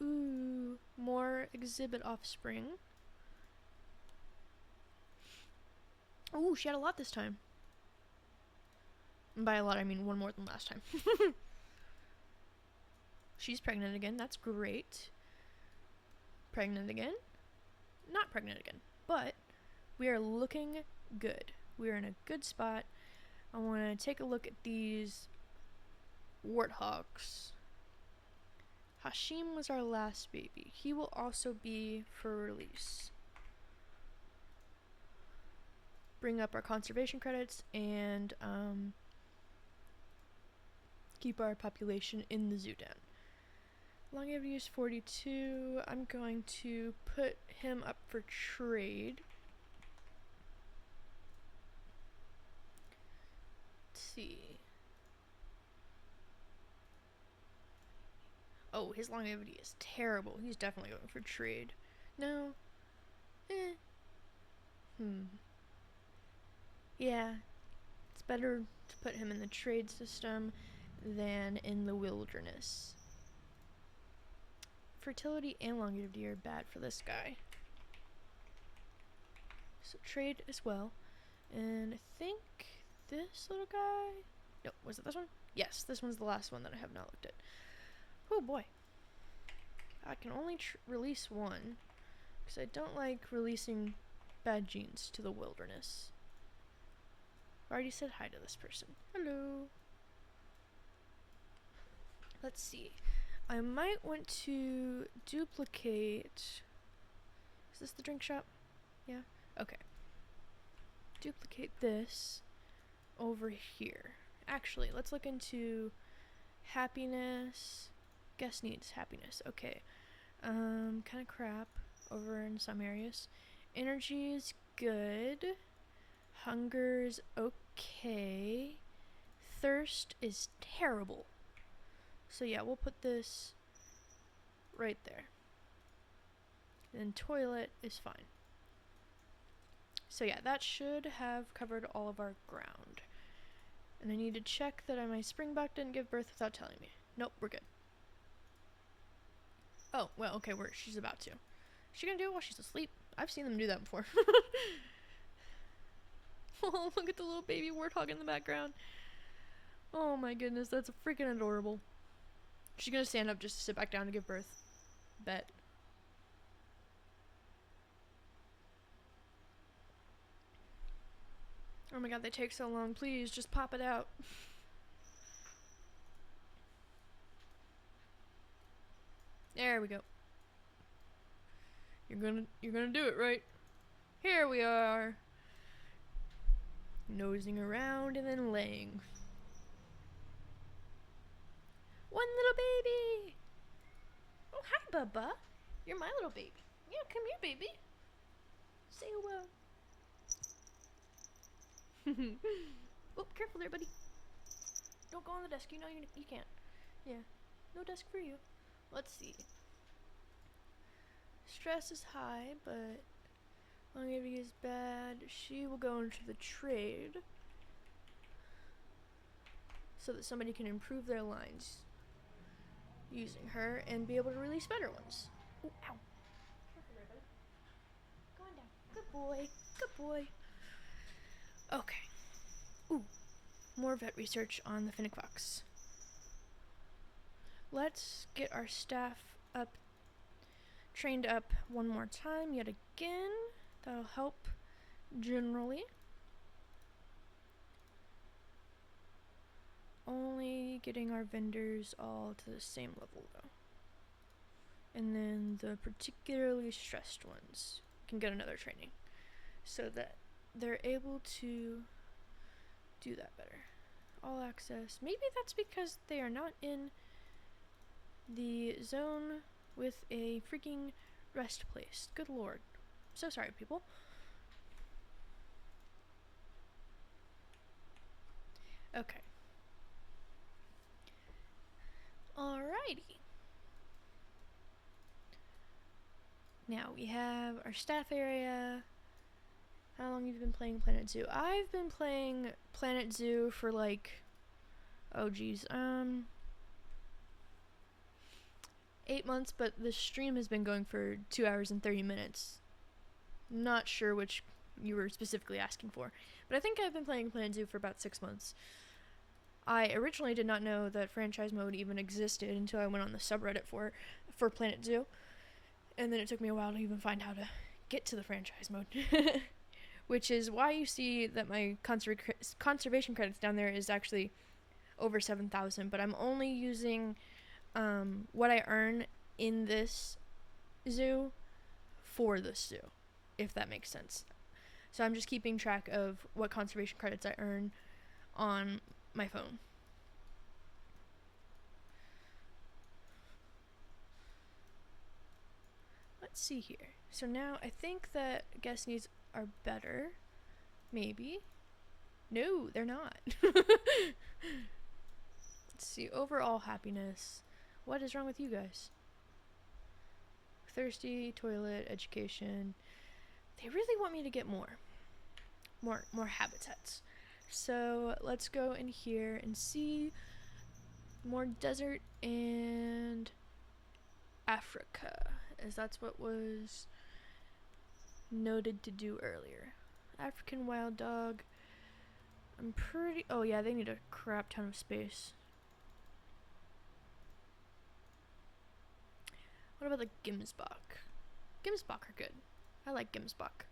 Ooh, more exhibit offspring. Ooh, she had a lot this time. And by a lot, I mean 1 more than last time. She's pregnant again, that's great. Pregnant again? Not pregnant again, but we are looking good. We're in a good spot. I want to take a look at these warthogs. Hashim was our last baby. He will also be for release. Bring up our conservation credits and keep our population in the zoo down. Longevity is 42. I'm going to put him up for trade. Let's see. Oh, his longevity is terrible. He's definitely going for trade. No. Yeah. better to put him in the trade system than in the wilderness. Fertility and longevity are bad for this guy. So trade as well. And I think this little guy... No, was it this one? Yes, this one's the last one that I have not looked at. Oh boy. I can only release one, because I don't like releasing bad genes to the wilderness. I already said hi to this person. Hello. Let's see. I might want to duplicate... Is this the drink shop? Yeah? Okay. Duplicate this over here. Actually, let's look into happiness. Guest needs happiness. Okay. Kind of crap over in some areas. Energy is good. Hunger's okay. Thirst is terrible. So yeah, we'll put this right there. And toilet is fine. So yeah, that should have covered all of our ground. And I need to check that my springbok didn't give birth without telling me. Nope, we're good. Oh, well, okay, she's about to. Is she gonna do it while she's asleep? I've seen them do that before. Oh, look at the little baby warthog in the background. Oh my goodness, that's freaking adorable. She's gonna stand up just to sit back down to give birth. Bet. Oh my god, they take so long. Please, just pop it out. There we go. You're gonna do it, right? Here we are. Nosing around and then laying. One little baby! Oh, hi, Bubba. You're my little baby. Yeah, come here, baby. Say hello. Oh, careful there, buddy. Don't go on the desk. You know you can't. Yeah, no desk for you. Let's see. Stress is high, but longevity is bad. She will go into the trade so that somebody can improve their lines using her and be able to release better ones. Ooh, ow. Careful there, buddy. Go on down. Good boy. Good boy. Okay. Ooh. More vet research on the Finnick Fox. Let's get our staff trained up one more time yet again. That'll help generally. Only getting our vendors all to the same level though. And then the particularly stressed ones can get another training so that they're able to do that better. All access. Maybe that's because they are not in the zone with a freaking rest place. Good lord. So sorry, people. Okay. Alrighty. Now we have our staff area. How long have you been playing Planet Zoo? I've been playing Planet Zoo for like, oh geez, 8 months, but the stream has been going for 2 hours and 30 minutes. Not sure which you were specifically asking for, but I think I've been playing Planet Zoo for about 6 months. I originally did not know that franchise mode even existed until I went on the subreddit for Planet Zoo, and then it took me a while to even find how to get to the franchise mode. Which is why you see that my conservation credits down there is actually over 7,000, but I'm only using what I earn in this zoo for this zoo, if that makes sense. So I'm just keeping track of what conservation credits I earn on my phone. Let's see here. So now I think that guest needs are better. Maybe. No, they're not. Let's see. Overall happiness. What is wrong with you guys? Thirsty, toilet, education. They really want me to get more habitats. So let's go in here and see more desert and Africa, as that's what was noted to do earlier. African wild dog. Oh yeah, they need a crap ton of space. What about the Gemsbok? Gemsbok are good. I like Gemsbok.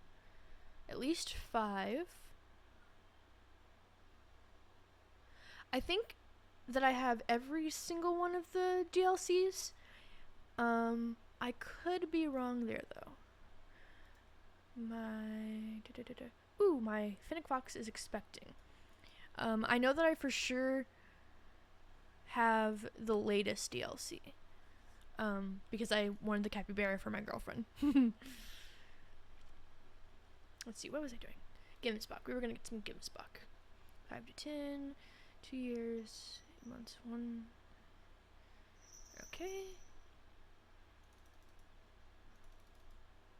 At least 5. I think that I have every single one of the DLCs. I could be wrong there though. My Finnick Fox is expecting. I know that I for sure have the latest DLC. Because I wanted the capybara for my girlfriend. Let's see, what was I doing? Gemsbok. We were gonna get some Gemsbok. 5 to 10, 2 years, 8 months, 1. Okay.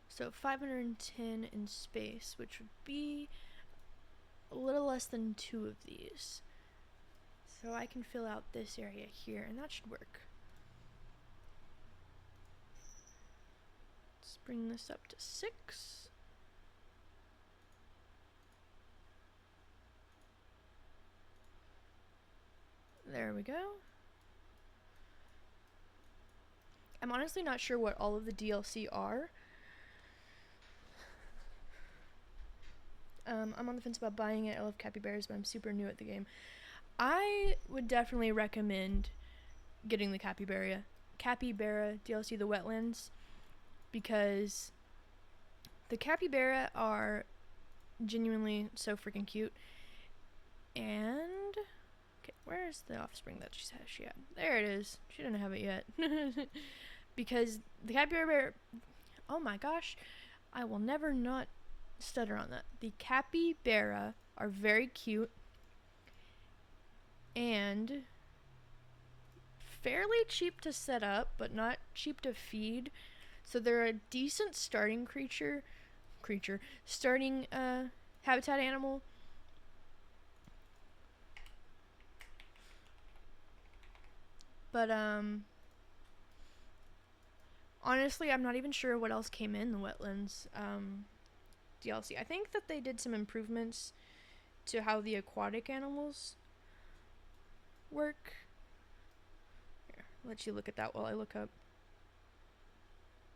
So 510 in space, which would be a little less than 2 of these. So I can fill out this area here, and that should work. Let's bring this up to 6. There we go. I'm honestly not sure what all of the DLC are. I'm on the fence about buying it. I love capybaras, but I'm super new at the game. I would definitely recommend getting the capybara DLC, the wetlands, because the capybara are genuinely so freaking cute. And okay, where's the offspring that she had? There it is. She didn't have it yet. Because the capybara, oh my gosh, I will never not stutter on that. The capybara are very cute and fairly cheap to set up, but not cheap to feed. So they're a decent starting starting habitat animal. But honestly, I'm not even sure what else came in the wetlands DLC. I think that they did some improvements to how the aquatic animals work. Here, I'll let you look at that while I look up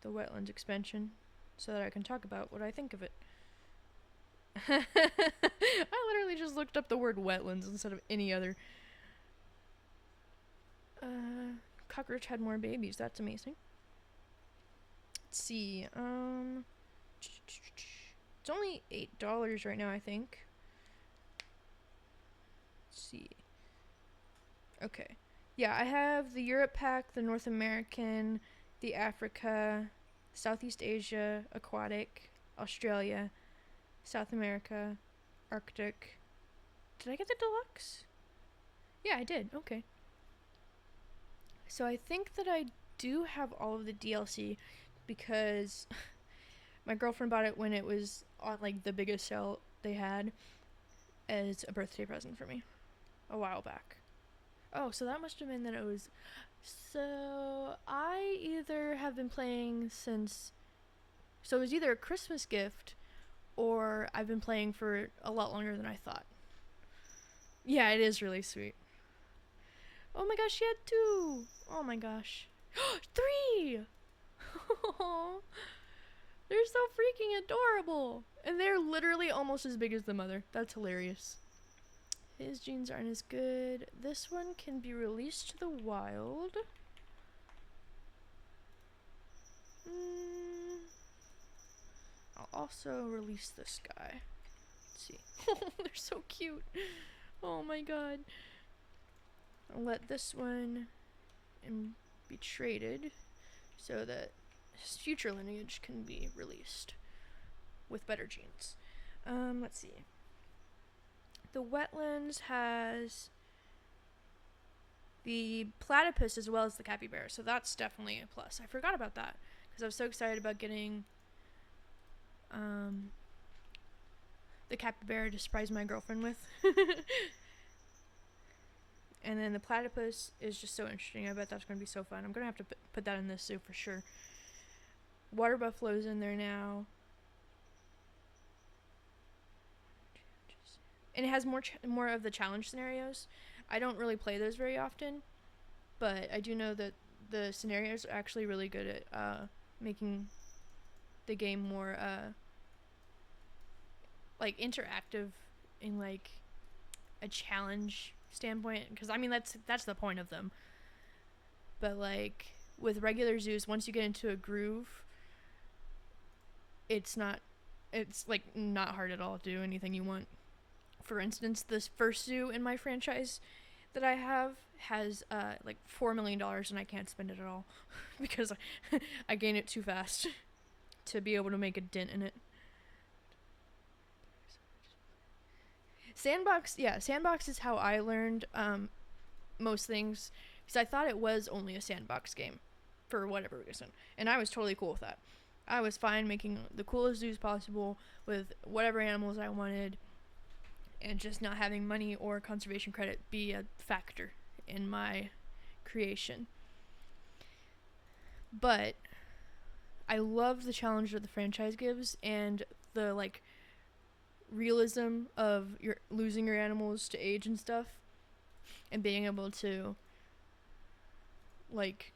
the wetlands expansion so that I can talk about what I think of it. I literally just looked up the word wetlands instead of any other. Cockroach had more babies. That's amazing. Let's see. It's only $8 right now, I think. Let's see. Okay. Yeah, I have the Europe pack, the North American, the Africa, Southeast Asia, Aquatic, Australia, South America, Arctic. Did I get the deluxe? Yeah, I did. Okay. So I think that I do have all of the DLC because my girlfriend bought it when it was on like the biggest sale they had as a birthday present for me a while back. Oh, so that must have been that it was. So I either have been playing since. So it was either a Christmas gift or I've been playing for a lot longer than I thought. Yeah, it is really sweet. Oh my gosh, she had 2. Oh my gosh. 3! They're so freaking adorable. And they're literally almost as big as the mother. That's hilarious. His genes aren't as good. This one can be released to the wild. I'll also release this guy. Let's see. They're so cute. Oh my god. I'll let this one be traded so that his future lineage can be released with better genes. Let's see. The wetlands has the platypus as well as the capybara, so that's definitely a plus. I forgot about that because I was so excited about getting the capybara to surprise my girlfriend with. And then the platypus is just so interesting. I bet that's going to be so fun. I'm going to have to put that in this zoo for sure. Water buffalo's in there now. And it has more of the challenge scenarios. I don't really play those very often, but I do know that the scenarios are actually really good at making the game more like interactive in like a challenge standpoint, because I mean that's the point of them. But like with regular zoos, once you get into a groove, it's like not hard at all to do anything you want. For instance, this first zoo in my franchise that I have has like $4 million, and I can't spend it at all because I gain it too fast to be able to make a dent in it. Sandbox is how I learned most things, because I thought it was only a sandbox game for whatever reason, and I was totally cool with that. I was fine making the coolest zoos possible with whatever animals I wanted, and just not having money or conservation credit be a factor in my creation. But I love the challenge that the franchise gives, and the like realism of your losing your animals to age and stuff, and being able to like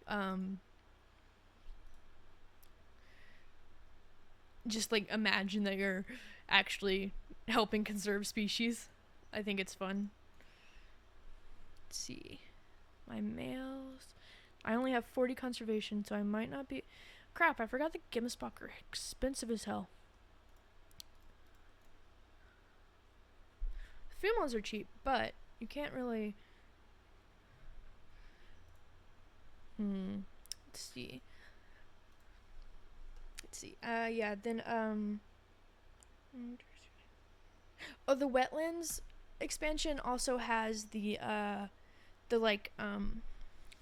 just like imagine that you're actually helping conserve species. I think it's fun. Let's see. My males. I only have 40 conservation, so I might not be... Crap, I forgot the Gemsbok are expensive as hell. Females are cheap, but you can't really... Let's see. Yeah, then, oh, the wetlands expansion also has the like,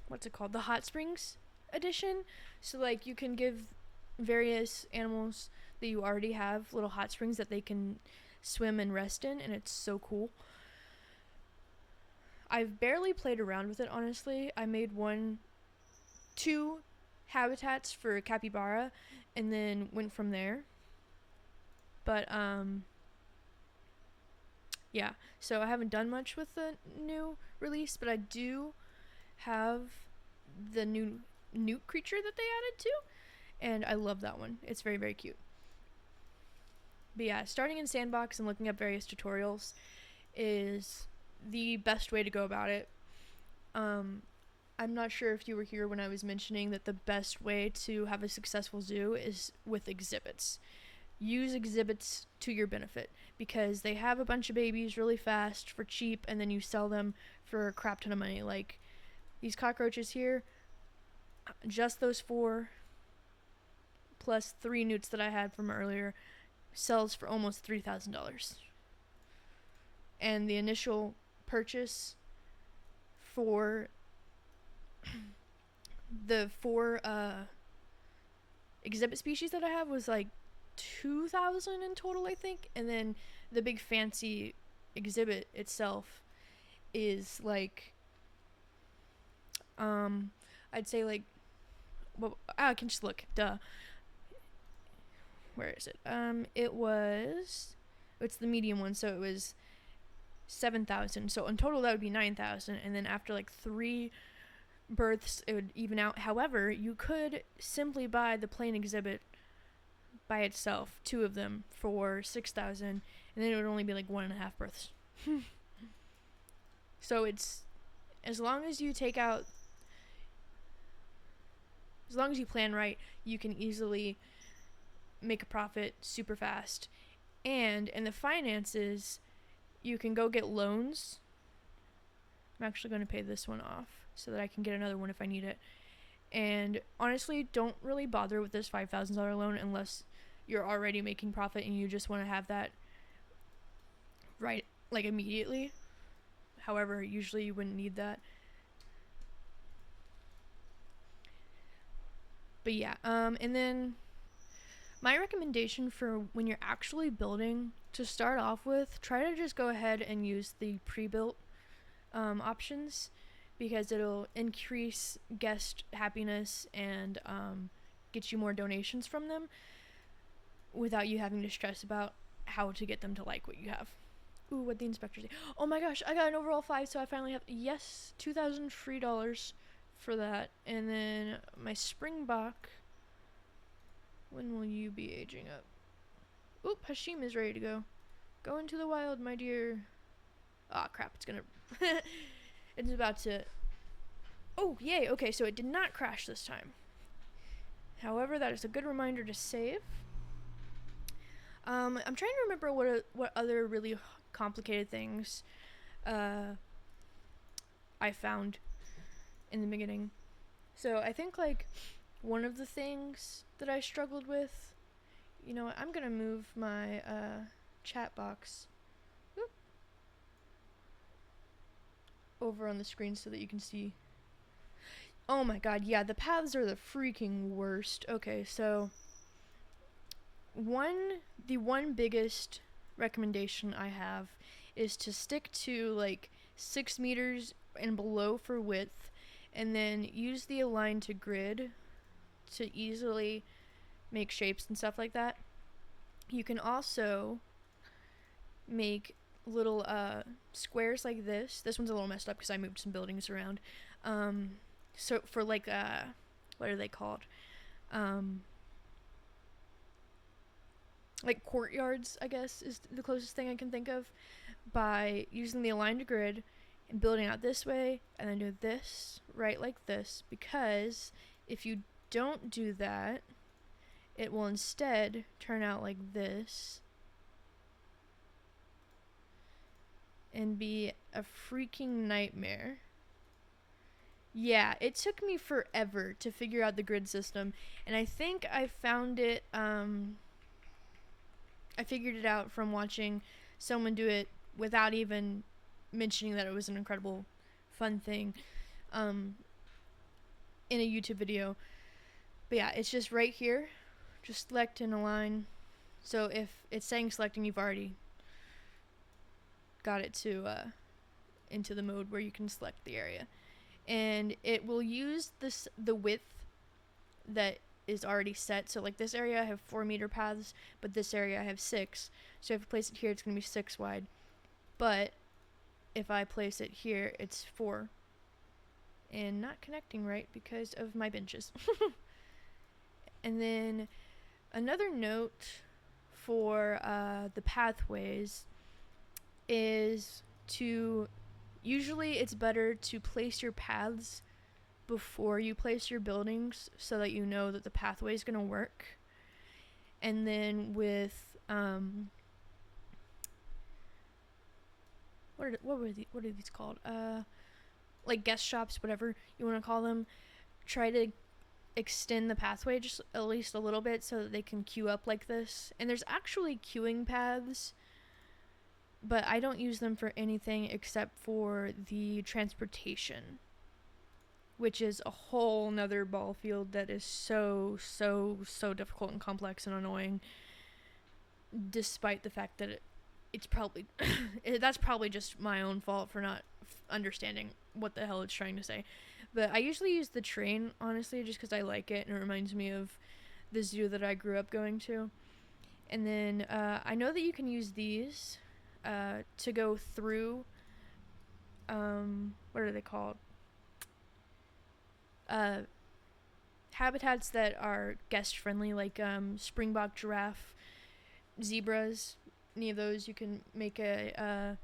what's it called? The hot springs edition. So, like, you can give various animals that you already have little hot springs that they can swim and rest in, and it's so cool. I've barely played around with it, honestly. I made 2 habitats for capybara, and then went from there. But, yeah, so I haven't done much with the new release, but I do have the new newt creature that they added to, and I love that one. It's very, very cute. But yeah, starting in Sandbox and looking up various tutorials is the best way to go about it. I'm not sure if you were here when I was mentioning that the best way to have a successful zoo is with exhibits. Use exhibits to your benefit, because they have a bunch of babies really fast for cheap, and then you sell them for a crap ton of money. Like these cockroaches here, just those 4 plus 3 newts that I had from earlier sells for almost $3,000. And the initial purchase for the 4 exhibit species that I have was like $2,000 in total, I think. And then the big fancy exhibit itself is like I'd say like, well, I can just look, duh. Where is it? It's the medium one, so it was 7,000. So in total that would be 9,000, and then after like 3 births it would even out. However, you could simply buy the plain exhibit by itself, 2 of them, for 6,000, and then it would only be like 1.5 births. So it's, as long as you plan right, you can easily make a profit super fast. And in the finances, you can go get loans. I'm actually going to pay this one off so that I can get another one if I need it. And honestly, don't really bother with this $5,000 loan unless you're already making profit and you just want to have that right, like, immediately. However, usually you wouldn't need that. But yeah, and then my recommendation for when you're actually building to start off with, try to just go ahead and use the pre-built options, because it'll increase guest happiness and get you more donations from them without you having to stress about how to get them to like what you have. Ooh, what the inspector say? Oh my gosh, I got an overall 5, so I finally have, yes, $2,000 free dollars for that. And then my Springbok, when will you be aging up? Oop, Hashim is ready to go. Go into the wild, my dear. Ah, crap, it's gonna... it's about to... Oh, yay, okay, so it did not crash this time. However, that is a good reminder to save. I'm trying to remember what other really complicated things I found in the beginning. So I think like one of the things that I struggled with, you know what, I'm gonna move my chat box over on the screen so that you can see. Oh my god, yeah, the paths are the freaking worst. Okay, so the one biggest recommendation I have is to stick to like 6 meters and below for width, and then use the align to grid to easily make shapes and stuff like that. You can also make little squares like this. This one's a little messed up because I moved some buildings around. So for like what are they called? Like courtyards, I guess, is the closest thing I can think of, by using the align to grid and building out this way, and then do this right like this, because if you don't do that, it will instead turn out like this and be a freaking nightmare. Yeah, it took me forever to figure out the grid system, and I think I found it, I figured it out from watching someone do it without even mentioning that it was an incredible fun thing in a YouTube video. But yeah, it's just right here. Just select and align. So if it's saying selecting, you've already got it to into the mode where you can select the area. And it will use the width that is already set. So like this area I have 4 meter paths, but this area I have 6. So if I place it here, it's going to be 6 wide. But if I place it here, it's 4. And not connecting right because of my benches. And then another note for the pathways is to, usually it's better to place your paths before you place your buildings so that you know that the pathway is going to work. And then with what are these called, like guest shops, whatever you want to call them, try to extend the pathway just at least a little bit so that they can queue up like this. And there's actually queuing paths, but I don't use them for anything except for the transportation, which is a whole nother ball field that is so difficult and complex and annoying, despite the fact that it's probably that's probably just my own fault for not understanding what the hell it's trying to say. But I usually use the train, honestly, just because I like it and it reminds me of the zoo that I grew up going to. And then I know that you can use these to go through, what are they called? Habitats that are guest friendly, like springbok, giraffe, zebras. Any of those you can make a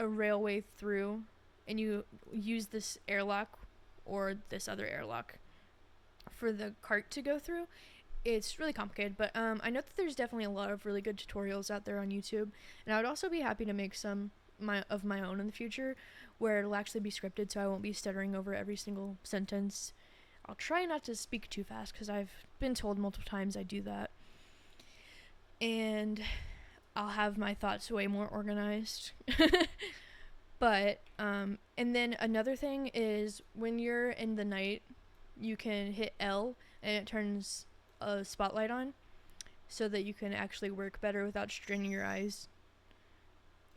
railway through, and you use this airlock or this other airlock for the cart to go through. It's really complicated, but I know that there's definitely a lot of really good tutorials out there on YouTube, and I would also be happy to make some of my own in the future where it'll actually be scripted, so I won't be stuttering over every single sentence. I'll try not to speak too fast because I've been told multiple times I do that. And I'll have my thoughts way more organized. But, and then another thing is when you're in the night, you can hit L and it turns a spotlight on. so that you can actually work better without straining your eyes.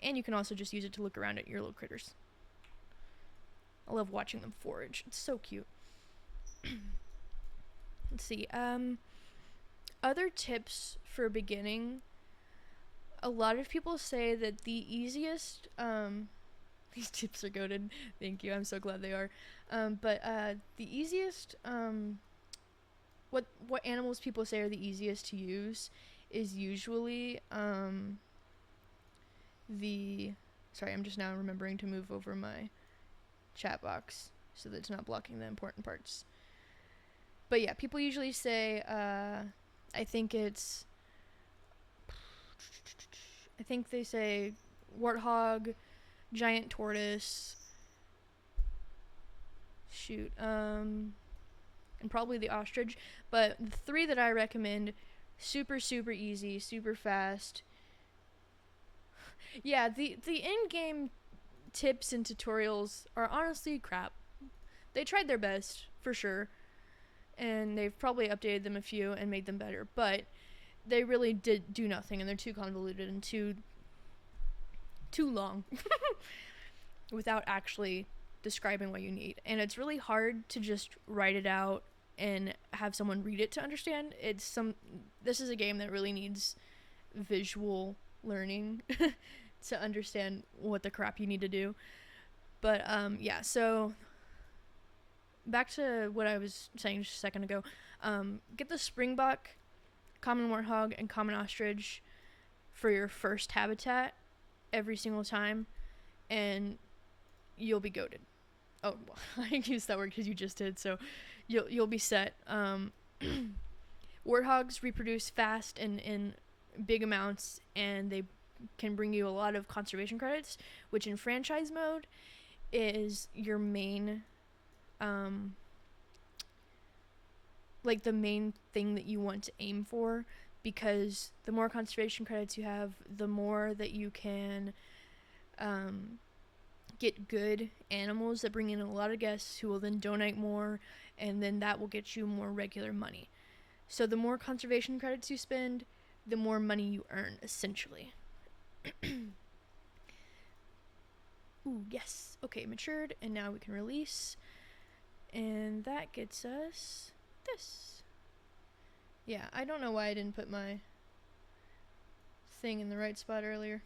And you can also just use it to look around at your little critters. I love watching them forage. It's so cute. Let's see. Other tips for beginning. A lot of people say that the easiest, these tips are goated. Thank you. I'm so glad they are. But the easiest, what animals people say are the easiest to use is usually sorry, I'm just now remembering to move over my chat box so that it's not blocking the important parts. But yeah, people usually say, I think they say warthog, giant tortoise, and probably the ostrich. But the 3 that I recommend, super easy, super fast. Yeah, the in-game tips and tutorials are honestly crap. They tried their best, for sure, and they've probably updated them a few and made them better, but they really did do nothing, and they're too convoluted and too long without actually describing what you need. And it's really hard to just write it out and have someone read it to understand. This is a game that really needs visual learning to understand what the crap you need to do. But yeah, so back to what I was saying just a second ago. Get the springbuck, common warthog, and common ostrich for your first habitat every single time, and you'll be goated. Oh, well, I used that word because you just did, so you'll be set. Warthogs reproduce fast and in big amounts, and they can bring you a lot of conservation credits, which in franchise mode is your main, like the main thing that you want to aim for, because the more conservation credits you have, the more that you can get good animals that bring in a lot of guests who will then donate more, and then that will get you more regular money. So the more conservation credits you spend, the more money you earn, essentially. Ooh, yes. Okay, matured, and now we can release. And that gets us this. Yeah, I don't know why I didn't put my thing in the right spot earlier.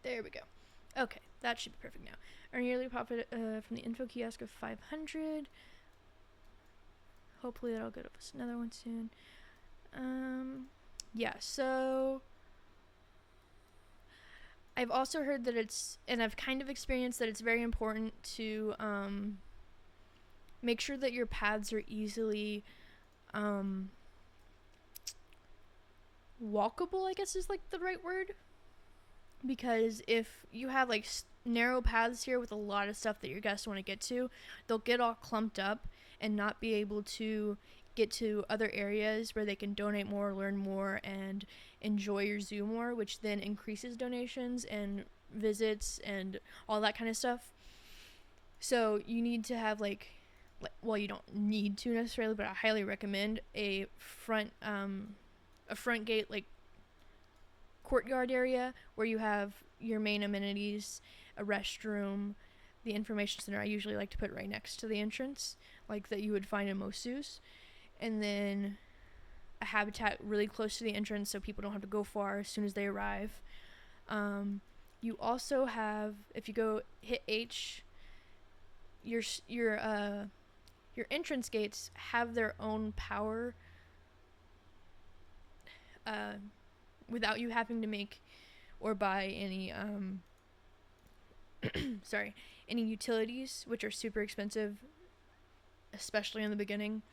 There we go. Okay, that should be perfect now. Earn yearly profit from the info kiosk of 500. Hopefully that'll get us another one soon. Yeah, so I've also heard that and I've kind of experienced that it's very important to make sure that your paths are easily walkable, I guess is like the right word. Because if you have like narrow paths here with a lot of stuff that your guests want to get to, they'll get all clumped up and not be able to get to other areas where they can donate more, learn more, and enjoy your zoo more, which then increases donations and visits and all that kind of stuff. So you need to have well, you don't need to necessarily, but I highly recommend a front gate, like courtyard area where you have your main amenities, a restroom, the information center. I usually like to put right next to the entrance, like that you would find in most zoos, and then a habitat really close to the entrance so people don't have to go far as soon as they arrive. You also have, if you go hit H, your entrance gates have their own power without you having to make or buy any any utilities, which are super expensive, especially in the beginning.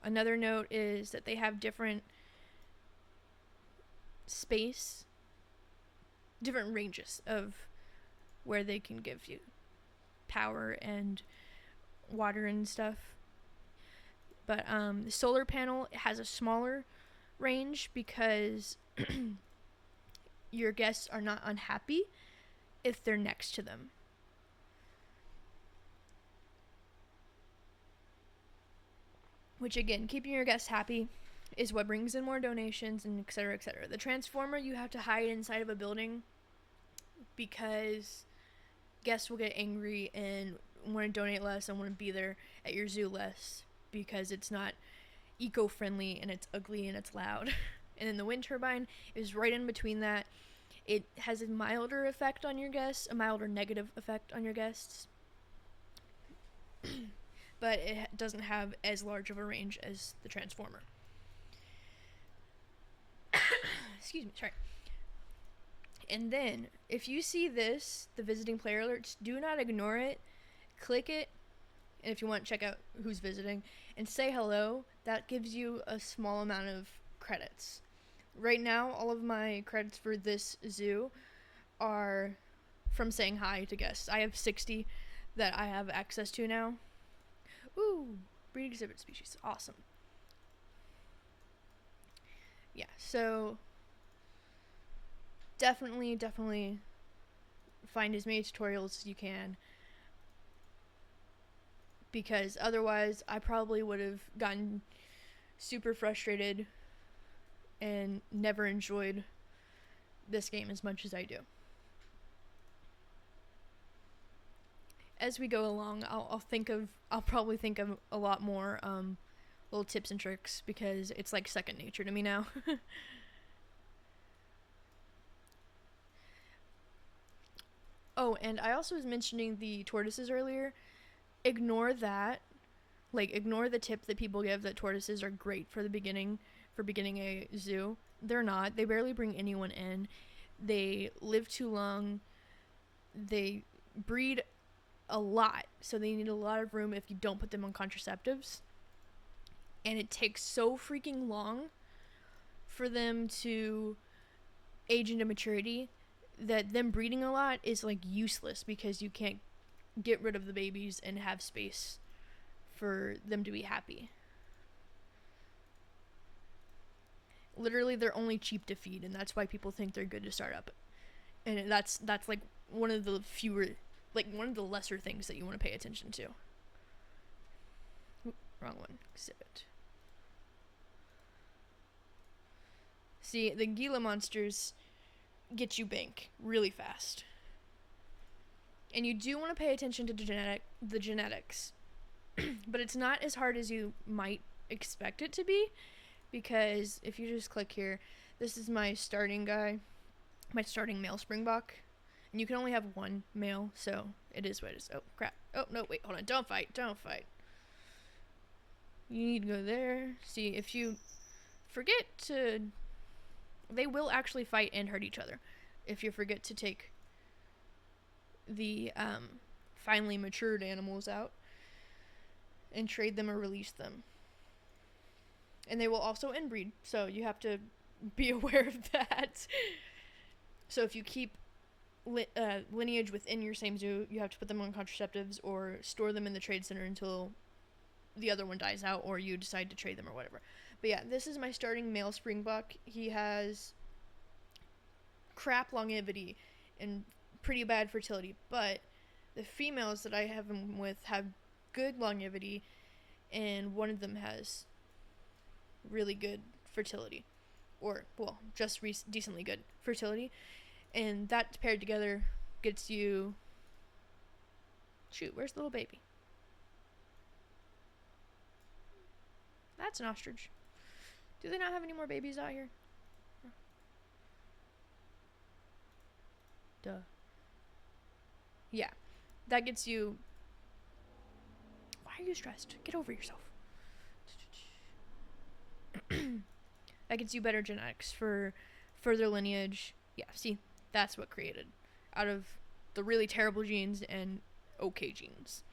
Another note is that they have different ranges of where they can give you power and water and stuff. But the solar panel has a smaller range because your guests are not unhappy if they're next to them. Which, again, keeping your guests happy is what brings in more donations, and et cetera, et cetera. The transformer you have to hide inside of a building because guests will get angry and want to donate less and want to be there at your zoo less because it's not eco-friendly and it's ugly and it's loud. And then the wind turbine is right in between that. It has a milder effect on your guests, a milder negative effect on your guests. But it doesn't have as large of a range as the transformer. Excuse me, sorry. And then, if you see this, the visiting player alerts, do not ignore it. Click it, and if you want to check out who's visiting, and say hello. That gives you a small amount of credits. Right now, all of my credits for this zoo are from saying hi to guests. I have 60 that I have access to now. Ooh, breed exhibit species. Awesome. Yeah, so definitely find as many tutorials as you can, because otherwise I probably would have gotten super frustrated and never enjoyed this game as much as I do. As we go along, I'll probably think of a lot more little tips and tricks, because it's like second nature to me now. Oh, and I also was mentioning the tortoises earlier. Ignore that. Like, ignore the tip that people give that tortoises are great for beginning a zoo. They're not. They barely bring anyone in. They live too long. They breed a lot, so they need a lot of room if you don't put them on contraceptives. And it takes so freaking long for them to age into maturity that them breeding a lot is like useless, because you can't get rid of the babies and have space for them to be happy. Literally, they're only cheap to feed, and that's why people think they're good to start up. And that's like one of the lesser things that you want to pay attention to. Oop, wrong one. Exhibit. See, the Gila monsters get you bank really fast. And you do want to pay attention to the genetics. But it's not as hard as you might expect it to be, because if you just click here, this is my starting guy, my starting male springbok. And you can only have one male, so it is what it is. Oh, crap. Oh, no, wait, hold on. Don't fight. You need to go there. See, if you forget to... They will actually fight and hurt each other if you forget to take the finally matured animals out and trade them or release them. And they will also inbreed, so you have to be aware of that. So if you keep lineage within your same zoo, you have to put them on contraceptives or store them in the trade center until the other one dies out, or you decide to trade them or whatever. But yeah, this is my starting male springbok. He has crap longevity and pretty bad fertility, but the females that I have him with have good longevity, and one of them has really good fertility, or, well, just decently good fertility, and that paired together gets you... Shoot, where's the little baby? That's an ostrich. Do they not have any more babies out here? Duh. Yeah. That gets you... Why are you stressed? Get over yourself. That gets you better genetics for further lineage. Yeah, see, that's what created. Out of the really terrible genes and okay genes.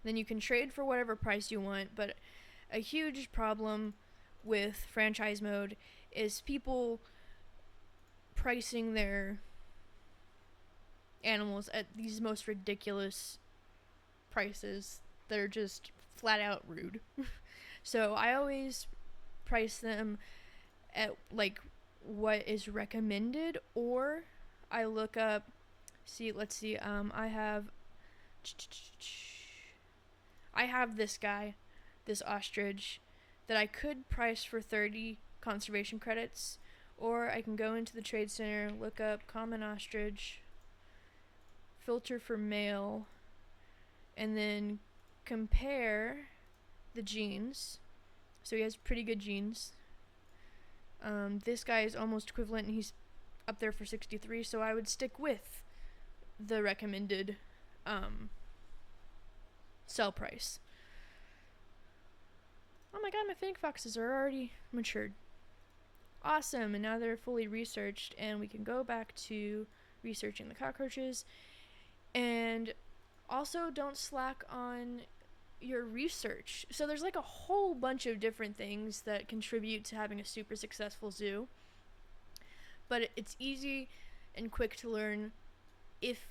Then you can trade for whatever price you want, but a huge problem with franchise mode is people pricing their animals at these most ridiculous prices that are just flat out rude. So I always price them at like what is recommended, or I look up, let's see, I have this guy, this ostrich, that I could price for 30 conservation credits, or I can go into the trade center, look up common ostrich, filter for male, and then compare the genes. So he has pretty good genes. This guy is almost equivalent, and he's up there for 63, so I would stick with the recommended sell price. Oh my god, my fennec foxes are already matured. Awesome, and now they're fully researched, and we can go back to researching the cockroaches. And also, don't slack on your research. So there's like a whole bunch of different things that contribute to having a super successful zoo, but it's easy and quick to learn if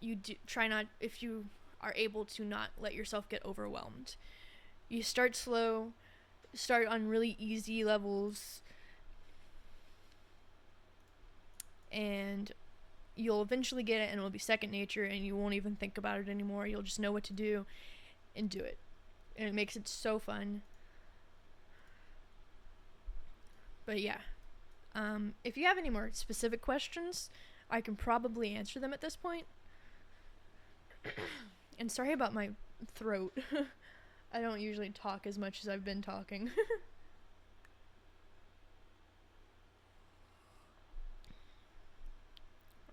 you are able to not let yourself get overwhelmed. You start slow, start on really easy levels, and you'll eventually get it, and it'll be second nature, and you won't even think about it anymore. You'll just know what to do and do it, and it makes it so fun. But yeah, if you have any more specific questions, I can probably answer them at this point. And sorry about my throat. I don't usually talk as much as I've been talking.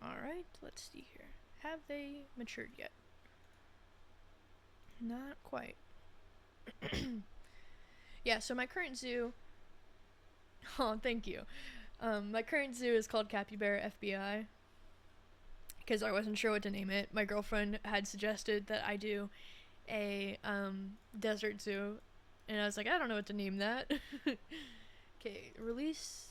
Alright, let's see here. Have they matured yet? Not quite. Yeah, so my current zoo... Oh, thank you. My current zoo is called Capybara FBI, because I wasn't sure what to name it. My girlfriend had suggested that I do a desert zoo, and I was like, I don't know what to name that. Okay, release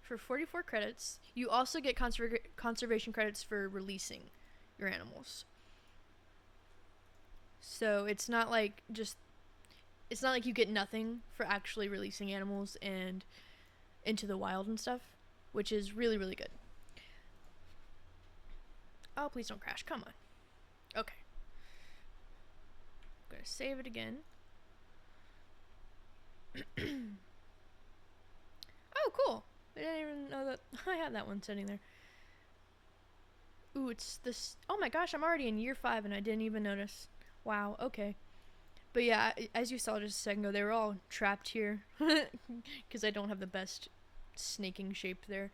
for 44 credits. You also get conservation credits for releasing your animals. So it's not like you get nothing for actually releasing animals and into the wild and stuff, which is really, really good. Oh, please don't crash. Come on. Okay. I'm gonna save it again. Oh, cool. I didn't even know that I had that one sitting there. Ooh, it's this. Oh my gosh, I'm already in year 5 and I didn't even notice. Wow, okay. But yeah, as you saw just a second ago, they were all trapped here because I don't have the best snaking shape there.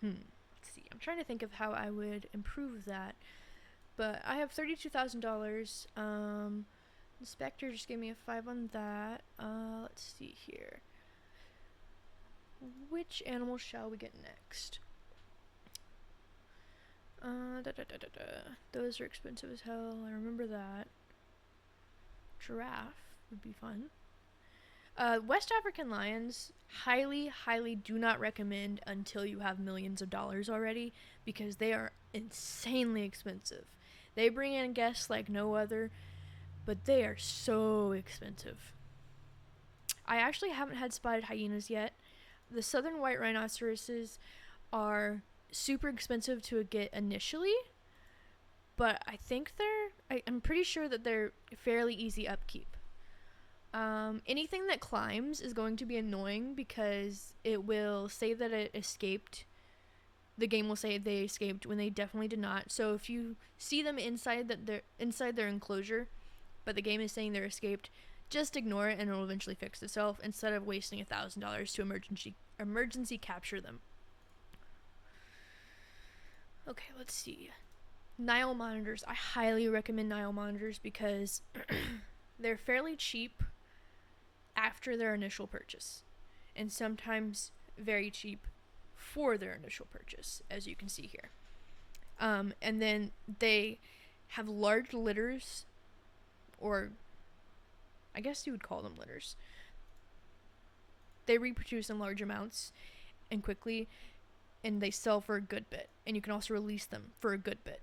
Let's see. I'm trying to think of how I would improve that. But I have $32,000. Inspector just gave me a 5 on that. Let's see here. Which animal shall we get next? Those are expensive as hell. I remember that. Giraffe would be fun. West African lions, highly, highly do not recommend until you have millions of dollars already, because they are insanely expensive. They bring in guests like no other, but they are so expensive. I actually haven't had spotted hyenas yet. The southern white rhinoceroses are super expensive to get initially, but I think I'm pretty sure that they're fairly easy upkeep. Anything that climbs is going to be annoying because it will say that it escaped. The game will say they escaped when they definitely did not. So if you see them inside their enclosure, but the game is saying they're escaped, just ignore it and it'll eventually fix itself instead of wasting $1,000 to emergency capture them. Okay, let's see. Nile monitors. I highly recommend Nile monitors because they're fairly cheap after their initial purchase, and sometimes very cheap for their initial purchase, as you can see here. And then they have large litters, or I guess you would call them litters. They reproduce in large amounts and quickly, and they sell for a good bit, and you can also release them for a good bit.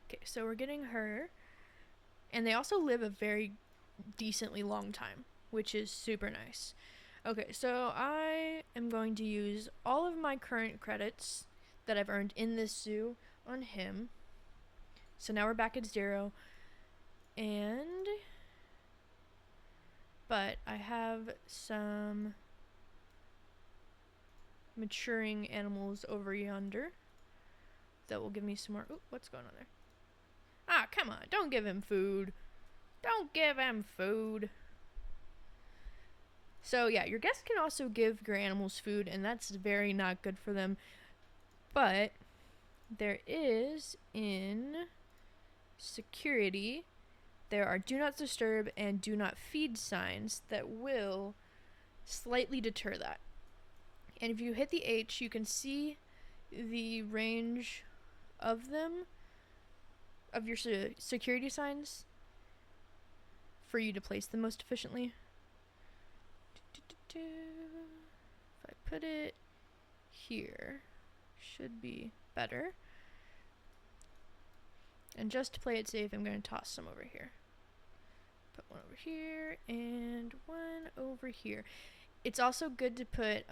Okay, so we're getting her, and they also live a very decently long time. which is super nice. Okay, so I am going to use all of my current credits that I've earned in this zoo on him. So now we're back at 0. But I have some maturing animals over yonder that will give me some more. Ooh, what's going on there? Ah, come on, don't give him food. Don't give him food. So yeah, your guests can also give your animals food, and that's very not good for them. But there is in security, there are do not disturb and do not feed signs that will slightly deter that. And if you hit the H, you can see the range of them, of your security signs, for you to place them most efficiently. If I put it here, should be better. And just to play it safe, I'm going to toss some over here. Put one over here and one over here. It's also good to put,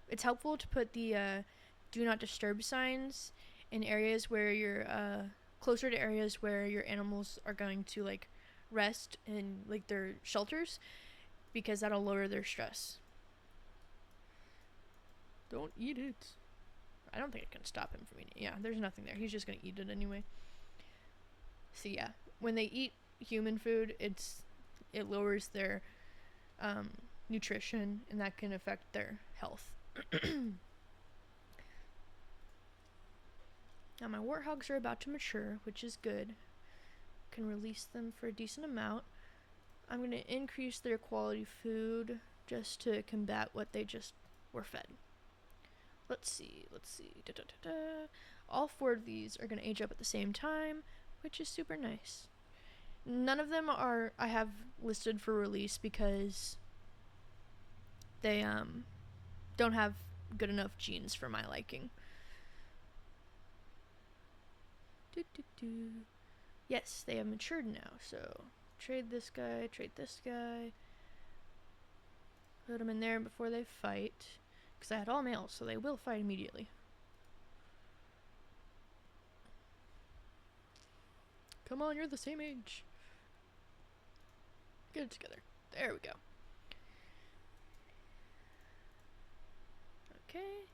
it's helpful to put the do not disturb signs in areas where you're, closer to areas where your animals are going to, like, rest in, like, their shelters, because that'll lower their stress. Don't eat it. I don't think I can stop him from eating it. Yeah, there's nothing there. He's just gonna eat it anyway. So yeah, when they eat human food, it lowers their nutrition, and that can affect their health. Now my warthogs are about to mature, which is good. Can release them for a decent amount. I'm going to increase their quality food just to combat what they just were fed. Let's see. All 4 of these are going to age up at the same time, which is super nice. None of them I have listed for release because they don't have good enough genes for my liking. Yes, they have matured now, so trade this guy, put them in there before they fight, because I had all males, so they will fight immediately. Come on, you're the same age. Get it together. There we go. Okay.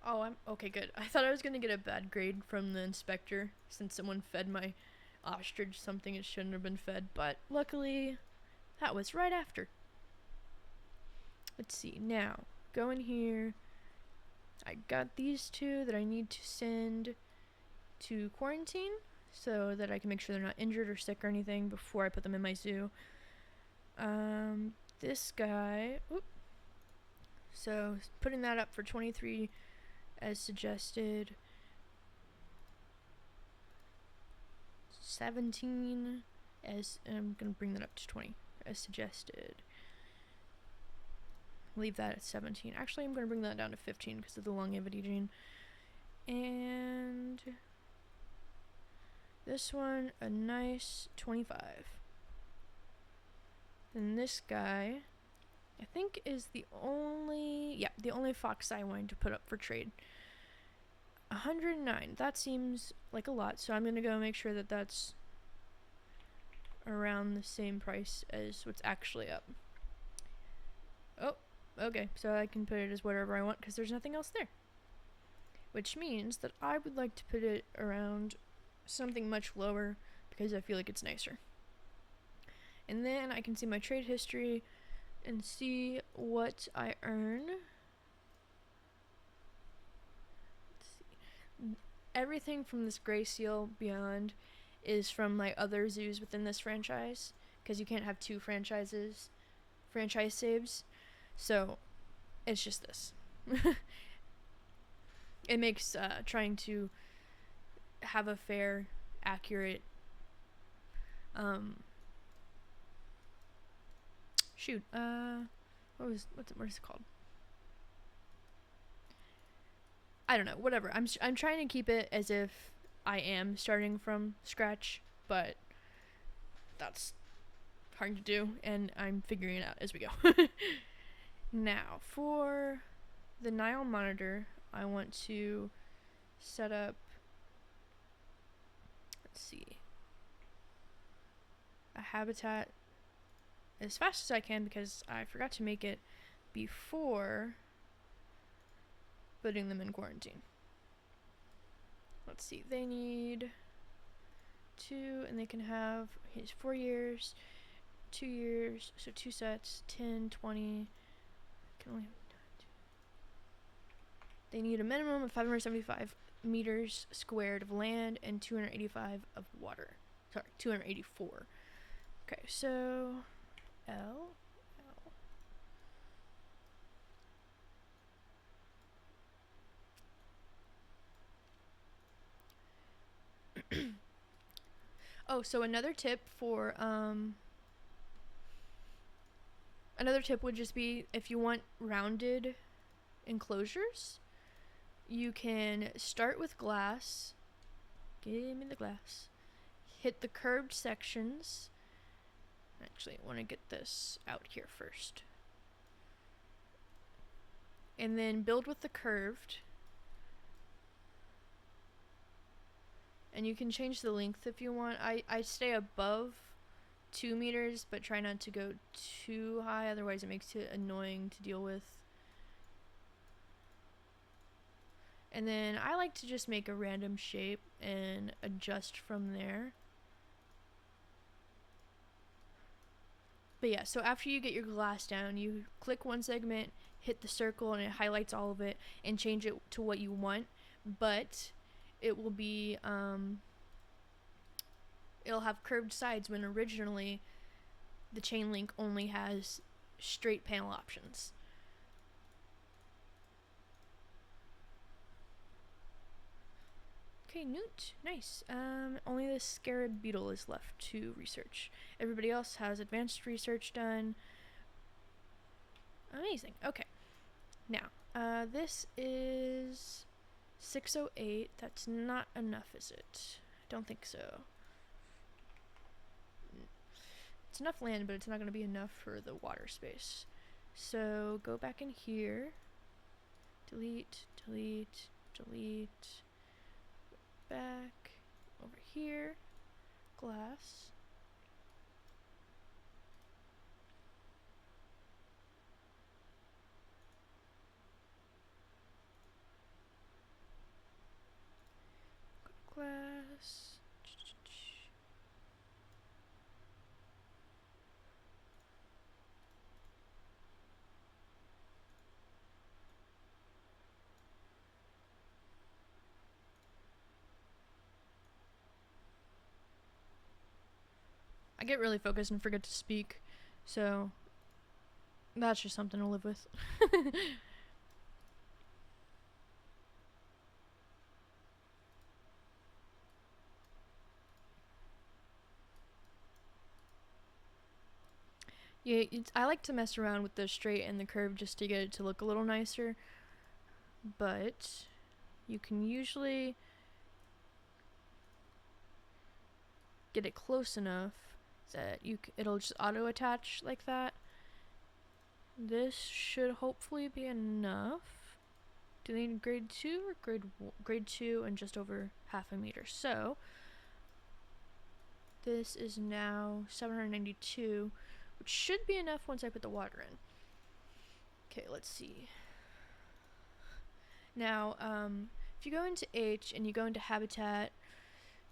Oh, I'm okay, good. I thought I was gonna get a bad grade from the inspector since someone fed my ostrich something it shouldn't have been fed, but luckily that was right after. Let's see, now go in here. I got these 2 that I need to send to quarantine so that I can make sure they're not injured or sick or anything before I put them in my zoo. This guy, so putting that up for 23 as suggested. 17 as, I'm gonna bring that up to 20 as suggested. Leave that at 17. Actually, I'm gonna bring that down to 15 because of the longevity gene. And this one, a nice 25. And this guy, I think, is the only fox I wanted to put up for trade. 109. That seems like a lot, so I'm gonna go make sure that that's around the same price as what's actually up. Oh, okay, so I can put it as whatever I want because there's nothing else there. Which means that I would like to put it around something much lower because I feel like it's nicer. And then I can see my trade history and see what I earn. Everything from this gray seal beyond is from my other zoos within this franchise, because you can't have 2 franchise saves, so it's just this. It makes trying to have a fair, accurate what is it called? I don't know, whatever. I'm trying to keep it as if I am starting from scratch, but that's hard to do, and I'm figuring it out as we go. Now, for the Nile monitor, I want to set up, let's see, a habitat as fast as I can because I forgot to make it before putting them in quarantine. Let's see, they need 2, and they can have 4 years, 2 years, so 2 sets, 10, 20, can only have 2. They need a minimum of 575 meters squared of land and 285 of water. Sorry, 284. Okay, so L. Oh, so another tip would just be if you want rounded enclosures, you can start with glass. Give me the glass. Hit the curved sections. Actually, I want to get this out here first. And then build with the curved. And you can change the length if you want. I stay above 2 meters, but try not to go too high, otherwise it makes it annoying to deal with. And then I like to just make a random shape and adjust from there. But yeah, so after you get your glass down, you click one segment, hit the circle, and it highlights all of it, and change it to what you want. But it will be, it'll have curved sides when originally the chain link only has straight panel options. Okay, Newt, nice. Only the scarab beetle is left to research. Everybody else has advanced research done. Amazing. Okay. Now, this is 608. That's not enough, is it? Don't think so. It's enough land, but it's not going to be enough for the water space. So go back in here. Delete, delete, delete. Back over here. Glass. Glass. I get really focused and forget to speak, so that's just something to live with. Yeah, I like to mess around with the straight and the curve just to get it to look a little nicer, but you can usually get it close enough that it'll just auto attach like that. This should hopefully be enough. Do they need grade 2 or grade 2 and just over half a meter? So this is now 792, which should be enough once I put the water in. Okay, let's see. Now, if you go into H and you go into Habitat,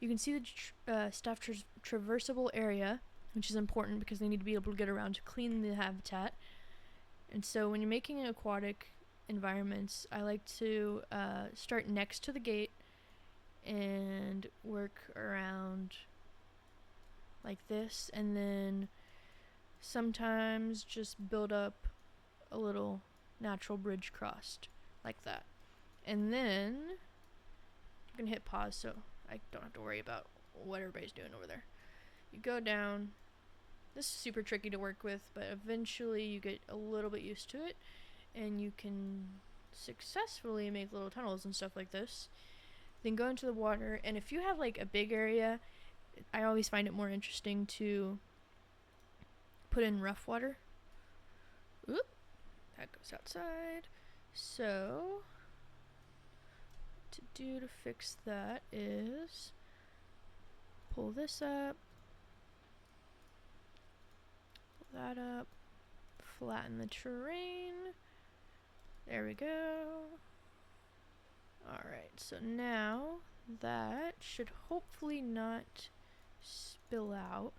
you can see the staff traversable area, which is important because they need to be able to get around to clean the habitat. And so when you're making aquatic environments, I like to start next to the gate and work around like this, and then sometimes just build up a little natural bridge crossed like that. And then I'm gonna hit pause so I don't have to worry about what everybody's doing over there. You go down. This is super tricky to work with, but eventually you get a little bit used to it, and you can successfully make little tunnels and stuff like this. Then go into the water, and if you have like a big area, I always find it more interesting to put in rough water. Oop, that goes outside. So, what to do to fix that is pull this up, pull that up, flatten the terrain. There we go. Alright, so now that should hopefully not spill out.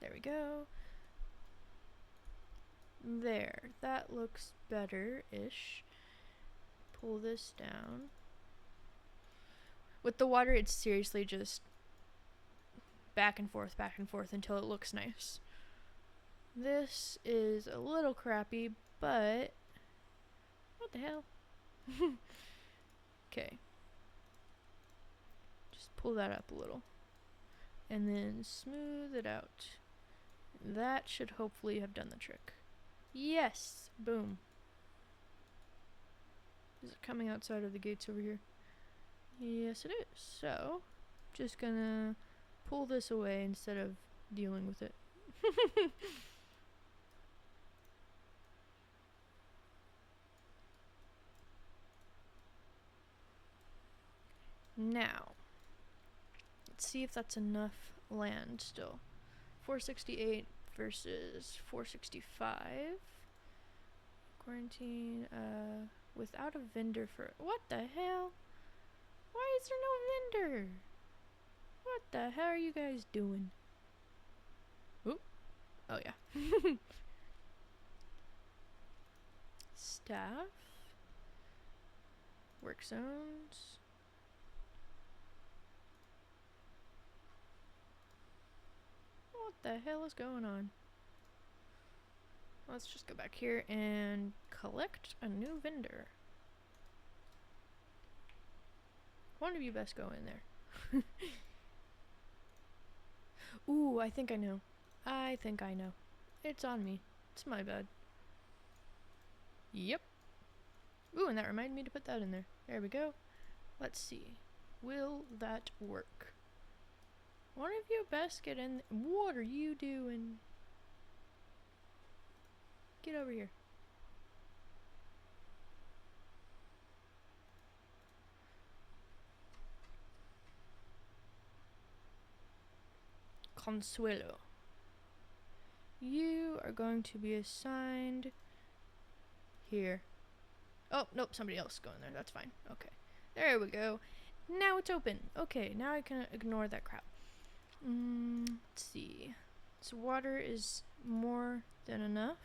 There we go. There, that looks better-ish. Pull this down. With the water, it's seriously just back and forth until it looks nice. This is a little crappy, but what the hell? Okay. Just pull that up a little. And then smooth it out. That should hopefully have done the trick. Yes! Boom. Is it coming outside of the gates over here? Yes, it is. So, just gonna pull this away instead of dealing with it. Now, let's see if that's enough land still. 468 versus 465. Quarantine, without a vendor for... What the hell? Why is there no vendor? What the hell are you guys doing? Oop. Oh, yeah. Staff. Work zones. What the hell is going on? Let's just go back here and collect a new vendor. One of you best go in there. Ooh, I think I know. I think I know. It's on me. It's my bad. Yep. Ooh, and that reminded me to put that in there. There we go. Let's see. Will that work? One of you best get in. What are you doing? Get over here. Consuelo. You are going to be assigned here. Oh, nope, somebody else is going there. That's fine. Okay. There we go. Now it's open. Okay, now I can ignore that crap. Let's see. So water is more than enough,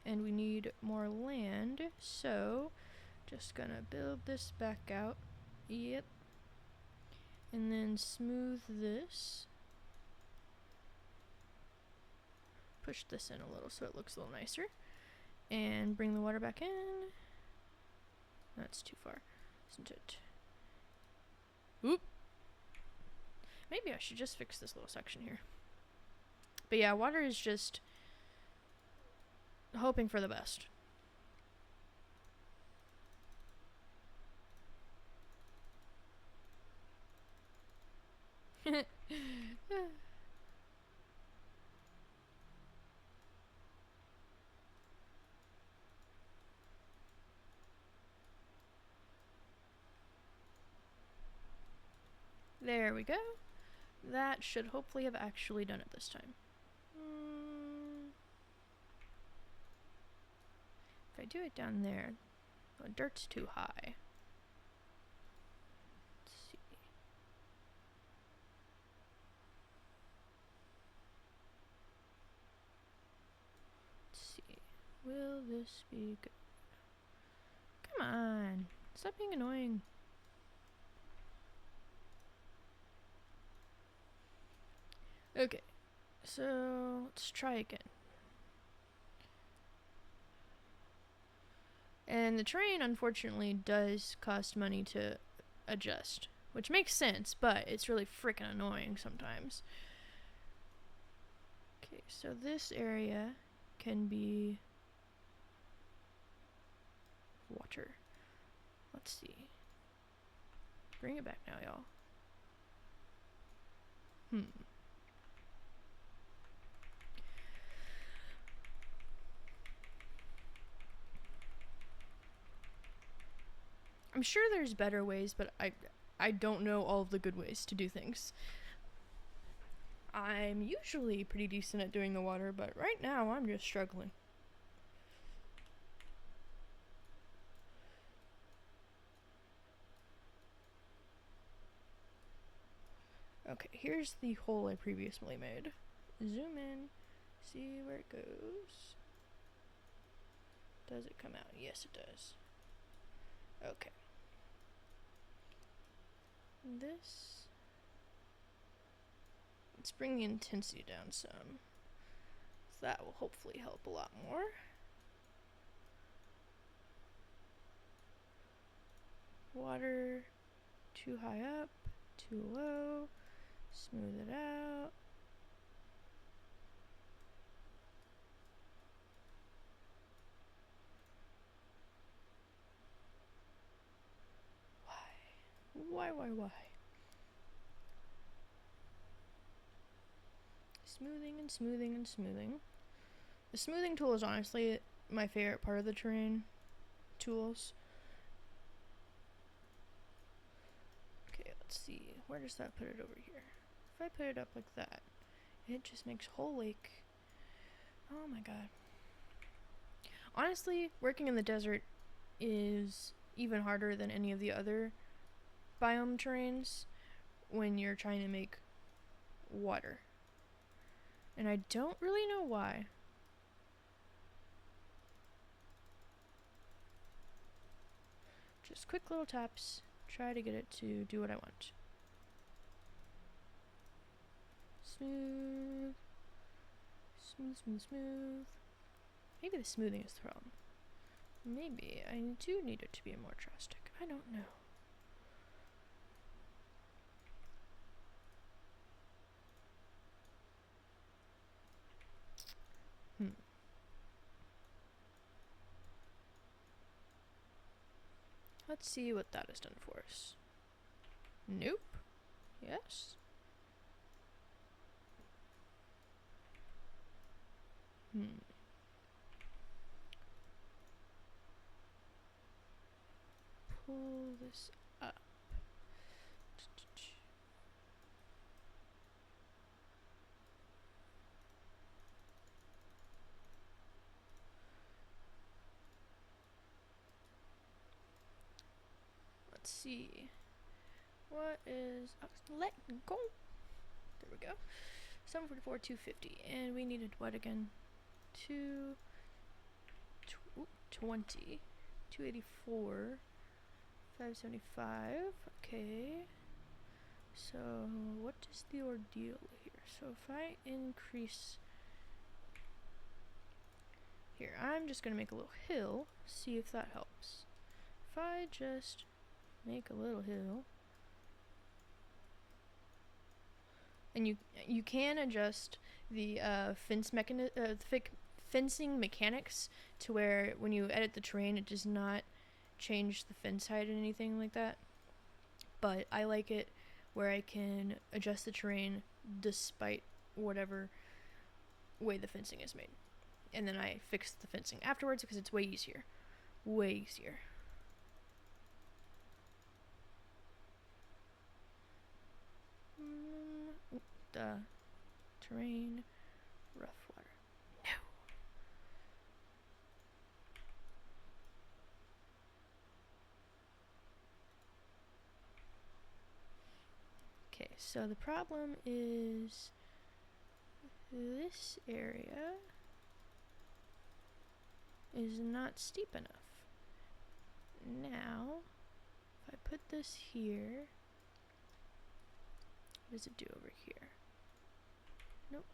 and we need more land, so just gonna build this back out. Yep. And then smooth this. Push this in a little so it looks a little nicer. And bring the water back in. That's too far, isn't it? Oop. Maybe I should just fix this little section here. But yeah, water is just hoping for the best. There we go. That should hopefully have actually done it this time. If I do it down there, the dirt's too high. Let's see. Let's see. Will this be good? Come on. Stop being annoying. Okay, so let's try again. And the terrain, unfortunately, does cost money to adjust, which makes sense, but it's really freaking annoying sometimes. Okay, so this area can be water. Let's see. bring it back now, y'all. I'm sure there's better ways, but I don't know all of the good ways to do things. I'm usually pretty decent at doing the water, but right now I'm just struggling. Okay, here's the hole I previously made. Zoom in, see where it goes. Does it come out? Yes, it does. Okay. Let's bring the intensity down some. So that will hopefully help a lot more. Water, too high up, too low. Smooth it out. Why? Smoothing and smoothing and smoothing. The smoothing tool is honestly my favorite part of the terrain tools. Okay, let's see. Where does that put it over here? If I put it up like that, it just makes whole lake. Oh my god. Honestly, working in the desert is even harder than any of the other biome terrains when you're trying to make water. And I don't really know why. Just quick little taps, try to get it to do what I want. Smooth. Smooth, smooth, smooth. Maybe the smoothing is the problem. Maybe I do need it to be more drastic. I don't know. Let's see what that has done for us. Nope. Yes. Pull this up. Let's see. What is... Oh, let go. There we go. 744, 250. And we needed what again? 220. 284. 575. Okay. So, what is the ordeal here? So, if I increase... Here, I'm just going to make a little hill. See if that helps. If I just make a little hill... And you can adjust the fencing mechanics to where when you edit the terrain, it does not change the fence height or anything like that. But I like it where I can adjust the terrain despite whatever way the fencing is made. And then I fix the fencing afterwards because it's way easier. Way easier. The terrain, rough water. No. Okay, so the problem is this area is not steep enough. Now, if I put this here, what does it do over here? Nope.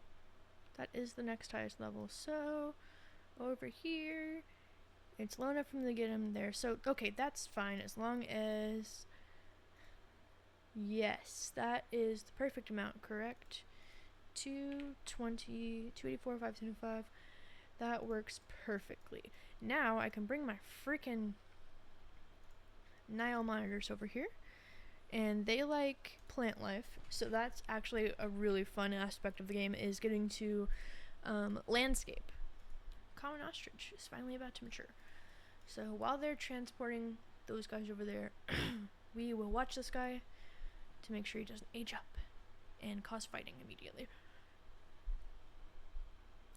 That is the next highest level. So, over here, it's low enough for me to get him there. So, okay, that's fine as long as... Yes, that is the perfect amount, correct? 220, 284, 575. That works perfectly. Now, I can bring my freaking Nile monitors over here. and they like plant life, so that's actually a really fun aspect of the game, is getting to landscape. Common ostrich is finally about to mature. So while they're transporting those guys over there, we will watch this guy to make sure he doesn't age up and cause fighting immediately.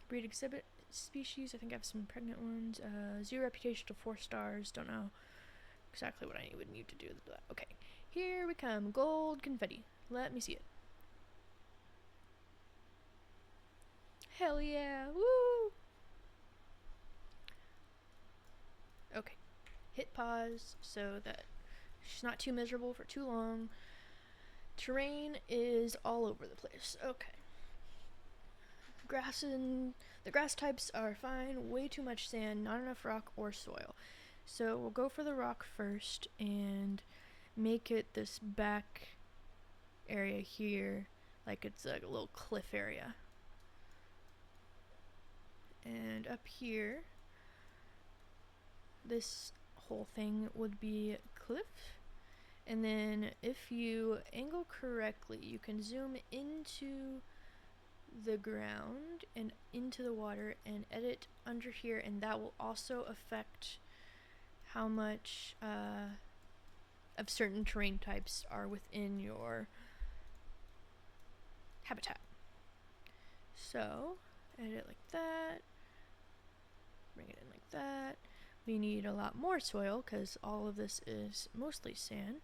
Breed exhibit species, I think I have some pregnant ones. 0 reputation to 4 stars, don't know exactly what I would need to do with that. Okay, here we come. Gold confetti. Let me see it. Hell yeah, woo! Okay, hit pause so that she's not too miserable for too long. Terrain is all over the place. Okay. The grass types are fine. Way too much sand, not enough rock or soil. So we'll go for the rock first and make it this back area here, like it's like a little cliff area. And up here, this whole thing would be cliff. And then if you angle correctly, you can zoom into the ground and into the water and edit under here, and that will also affect how much of certain terrain types are within your habitat. So edit like that, bring it in like that. We need a lot more soil because all of this is mostly sand.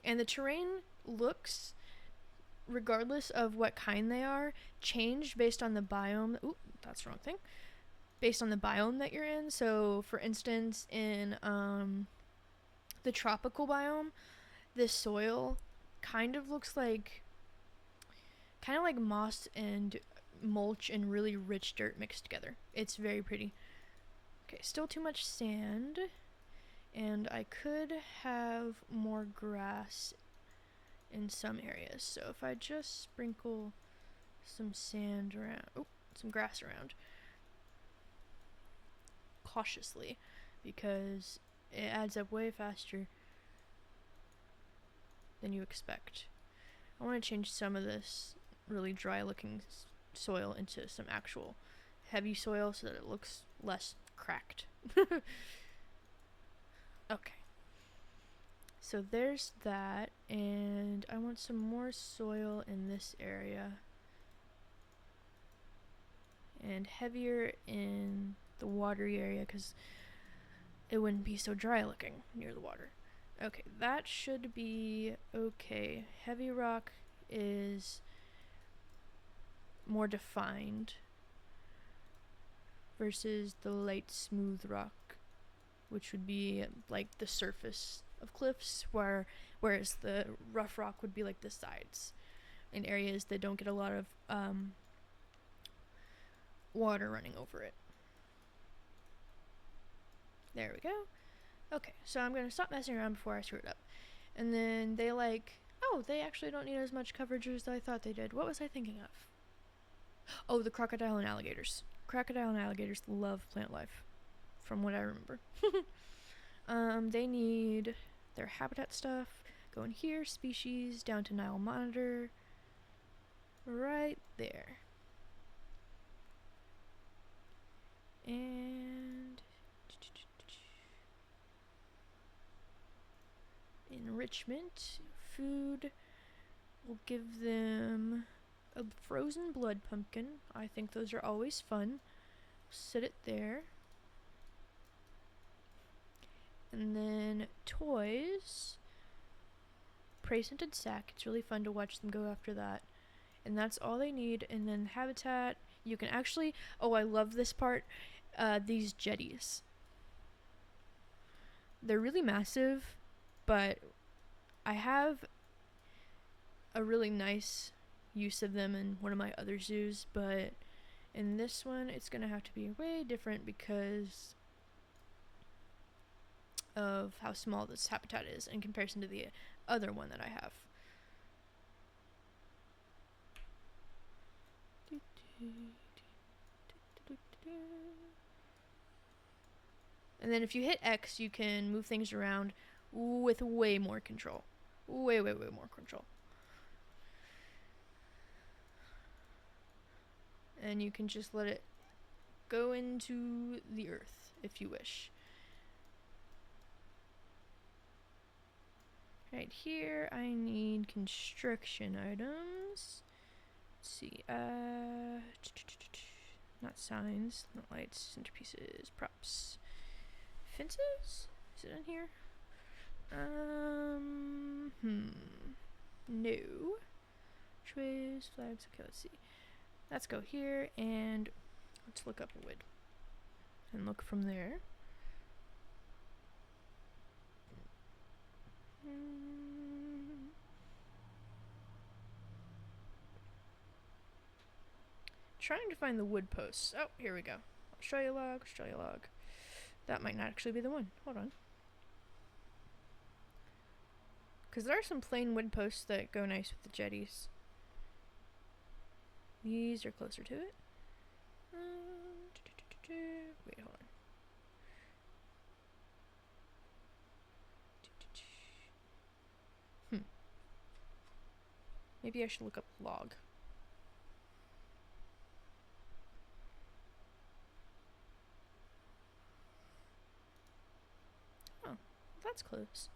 And the terrain looks, regardless of what kind they are, changed based on the biome. Ooh, that's the wrong thing. Based on the biome that you're in. So, for instance, in the tropical biome, this soil kind of looks like moss and mulch and really rich dirt mixed together. It's very pretty. Okay, still too much sand. And I could have more grass in some areas. So if I just sprinkle some sand around, some grass around, cautiously, because it adds up way faster than you expect. I want to change some of this really dry looking soil into some actual heavy soil so that it looks less cracked. Okay. So there's that, and I want some more soil in this area. And heavier in the watery area because it wouldn't be so dry looking near the water. Okay, that should be okay. Heavy rock is more defined versus the light smooth rock, which would be like the surface of cliffs, whereas the rough rock would be like the sides in areas that don't get a lot of water running over it. There we go. Okay, so I'm gonna stop messing around before I screw it up. And then they they actually don't need as much coverage as I thought they did. What was I thinking of? Oh, the crocodile and alligators. Crocodile and alligators love plant life, from what I remember. They need their habitat stuff. Go in here, species, down to Nile monitor. Right there. And enrichment, food. We'll give them a frozen blood pumpkin. I think those are always fun. Sit it there. And then toys. Prey scented sack. It's really fun to watch them go after that. And that's all they need. And then habitat. You can actually, I love this part. These jetties. They're really massive, but I have a really nice use of them in one of my other zoos, but in this one it's gonna have to be way different because of how small this habitat is in comparison to the other one that I have. And then if you hit X, you can move things around with way more control. Way more control. And you can just let it go into the earth if you wish. Right here, I need construction items. Let's see, not signs, not lights, centerpieces, props. Fences? Is it in here? No. Trays, flags, okay, let's see. Let's go here and let's look up wood. And look from there. Trying to find the wood posts. Oh, here we go. Australia log, Australia log. That might not actually be the one. Hold on. Because there are some plain wood posts that go nice with the jetties. These are closer to it. Wait, hold on. Maybe I should look up log. Oh, that's close.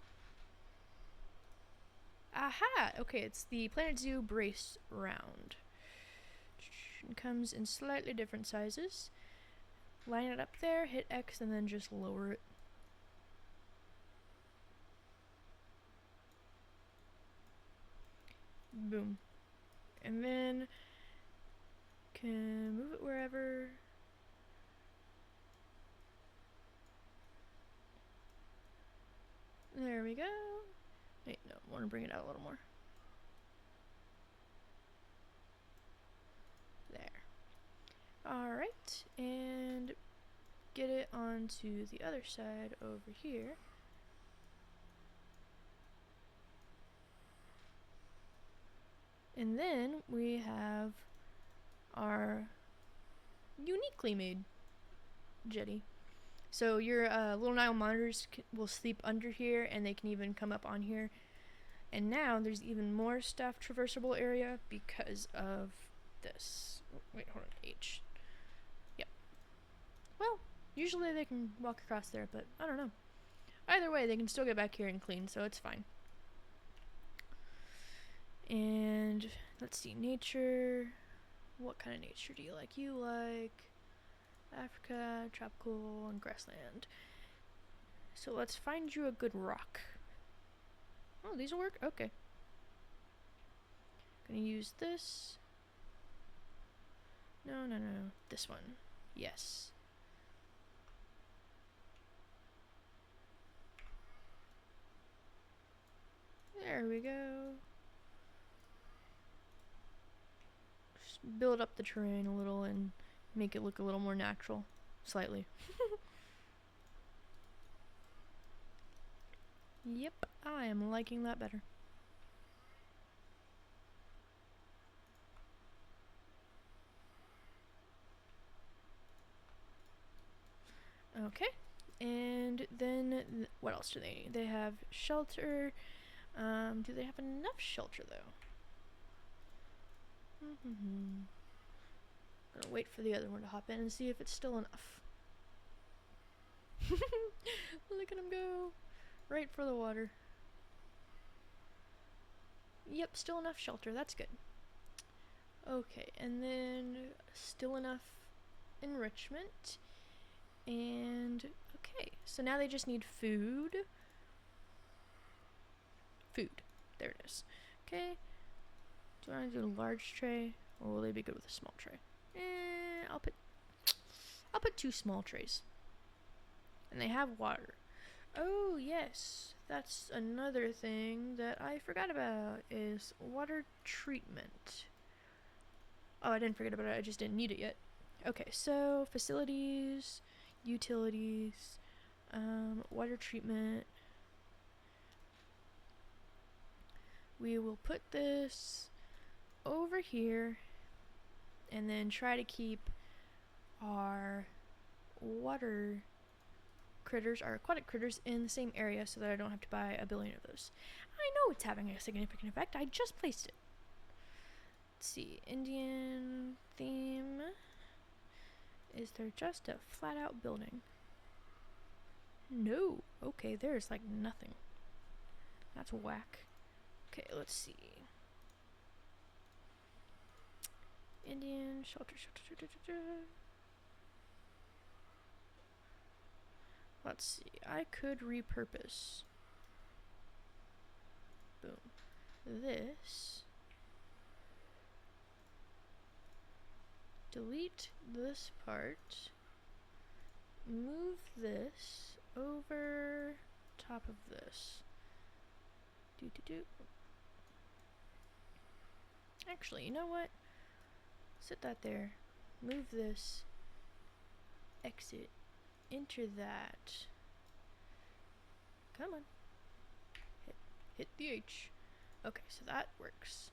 Aha! Okay, it's the Planet Zoo brace round. It comes in slightly different sizes. Line it up there, hit X, and then just lower it. Boom. And then can move it wherever. There we go. Wait, no, I want to bring it out a little more. There. Alright, and get it onto the other side over here. And then we have our uniquely made jetty. So your little Nile monitors will sleep under here, and they can even come up on here. And now there's even more staff traversable area because of this. Wait, hold on, H. Yep. Well, usually they can walk across there, but I don't know. Either way, they can still get back here and clean, so it's fine. And let's see, nature. What kind of nature do you like? You like Africa, tropical, and grassland. So let's find you a good rock. Oh, these will work? Okay. Gonna use this. No. This one. Yes. There we go. Just build up the terrain a little and make it look a little more natural. Slightly. Yep, I am liking that better. Okay, and then what else do they need? They have shelter. Do they have enough shelter though? Gonna wait for the other one to hop in and see if it's still enough. Look at him go. Right for the water. Yep, still enough shelter. That's good. Okay, and then still enough enrichment. And okay, so now they just need food. Food. There it is. Okay. Do I want to do a large tray, or will they be good with a small tray? I'll put 2 small trays. And they have water. Oh yes, that's another thing that I forgot about is water treatment. Oh, I didn't forget about it, I just didn't need it yet. Okay, so facilities, utilities, water treatment. We will put this over here and then try to keep our water critters are aquatic critters in the same area so that I don't have to buy a billion of those. I know it's having a significant effect. I just placed it. Let's see. Indian theme. Is there just a flat out building? No. Okay, there's like nothing. That's whack. Okay, let's see. Indian shelter. Let's see. I could repurpose. Boom. This. Delete this part. Move this over top of this. Actually, you know what? Set that there. Move this. Exit. Enter that. Come on. Hit the H. Okay, so that works.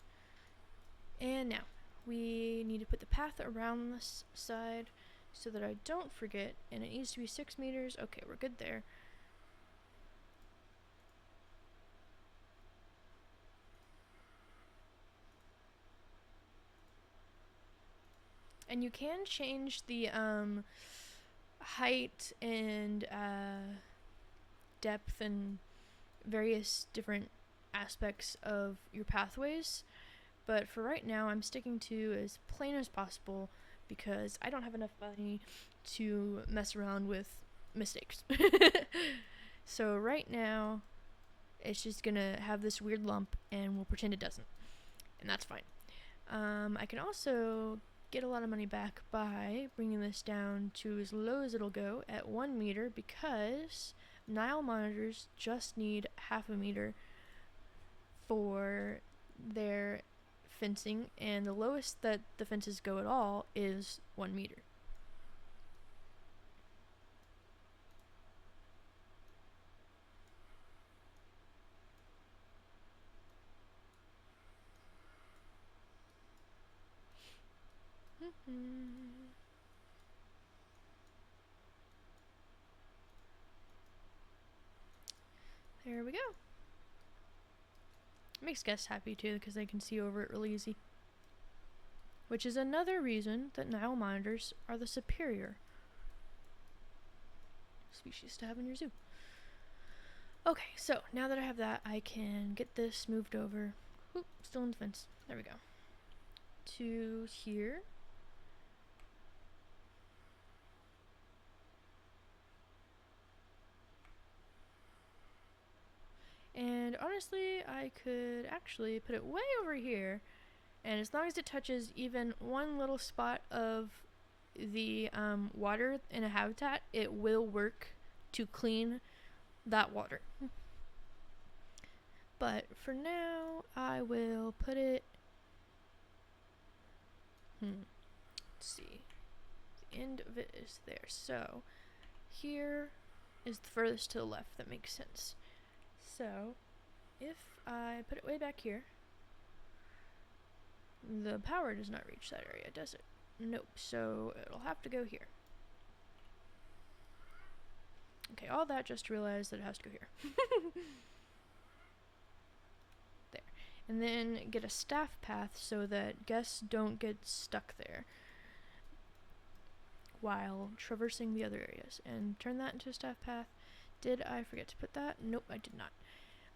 And now, we need to put the path around this side so that I don't forget, and it needs to be 6 meters. Okay, we're good there. And you can change the height and depth and various different aspects of your pathways, but for right now I'm sticking to as plain as possible because I don't have enough money to mess around with mistakes. So right now it's just gonna have this weird lump and we'll pretend it doesn't, and that's fine. I can also get a lot of money back by bringing this down to as low as it'll go at 1 meter because Nile monitors just need half a meter for their fencing, and the lowest that the fences go at all is 1 meter. There we go. Makes guests happy too because they can see over it really easy. Which is another reason that Nile monitors are the superior species to have in your zoo. Okay, so now that I have that, I can get this moved over. Oop, still in the fence. There we go. To here. And honestly, I could actually put it way over here, and as long as it touches even one little spot of the water in a habitat, it will work to clean that water. But for now, I will put it, let's see, the end of it is there, so here is the furthest to the left. That makes sense. So, if I put it way back here, the power does not reach that area, does it? Nope, so it'll have to go here. Okay, all that just to realize that it has to go here. There. And then get a staff path so that guests don't get stuck there while traversing the other areas. And turn that into a staff path. Did I forget to put that? Nope, I did not.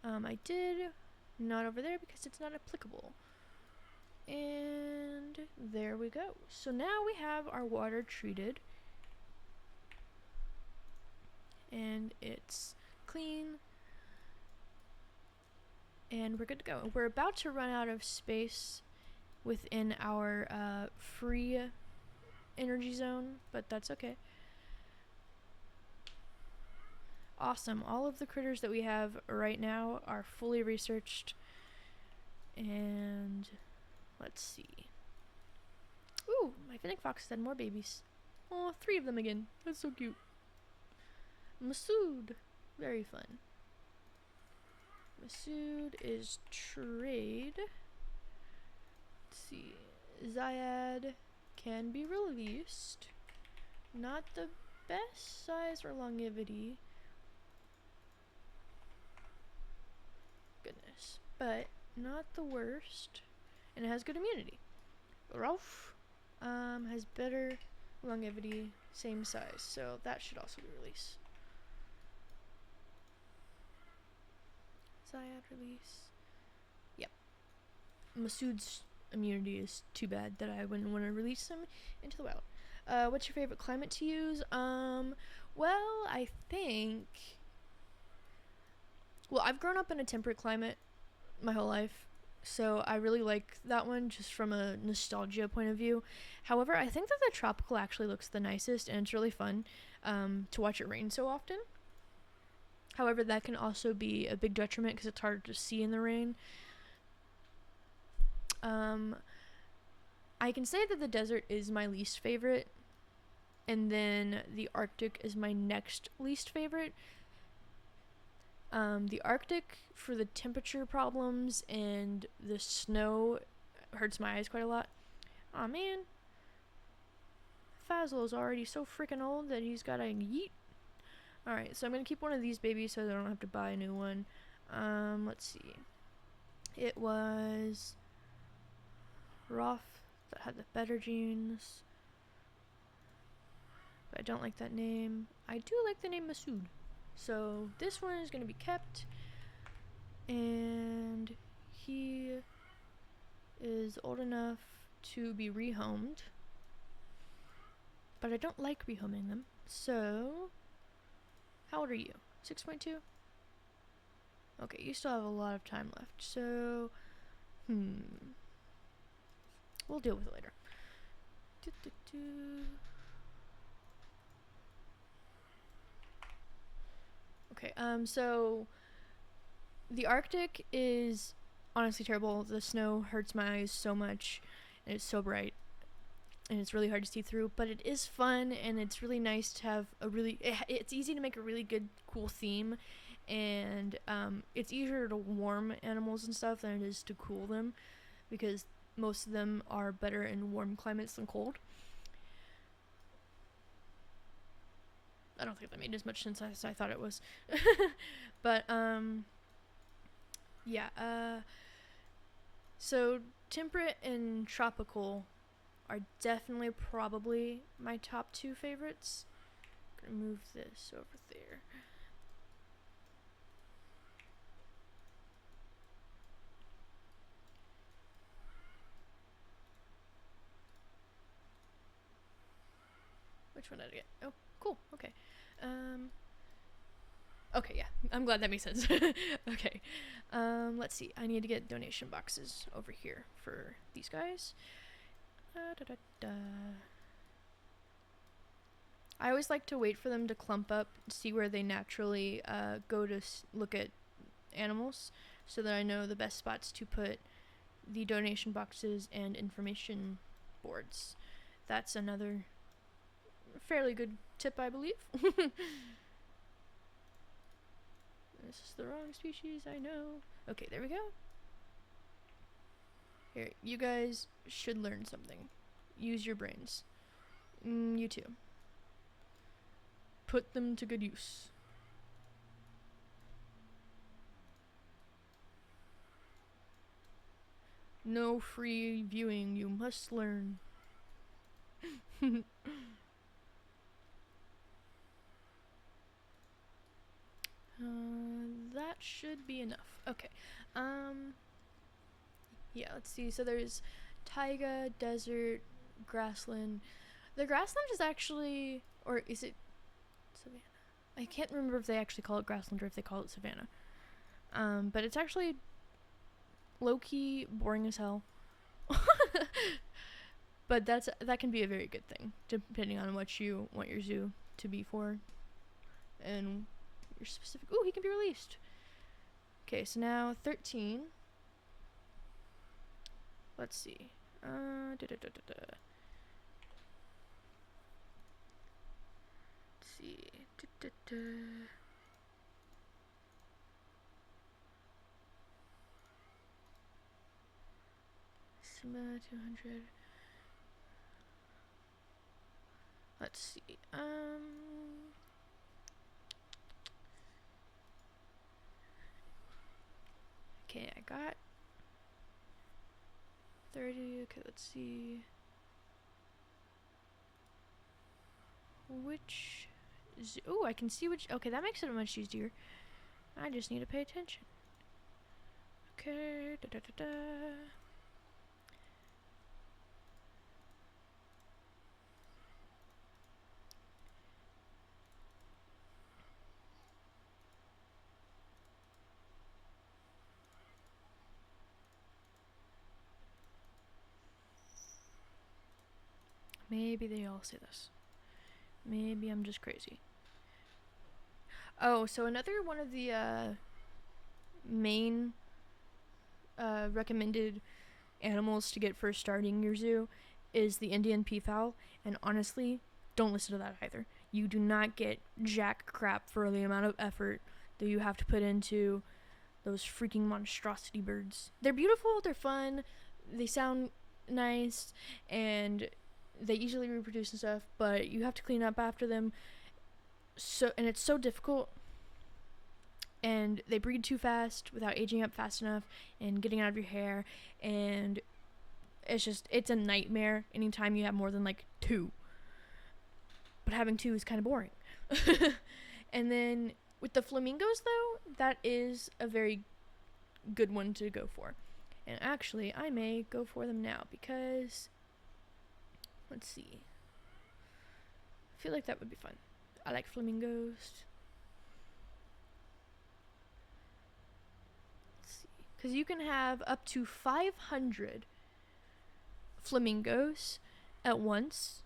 I did not over there because it's not applicable. And there we go. So now we have our water treated. And it's clean. And we're good to go. We're about to run out of space within our free energy zone, but that's okay. Awesome. All of the critters that we have right now are fully researched. And let's see. Ooh, my Finnick fox had more babies. Oh, 3 of them again. That's so cute. Masood. Very fun. Masood is trade. Let's see. Zyad can be released. Not the best size or longevity. but not the worst. And it has good immunity. Rolf has better longevity, same size, so that should also be released. Zyad release. Yep. Masood's immunity is too bad that I wouldn't want to release him into the wild. What's your favorite climate to use? Well, I think... Well, I've grown up in a temperate climate my whole life, so I really like that one just from a nostalgia point of view. However, I think that the tropical actually looks the nicest, and it's really fun to watch it rain so often. However, that can also be a big detriment because it's hard to see in the rain. I can say that the desert is my least favorite, and then the Arctic is my next least favorite. The Arctic, for the temperature problems and the snow, hurts my eyes quite a lot. Aw, man. Fazlo's already so freaking old that he's got a yeet. Alright, so I'm going to keep one of these babies so that I don't have to buy a new one. Let's see. It was Roth that had the better genes. But I don't like that name. I do like the name Masood. So this one is going to be kept. And he is old enough to be rehomed. But I don't like rehoming them. So, how old are you? 6.2? Okay, you still have a lot of time left. So, we'll deal with it later. Okay, so the Arctic is honestly terrible. The snow hurts my eyes so much, and it's so bright, and it's really hard to see through, but it is fun, and it's really nice to have a really, it's easy to make a really good, cool theme, and it's easier to warm animals and stuff than it is to cool them, because most of them are better in warm climates than cold. I don't think that made as much sense as I thought it was. But, yeah, so temperate and tropical are definitely probably my top two favorites. I'm gonna move this over there. Which one did I get? Oh, cool, okay. Okay, yeah, I'm glad that makes sense. Okay, let's see. I need to get donation boxes over here for these guys. I always like to wait for them to clump up, see where they naturally go to look at animals, so that I know the best spots to put the donation boxes and information boards. That's another fairly good tip, I believe. This is the wrong species, I know. Okay, there we go. Here, you guys should learn something. Use your brains. You too. Put them to good use. No free viewing, you must learn. That should be enough. Okay. Yeah, let's see. So there's taiga, desert, grassland. The grassland is actually, or is it savanna? I can't remember if they actually call it grassland or if they call it savanna. But it's actually low-key boring as hell. But that can be a very good thing, depending on what you want your zoo to be for. And your specific... Ooh, he can be released. Okay, so now 13. Let's see. Let's see. Sima 200. Let's see. Okay, I got 30. Okay, let's see. Which zoo? Oh, I can see which. Okay, that makes it much easier. I just need to pay attention. Okay, da da da da. Maybe they all say this. Maybe I'm just crazy. Oh, so another one of the main recommended animals to get first starting your zoo is the Indian peafowl, and honestly, don't listen to that either. You do not get jack crap for the amount of effort that you have to put into those freaking monstrosity birds. They're beautiful, they're fun, they sound nice, and they easily reproduce and stuff, but you have to clean up after them. And it's so difficult, and they breed too fast without aging up fast enough and getting out of your hair, and it's a nightmare anytime you have more than like 2. But having 2 is kind of boring. And then with the flamingos, though, that is a very good one to go for. And actually, I may go for them now because, let's see, I feel like that would be fun. I like flamingos. Let's see, because you can have up to 500 flamingos at once.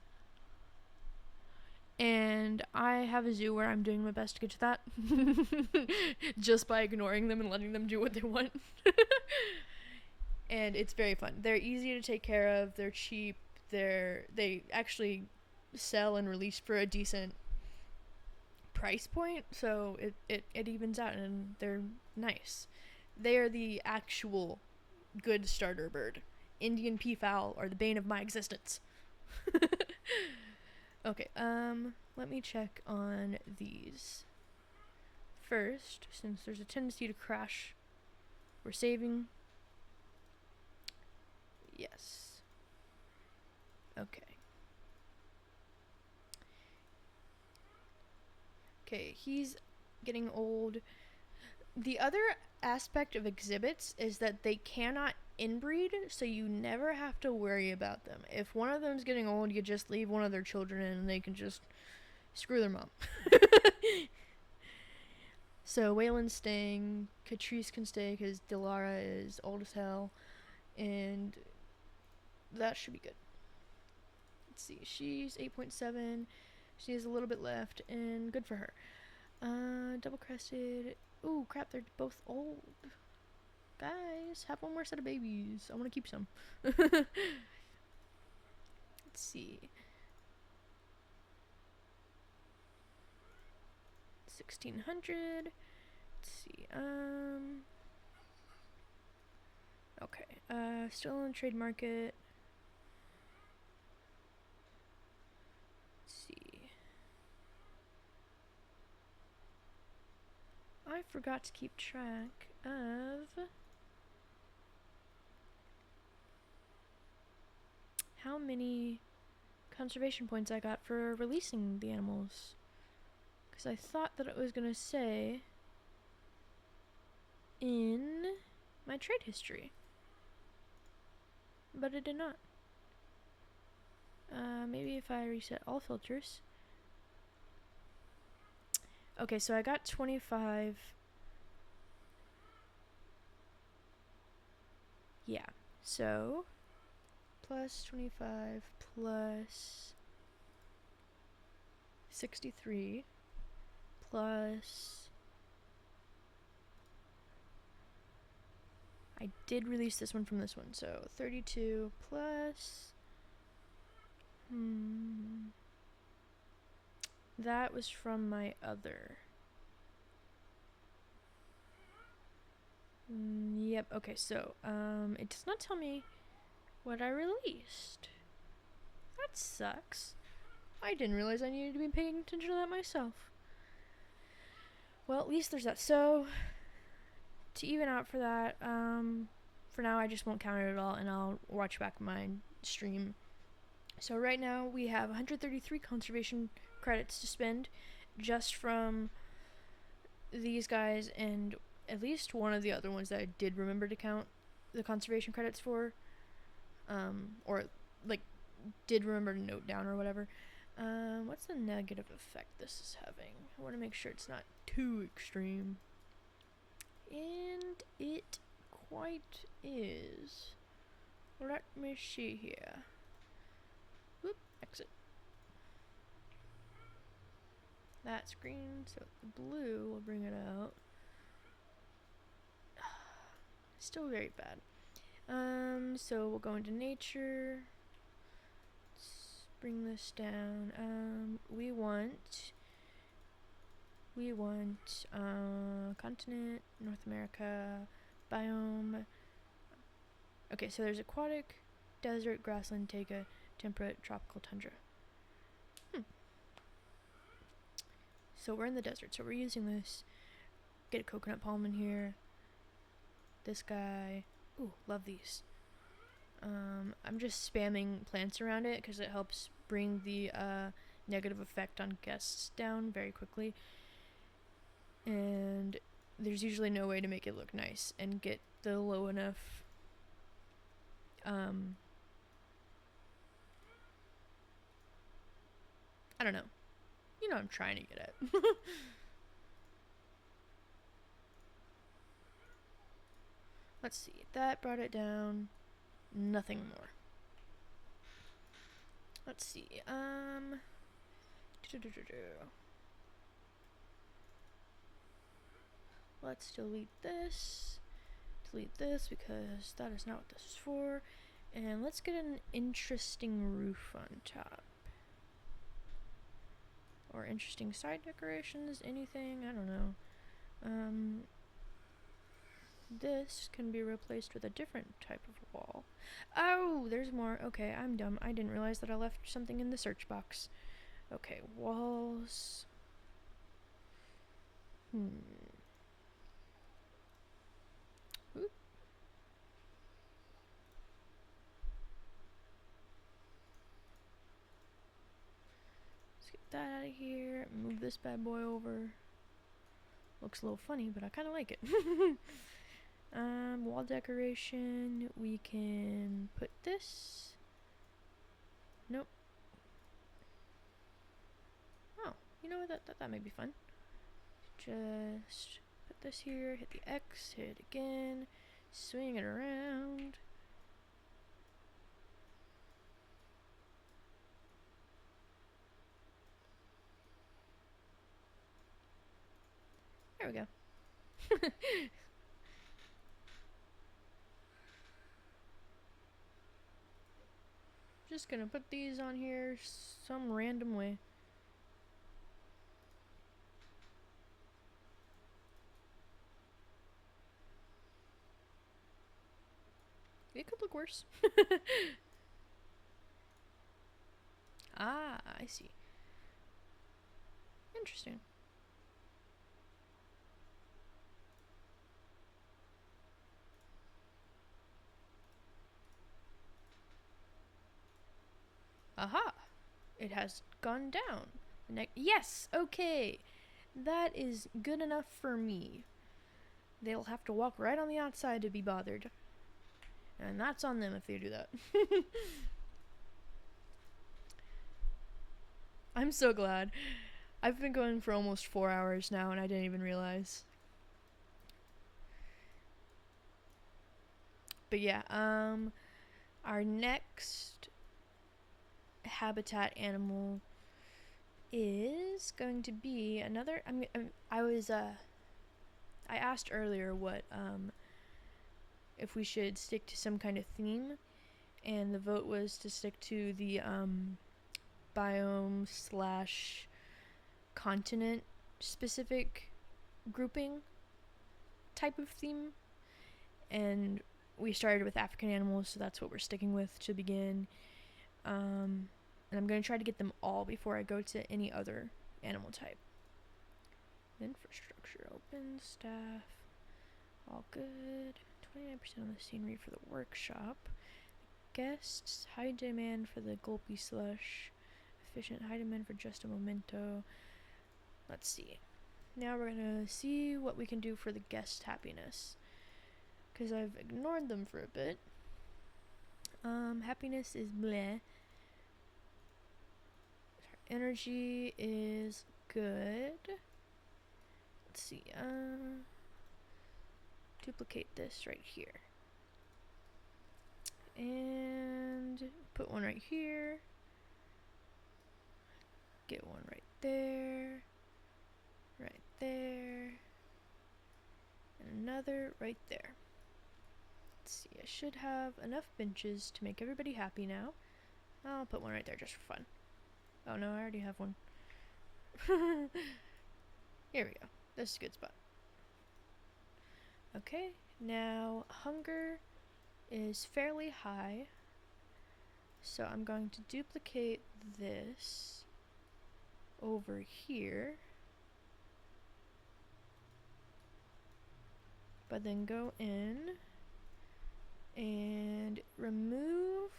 And I have a zoo where I'm doing my best to get to that. Just by ignoring them and letting them do what they want. And it's very fun. They're easy to take care of. They're cheap. They actually sell and release for a decent price point. So it evens out, and they're nice. They are the actual good starter bird. Indian peafowl are the bane of my existence. Okay, let me check on these. First, since there's a tendency to crash, we're saving. Yes. Okay. Okay, he's getting old. The other aspect of exhibits is that they cannot inbreed, so you never have to worry about them. If one of them's getting old, you just leave one of their children in and they can just screw their mom. So Waylon's staying, Catrice can stay because Delara is old as hell, and that should be good. Let's see, she's 8.7, she has a little bit left, and good for her. Double crested. Ooh, crap, they're both old. Guys, have one more set of babies. I want to keep some. Let's see. 1600. Let's see. Okay. Still in the trade market. Let's see. I forgot to keep track of how many conservation points I got for releasing the animals. Because I thought that it was going to say in my trade history. But it did not. Maybe if I reset all filters. Okay, so I got 25. Yeah, so plus 25 plus 63 plus, I did release this one from this one, so 32 plus, that was from my other. Yep, okay, so, it does not tell me what I released. That sucks. I didn't realize I needed to be paying attention to that myself. Well, at least there's that. So, to even out for that, for now I just won't count it at all, and I'll watch back my stream. So right now we have 133 conservation credits to spend just from these guys, and at least one of the other ones that I did remember to count the conservation credits for, or like did remember to note down or whatever. What's the negative effect this is having? I want to make sure it's not too extreme. And it quite is. Let me see here. Whoop, exit. That's green, so the blue will bring it out. Still very bad. So we'll go into nature. Let's bring this down. We want continent, North America, biome. Okay, so there's aquatic, desert, grassland, taiga, temperate, tropical, tundra. So we're in the desert, so we're using this. Get a coconut palm in here. This guy. Ooh, love these. I'm just spamming plants around it because it helps bring the negative effect on guests down very quickly. And there's usually no way to make it look nice and get the low enough I don't know. You know what I'm trying to get at. Let's see. That brought it down. Nothing more. Let's see. Let's delete this. Delete this because that is not what this is for. And let's get an interesting roof on top. Or interesting side decorations, anything, I don't know. This can be replaced with a different type of wall. Oh, there's more. Okay, I'm dumb. I didn't realize that I left something in the search box. Okay, walls. Oop. Let's get that out of here. Move this bad boy over. Looks a little funny, but I kind of like it. Wall decoration. We can put this. Nope. Oh, you know what? That might be fun. Just put this here. Hit the X. Hit it again. Swing it around. There we go. Just gonna put these on here some random way. It could look worse. Ah, I see. Interesting. Aha! It has gone down. Yes! Okay! That is good enough for me. They'll have to walk right on the outside to be bothered. And that's on them if they do that. I'm so glad. I've been going for almost 4 hours now and I didn't even realize. But yeah, our next habitat animal is going to be another. I asked earlier what if we should stick to some kind of theme, and the vote was to stick to the biome / continent specific grouping type of theme, and we started with African animals, so that's what we're sticking with to begin. And I'm going to try to get them all before I go to any other animal type. Infrastructure, open, staff. All good. 29% on the scenery for the workshop. Guests, high demand for the gulpy slush. Efficient, high demand for just a memento. Let's see. Now we're gonna see what we can do for the guest happiness, because I've ignored them for a bit. Happiness is bleh. Energy is good. Let's see. Duplicate this right here. And put one right here. Get one right there. Right there. And another right there. Let's see, I should have enough benches to make everybody happy now. I'll put one right there just for fun. Oh no, I already have one. Here we go. This is a good spot. Okay, now hunger is fairly high. So I'm going to duplicate this over here. But then go in and remove.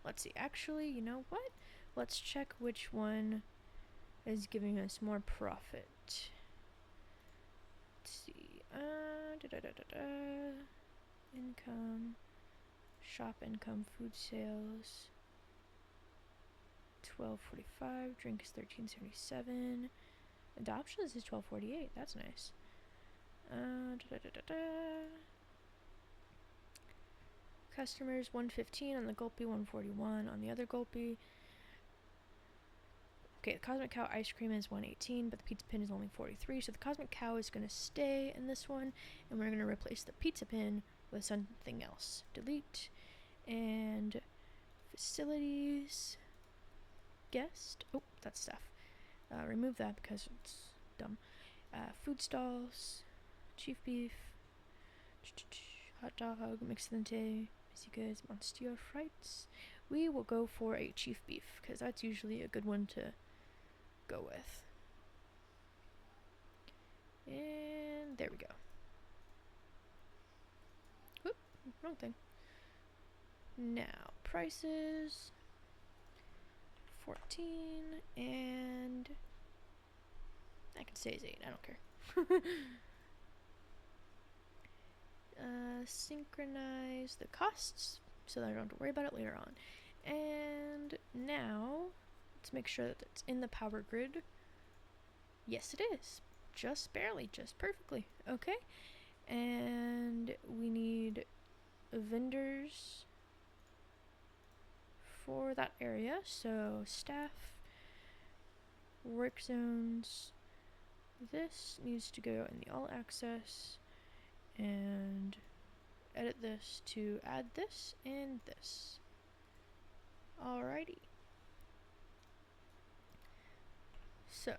Let's see, actually, you know what? Let's check which one is giving us more profit. Let's see. Income, shop income, food sales. 12.45. Drink is 13.77. Adoptions is 12.48. That's nice. Customers 115 on the Gulpy, 141 on the other Gulpy. Okay, the Cosmic Cow ice cream is 118, but the Pizza Pin is only 43, so the Cosmic Cow is going to stay in this one, and we're going to replace the Pizza Pin with something else. Delete, and facilities, guest, oh, that's stuff. Remove that because it's dumb. Food stalls, chief beef, hot dog, mixante, busy goods, Monsieur frites. We will go for a chief beef because that's usually a good one to go with. And there we go. Whoop, wrong thing. Now, prices 14, and I can say it's 8, I don't care. Synchronize the costs so that I don't have to worry about it later on. And now, let's make sure that it's in the power grid. Yes, it is. Just barely, just perfectly. Okay. And we need vendors for that area. So staff, work zones. This needs to go in the all access, and edit this to add this and this. Alrighty. So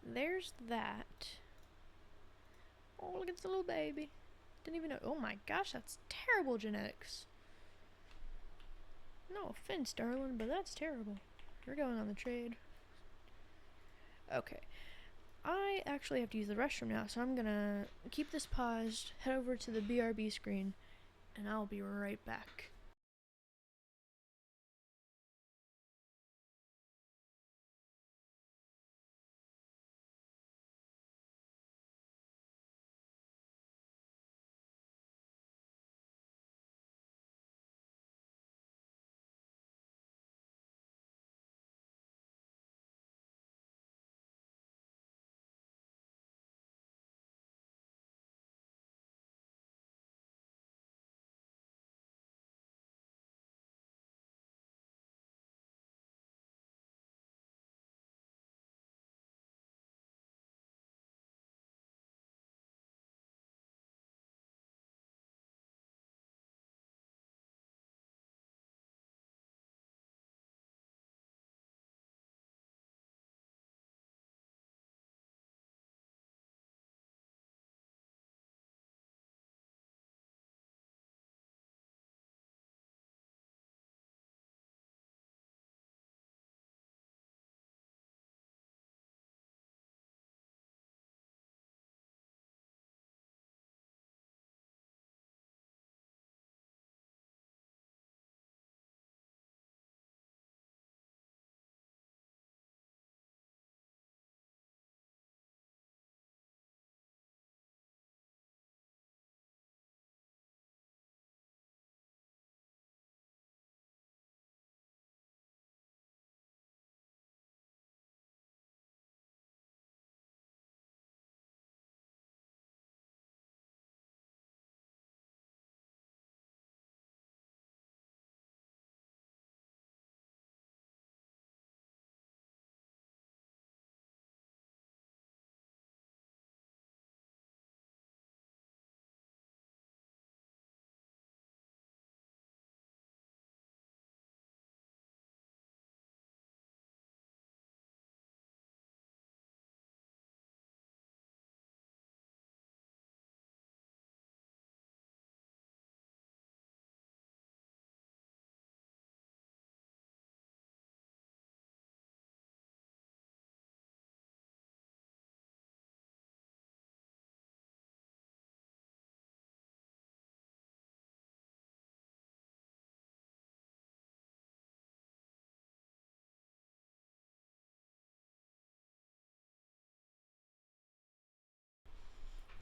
there's that. Oh, look, it's a little baby. Didn't even know. Oh my gosh, that's terrible genetics. No offense, darling, but that's terrible. We're going on the trade. Okay. I actually have to use the restroom now, so I'm gonna keep this paused, head over to the BRB screen, and I'll be right back.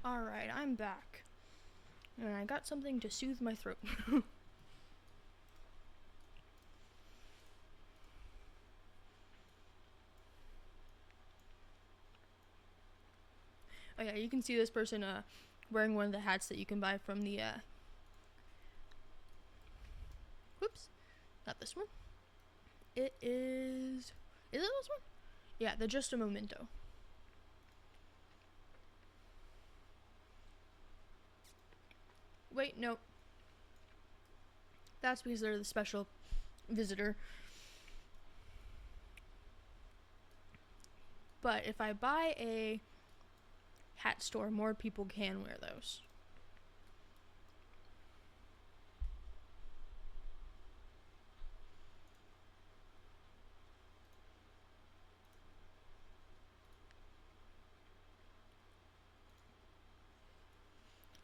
Alright, I'm back. And I got something to soothe my throat. Oh yeah, you can see this person wearing one of the hats that you can buy from the whoops, not this one. It is it this one? Yeah, the Just a Momento. Wait, no. That's because they're the special visitor. But if I buy a hat store, more people can wear those.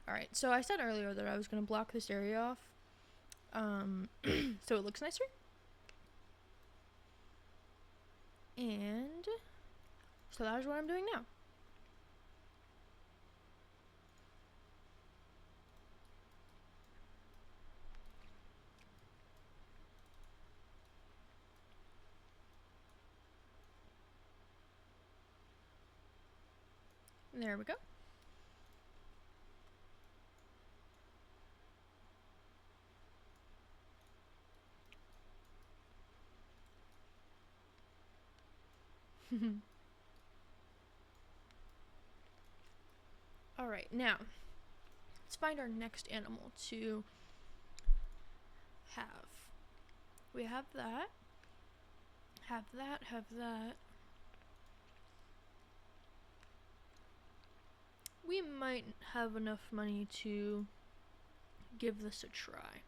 Alright, so I said earlier that I was going to block this area off so it looks nicer. And so that is what I'm doing now. There we go. Alright, now let's find our next animal to have. We have that. Have that, have that. We might have enough money to give this a try.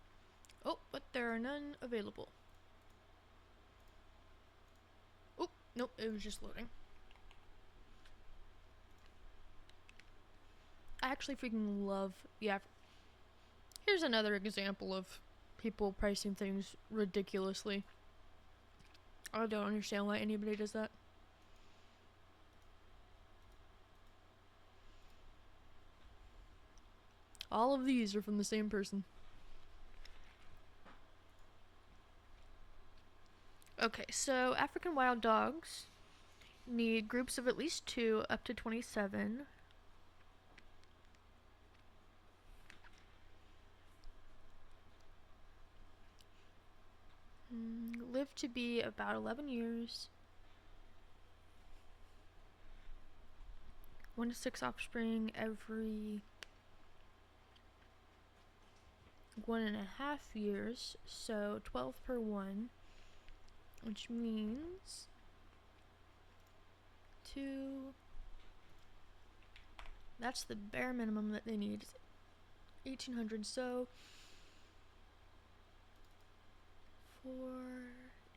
Oh, but there are none available. Oh, nope, it was just loading. I actually freaking love here's another example of people pricing things ridiculously. I don't understand why anybody does that. All of these are from the same person. Okay, so African wild dogs need groups of at least 2 up to 27. Live to be about 11 years. 1 to 6 offspring every 1.5 years, so 12 per one, which means 2. That's the bare minimum that they need. 1,800, so 4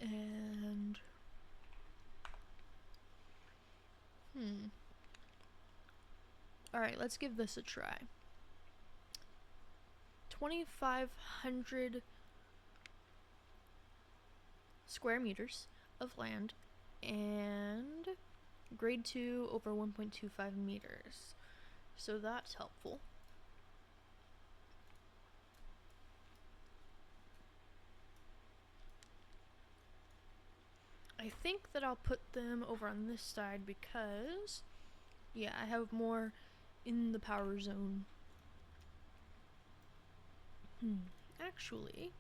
and Alright, let's give this a try. 2,500 square meters of land and grade 2 over 1.25 meters. So that's helpful. I think that I'll put them over on this side because, yeah, I have more in the power zone. Actually,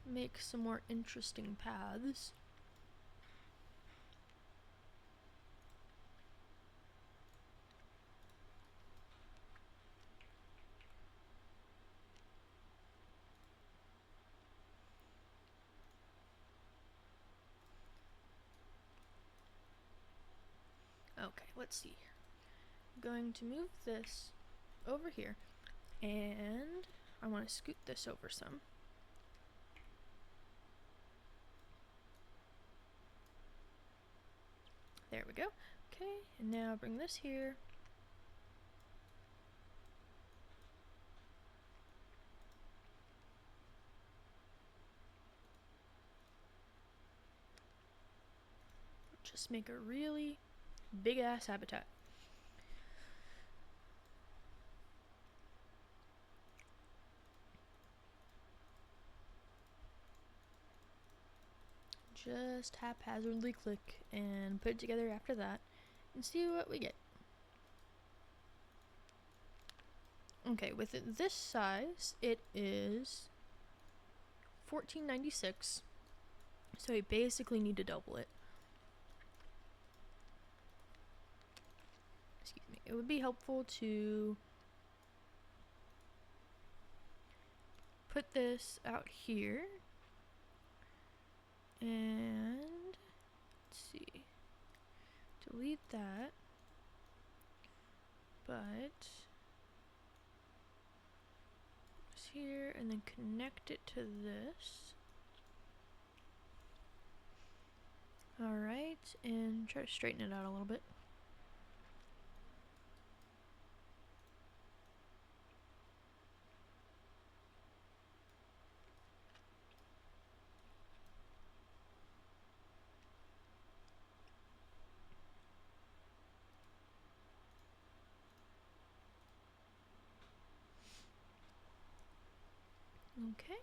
make some more interesting paths. Okay, let's see. I'm going to move this over here, and I want to scoot this over some. There we go. Okay, and now bring this here. Just make a really big ass habitat. Just haphazardly click and put it together after that and see what we get. Okay, with this size, it is $14.96, so you basically need to double it. Excuse me. It would be helpful to put this out here, and let's see, delete that, but it's here, and then connect it to this. Alright, and try to straighten it out a little bit. Okay,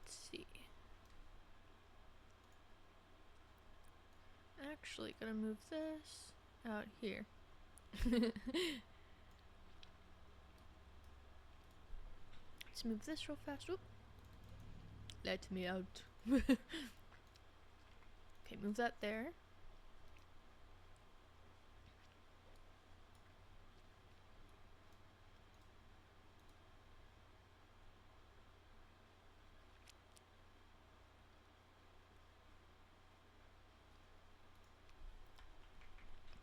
let's see. Actually, gonna move this out here. Let's move this real fast. Oop. Let me out. Okay, move that there.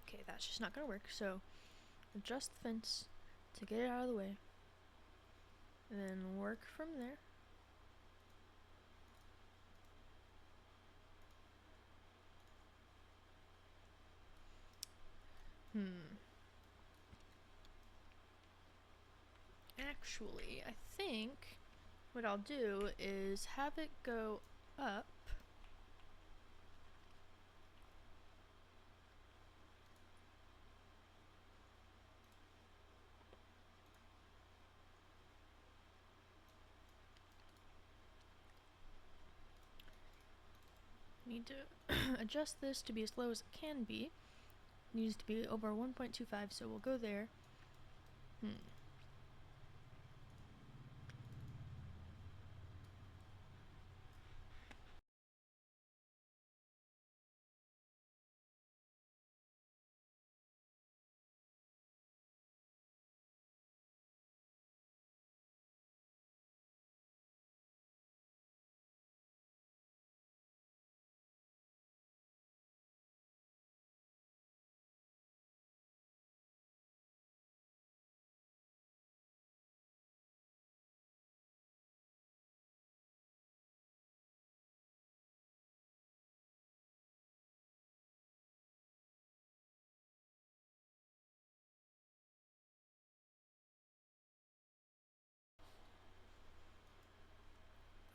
Okay, that's just not gonna work, so adjust the fence to get it out of the way, and then work from there. Actually, I think what I'll do is have it go up. Need to adjust this to be as low as it can be. It needs to be over 1.25, so we'll go there.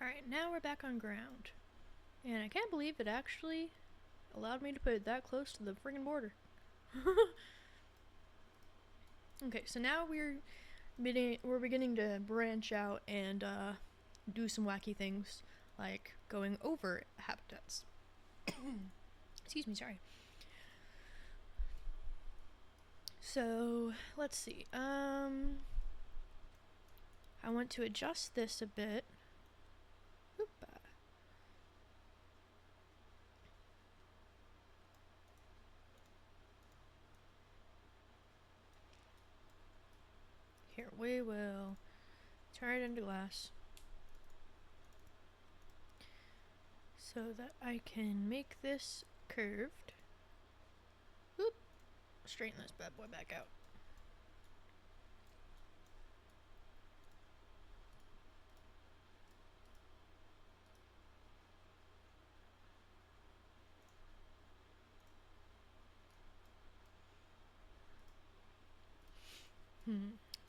Alright, now we're back on ground. And I can't believe it actually allowed me to put it that close to the friggin' border. Okay, so now we're beginning to branch out and do some wacky things, like going over habitats. Excuse me, sorry. So, let's see. I want to adjust this a bit. Here, we will turn it into glass so that I can make this curved. Oop. Straighten this bad boy back out.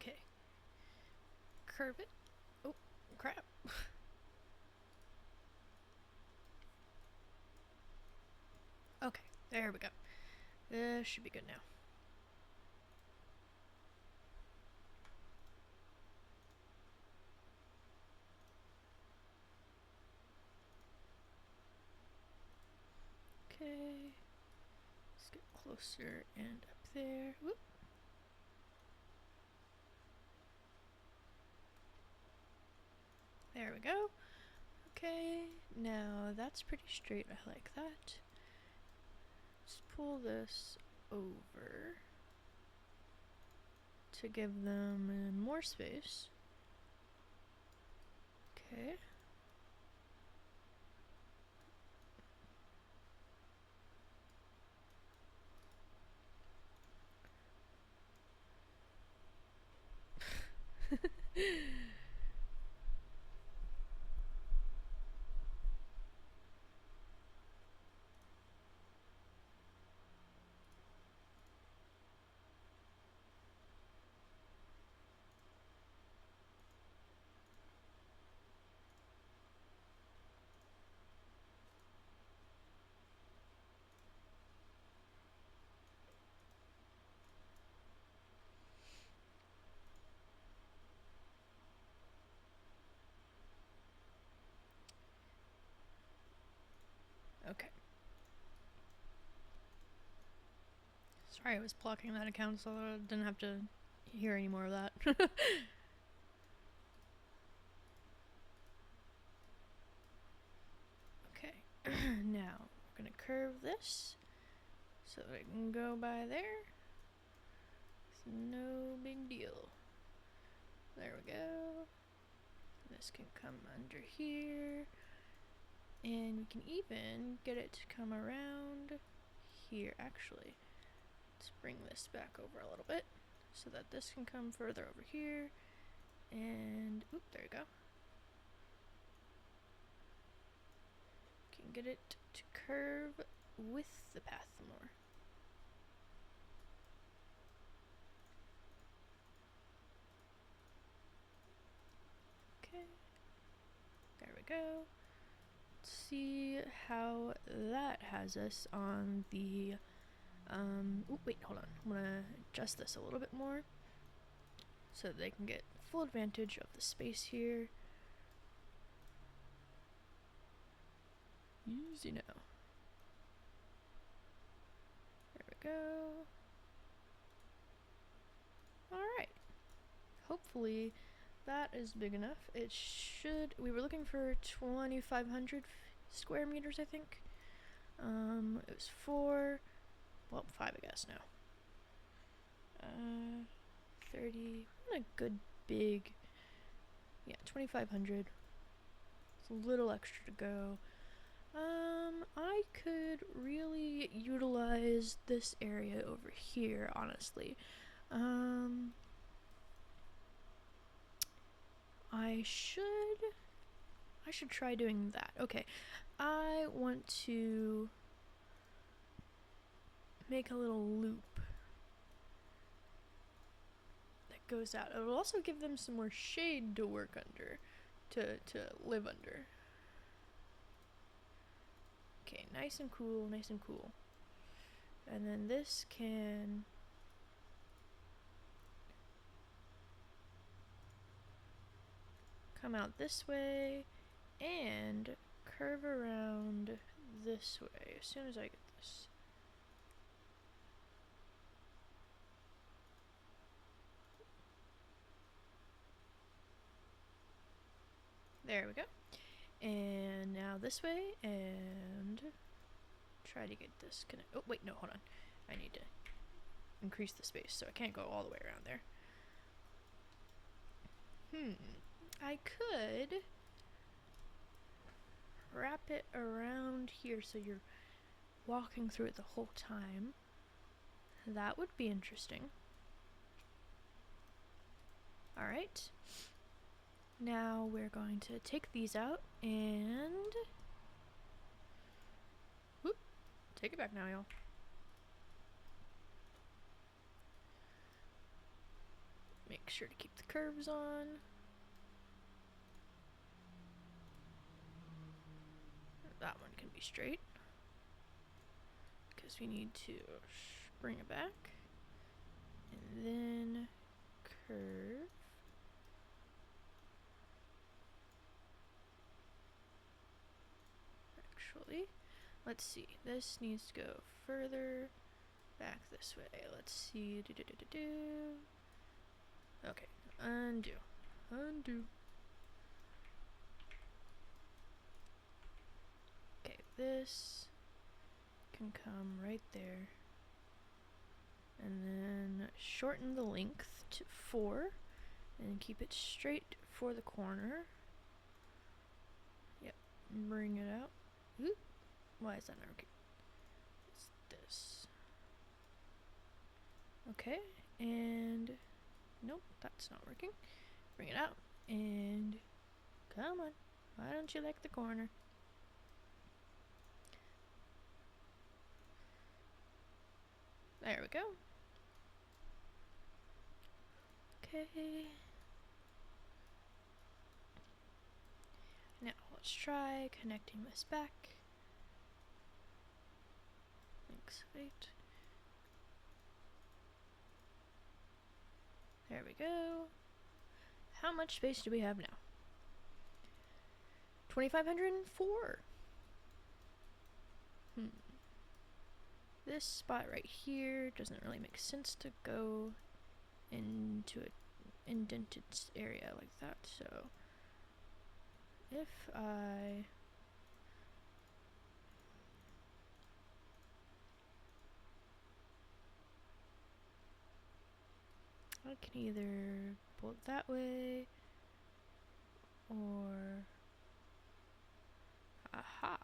Okay. Curve it. Oh, crap. Okay, there we go. Should be good now. Okay. Let's get closer and up there. Whoop. There we go. Okay, now that's pretty straight. I like that. Let's pull this over to give them more space. Okay. Okay. Sorry, I was blocking that account so I didn't have to hear any more of that. Okay, now we're gonna curve this so that it can go by there. It's no big deal. There we go. This can come under here. And we can even get it to come around here, actually. Let's bring this back over a little bit so that this can come further over here. And, oop, there you go. Can get it to curve with the path more. Okay. There we go. Let's see how that has us on the oh wait, hold on. I'm gonna adjust this a little bit more so that they can get full advantage of the space here. Easy now. There we go. Alright. Hopefully that is big enough. It should. We were looking for 2,500 square meters, I think. It was 4. Well, 5, I guess now. 30. What a good big. Yeah, 2,500. It's a little extra to go. I could really utilize this area over here, honestly. I should try doing that. Okay, I want to make a little loop that goes out. It'll also give them some more shade to work under, to live under. Okay, nice and cool, nice and cool. And then this can come out this way and curve around this way as soon as I get this. There we go. And now this way, and try to get this connect. Oh wait, no, hold on. I need to increase the space, so I can't go all the way around there. I could wrap it around here so you're walking through it the whole time. That would be interesting. Alright. Now we're going to take these out and whoop, take it back now, y'all. Make sure to keep the curves on. That one can be straight because we need to bring it back, and then curve. Actually, let's see. This needs to go further back this way. Let's see. Okay, undo. Undo. Okay, this can come right there. And then shorten the length to 4 and keep it straight for the corner. Yep, bring it out. Oop. Why is that not working? It's this. Okay, and nope, that's not working. Bring it out, and come on. Why don't you like the corner? There we go. Okay. Now let's try connecting this back. Thanks, wait. There we go. How much space do we have now? 2,504. This spot right here doesn't really make sense to go into an indented area like that, so if I can either pull it that way or aha.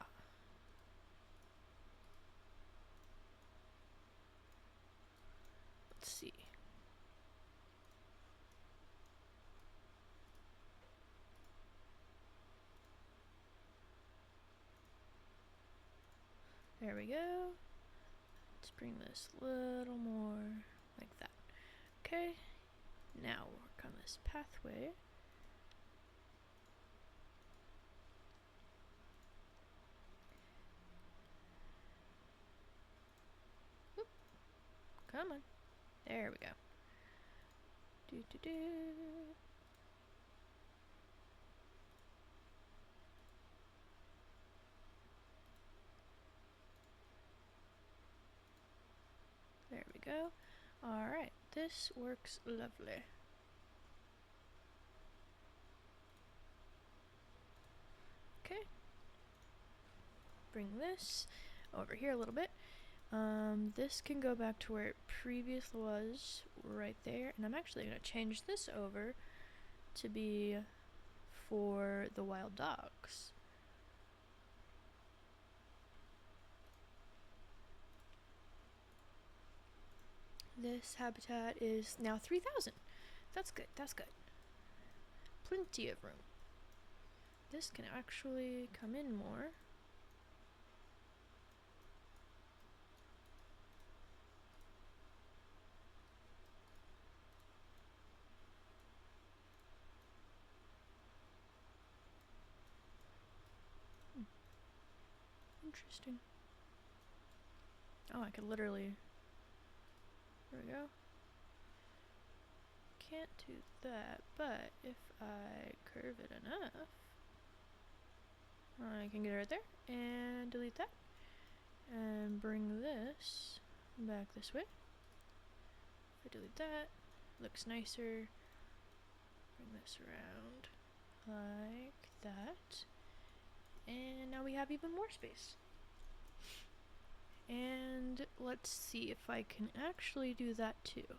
Let's see. There we go. Let's bring this a little more like that. Okay, now work on this pathway. Whoop. Come on. There we go. Do do do. There we go. Alright, this works lovely. Okay. Bring this over here a little bit. This can go back to where it previously was, right there. And I'm actually going to change this over to be for the wild dogs. This habitat is now 3,000. That's good, that's good. Plenty of room. This can actually come in more. Interesting. Oh, I could literally... There we go. Can't do that, but if I curve it enough, I can get it right there, and delete that, and bring this back this way. If I delete that, looks nicer. Bring this around like that, and now we have even more space. And let's see if I can actually do that too.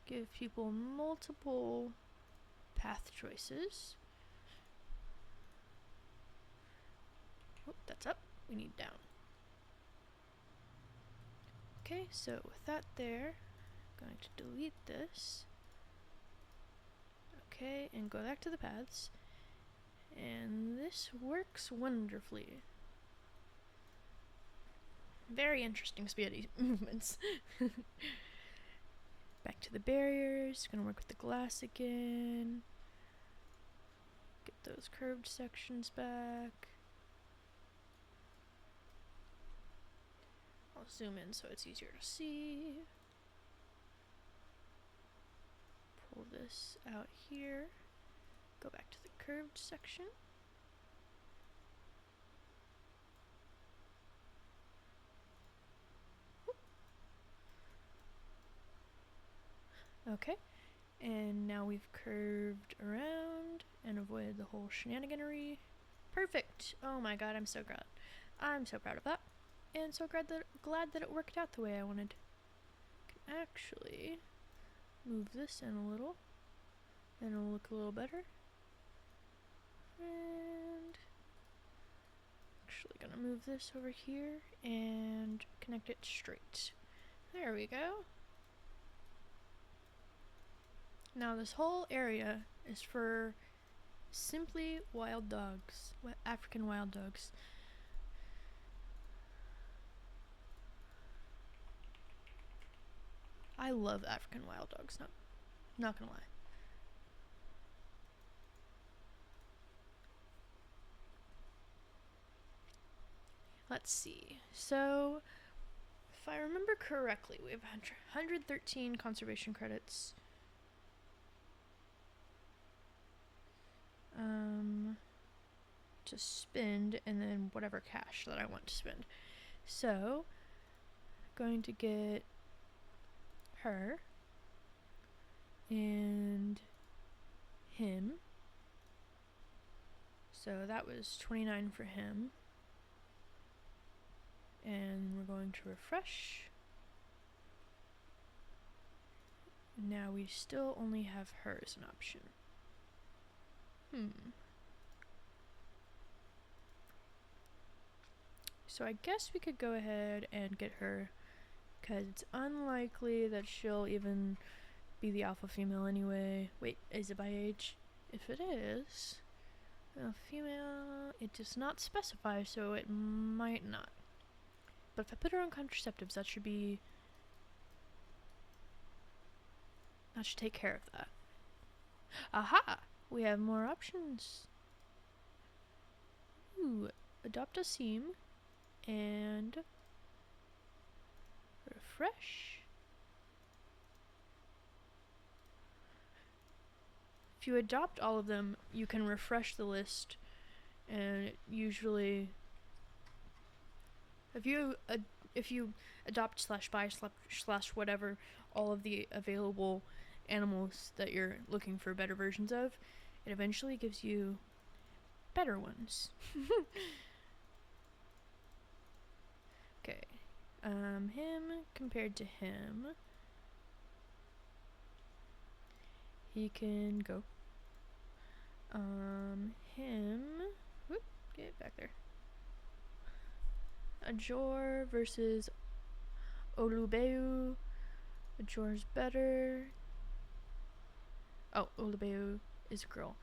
Give people multiple path choices. Oh, that's up. We need down. Okay, so with that there, I'm going to delete this. Okay, and go back to the paths. And this works wonderfully. Very interesting spaghetti movements. Back to the barriers. Gonna work with the glass again. Get those curved sections back. zoom in so it's easier to see. Pull this out here. Go back to the curved section. Okay, and now we've curved around and avoided the whole shenaniganery. Perfect! Oh my god, I'm so glad. I'm so proud of that. And so glad that it worked out the way I wanted. Can actually move this in a little, and it'll look a little better. And actually gonna move this over here and connect it straight. There we go. Now this whole area is for simply wild dogs, African wild dogs. I love African wild dogs, not gonna lie. Let's see. So, if I remember correctly, we have 113 conservation credits. To spend, and then whatever cash that I want to spend. So, going to get her and him. So that was 29 for him. And we're going to refresh. Now we still only have her as an option. So I guess we could go ahead and get her, because it's unlikely that she'll even be the alpha female anyway. Wait, is it by age? If it is, a female, it does not specify, so it might not. But if I put her on contraceptives, that should take care of that. Aha! We have more options. Ooh, adopt a seam and refresh. If you adopt all of them, you can refresh the list, and usually if you adopt / buy / whatever all of the available animals that you're looking for better versions of, it eventually gives you better ones. Okay, him compared to him, he can go. Him, whoop, get back there. Ajor versus Olubeu. Ajor's better. Oh, Olubeu is a girl.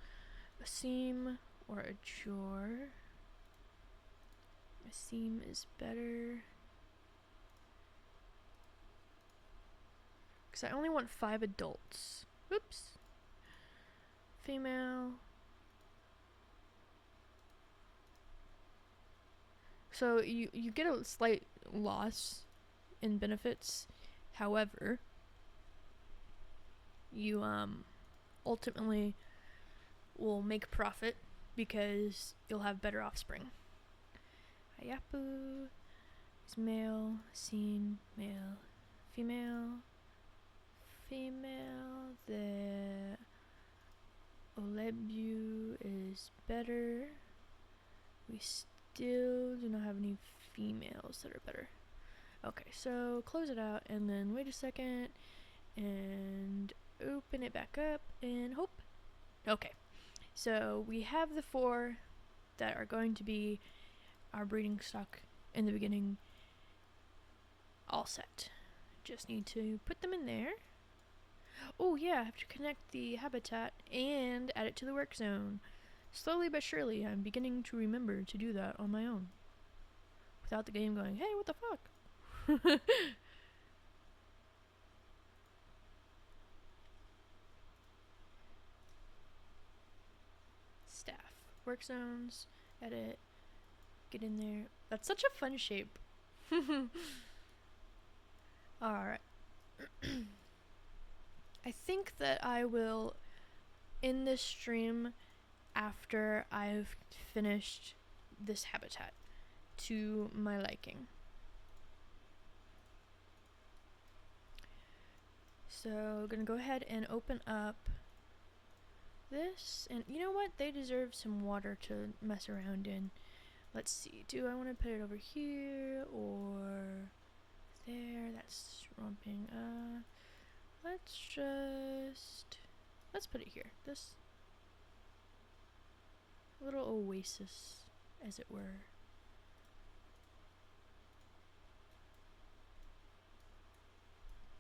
Asim or Ajor. Asim is better. Because I only want 5 adults. Oops. Female. So you get a slight loss in benefits. However, you ultimately will make profit because you'll have better offspring. Hayapu is male, seen, male, female, female. The Olebu is better. We still do not have any females that are better. Okay, so close it out and then wait a second and open it back up and hope. Okay, so we have the 4 that are going to be our breeding stock in the beginning all set. Just need to put them in there. Oh yeah, I have to connect the habitat and add it to the work zone. Slowly but surely, I'm beginning to remember to do that on my own. Without the game going, hey, what the fuck? Staff. Work zones. Edit. Get in there. That's such a fun shape. Alright. I think that I will end this stream after I've finished this habitat to my liking. So, gonna go ahead and open up this, and you know what? They deserve some water to mess around in. Let's see, do I want to put it over here or there? That's swamping. Let's put it here. This little oasis, as it were.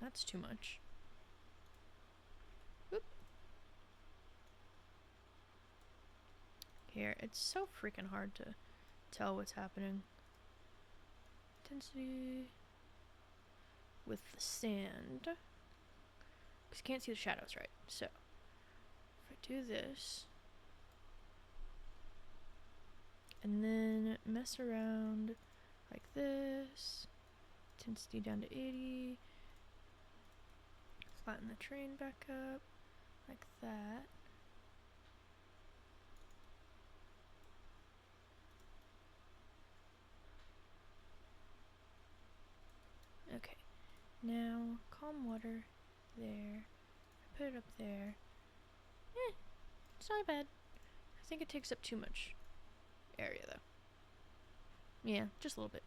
That's too much. Whoop. Here, it's so freaking hard to tell what's happening. Intensity with the sand. Because you can't see the shadows right. So, if I do this, and then mess around like this, intensity down to 80, flatten the terrain back up, like that. Okay, now calm water there, put it up there. It's not bad. I think it takes up too much area though. Yeah, just a little bit.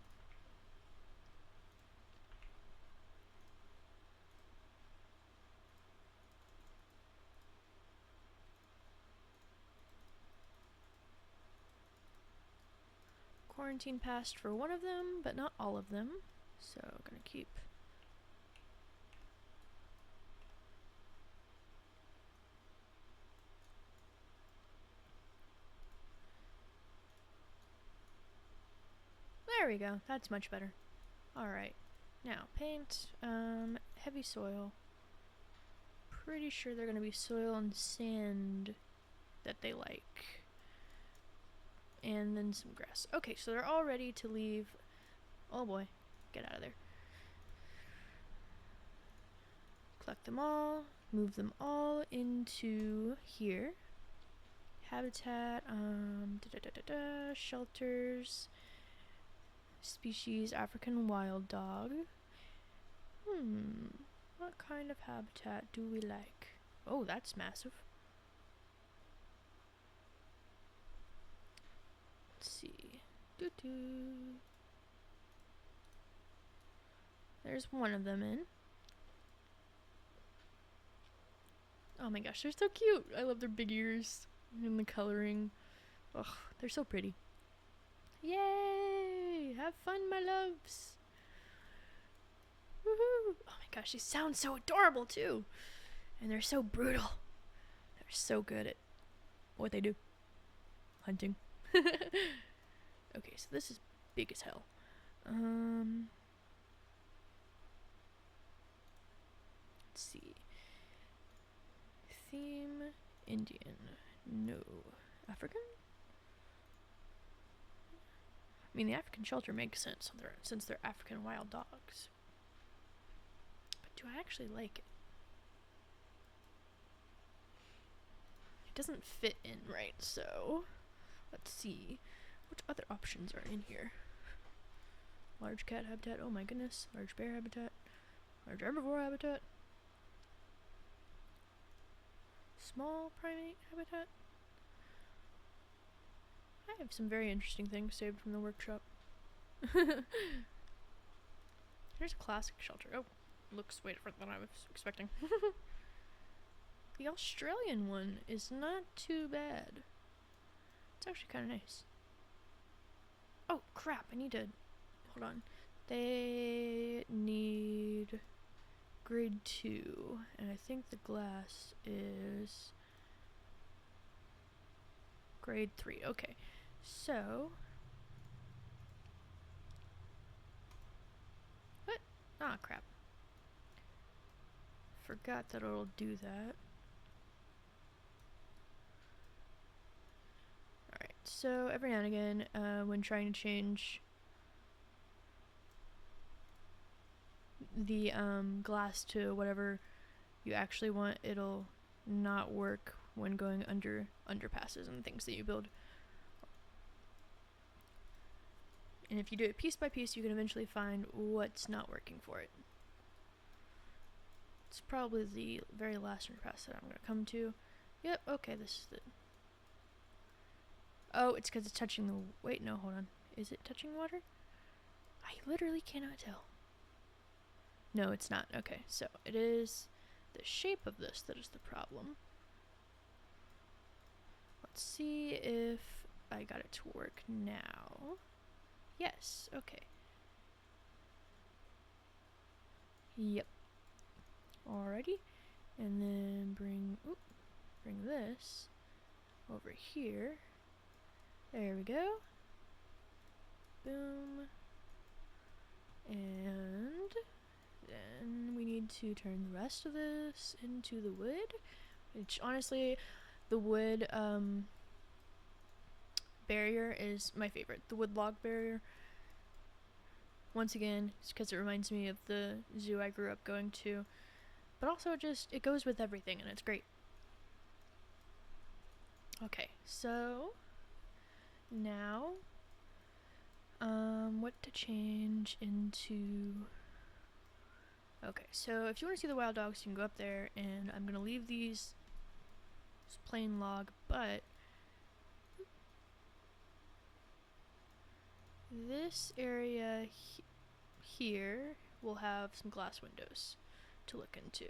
Quarantine passed for one of them, but not all of them. So I'm gonna keep there we go, that's much better. Alright. Now paint, heavy soil. Pretty sure they're gonna be soil and sand that they like. And then some grass. Okay, so they're all ready to leave. Oh boy, get out of there. Collect them all, move them all into here. Habitat, shelters, species, African wild dog. What kind of habitat do we like? Oh, that's massive. Let's see. There's one of them in. Oh my gosh, they're so cute. I love their big ears and the coloring. Ugh, they're so pretty. Yay! Have fun, my loves. Woohoo! Oh my gosh, they sound so adorable too. And they're so brutal. They're so good at what they do. Hunting. Okay, so this is big as hell. Let's see. Theme Indian. No. African? I mean, the African shelter makes sense since they're African wild dogs. But do I actually like it? It doesn't fit in right, so let's see. What other options are in here? Large cat habitat, oh my goodness. Large bear habitat. Large herbivore habitat. Small primate habitat. I have some very interesting things saved from the workshop. Here's a classic shelter. Oh, looks way different than I was expecting. The Australian one is not too bad. It's actually kind of nice. Oh crap, I need to, hold on. They need grade 2, and I think the glass is grade 3. Okay, so what? Ah, crap. Forgot that it'll do that. Alright, so every now and again, when trying to change the glass to whatever you actually want, it'll not work when going under underpasses and things that you build. And if you do it piece by piece, you can eventually find what's not working for it. It's probably the very last underpass that I'm going to come to. Yep, okay, this is it. Oh, it's because it's touching the... Wait, no, hold on. Is it touching water? I literally cannot tell. No, it's not. Okay, so it is the shape of this that is the problem. Let's see if I got it to work now. Yes, okay. Yep. Alrighty. And then bring this over here. There we go. Boom. And then we need to turn the rest of this into the wood, which honestly, the wood barrier is my favorite. The wood log barrier. Once again, it's because it reminds me of the zoo I grew up going to, but also it goes with everything and it's great. Okay, so now what to change into... Okay, so if you want to see the wild dogs, you can go up there, and I'm gonna leave these plain log, but this area here will have some glass windows to look into.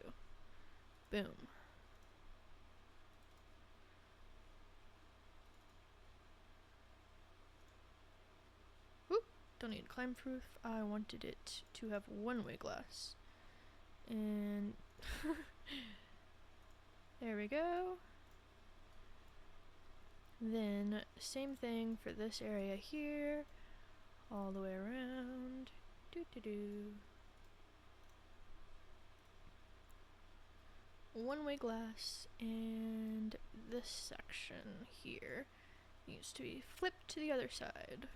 Boom. Whoop, don't need climb proof. I wanted it to have one-way glass. And there we go. Then same thing for this area here, all the way around. One-way glass, and this section here needs to be flipped to the other side.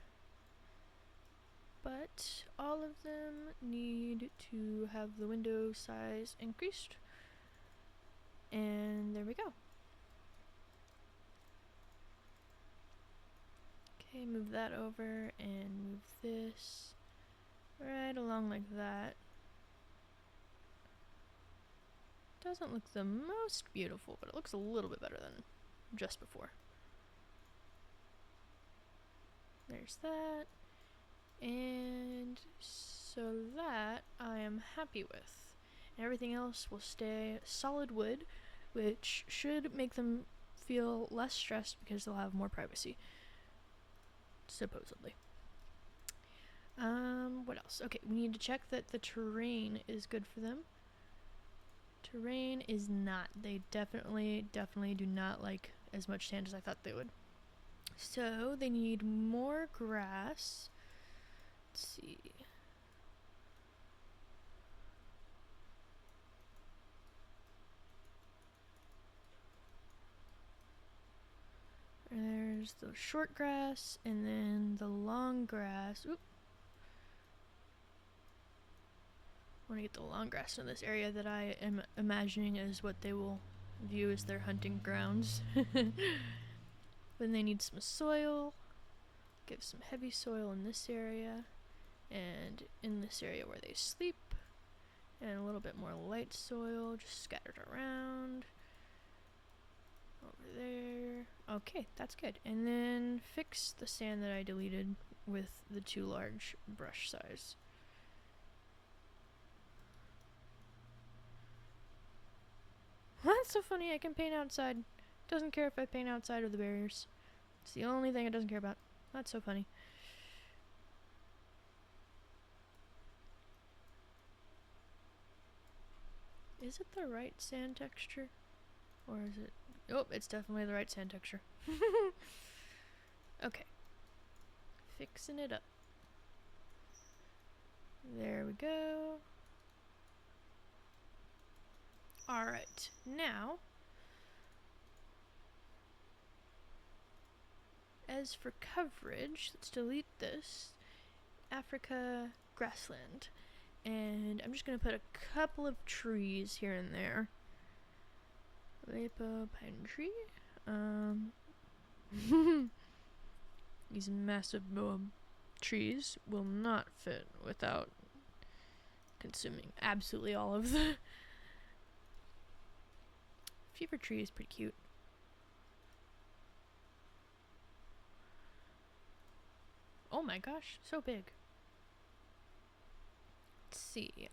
But all of them need to have the window size increased. And there we go. Okay, move that over and move this right along like that. Doesn't look the most beautiful, but it looks a little bit better than just before. There's that. And so that I am happy with. And everything else will stay solid wood, which should make them feel less stressed because they'll have more privacy. Supposedly. What else? Okay, we need to check that the terrain is good for them. Terrain is not. They definitely do not like as much sand as I thought they would. So they need more grass. Let's see. There's the short grass and then the long grass. Oop. I want to get the long grass in this area that I am imagining as what they will view as their hunting grounds. Then they need some soil. Give some heavy soil in this area and in this area where they sleep, and a little bit more light soil just scattered around over there. Okay, that's good. And then fix the sand that I deleted with the too large brush size. That's so funny. I can paint outside. Doesn't care if I paint outside of the barriers. It's the only thing it doesn't care about. That's so funny. Is it the right sand texture? Or is it... Oh, it's definitely the right sand texture. Okay. Fixing it up. There we go. Alright, now, as for coverage, let's delete this. Africa grassland. And I'm just gonna put a couple of trees here and there. Lepa pine tree. These massive trees will not fit without consuming absolutely all of the fever tree is pretty cute. Oh my gosh, so big. Let's see.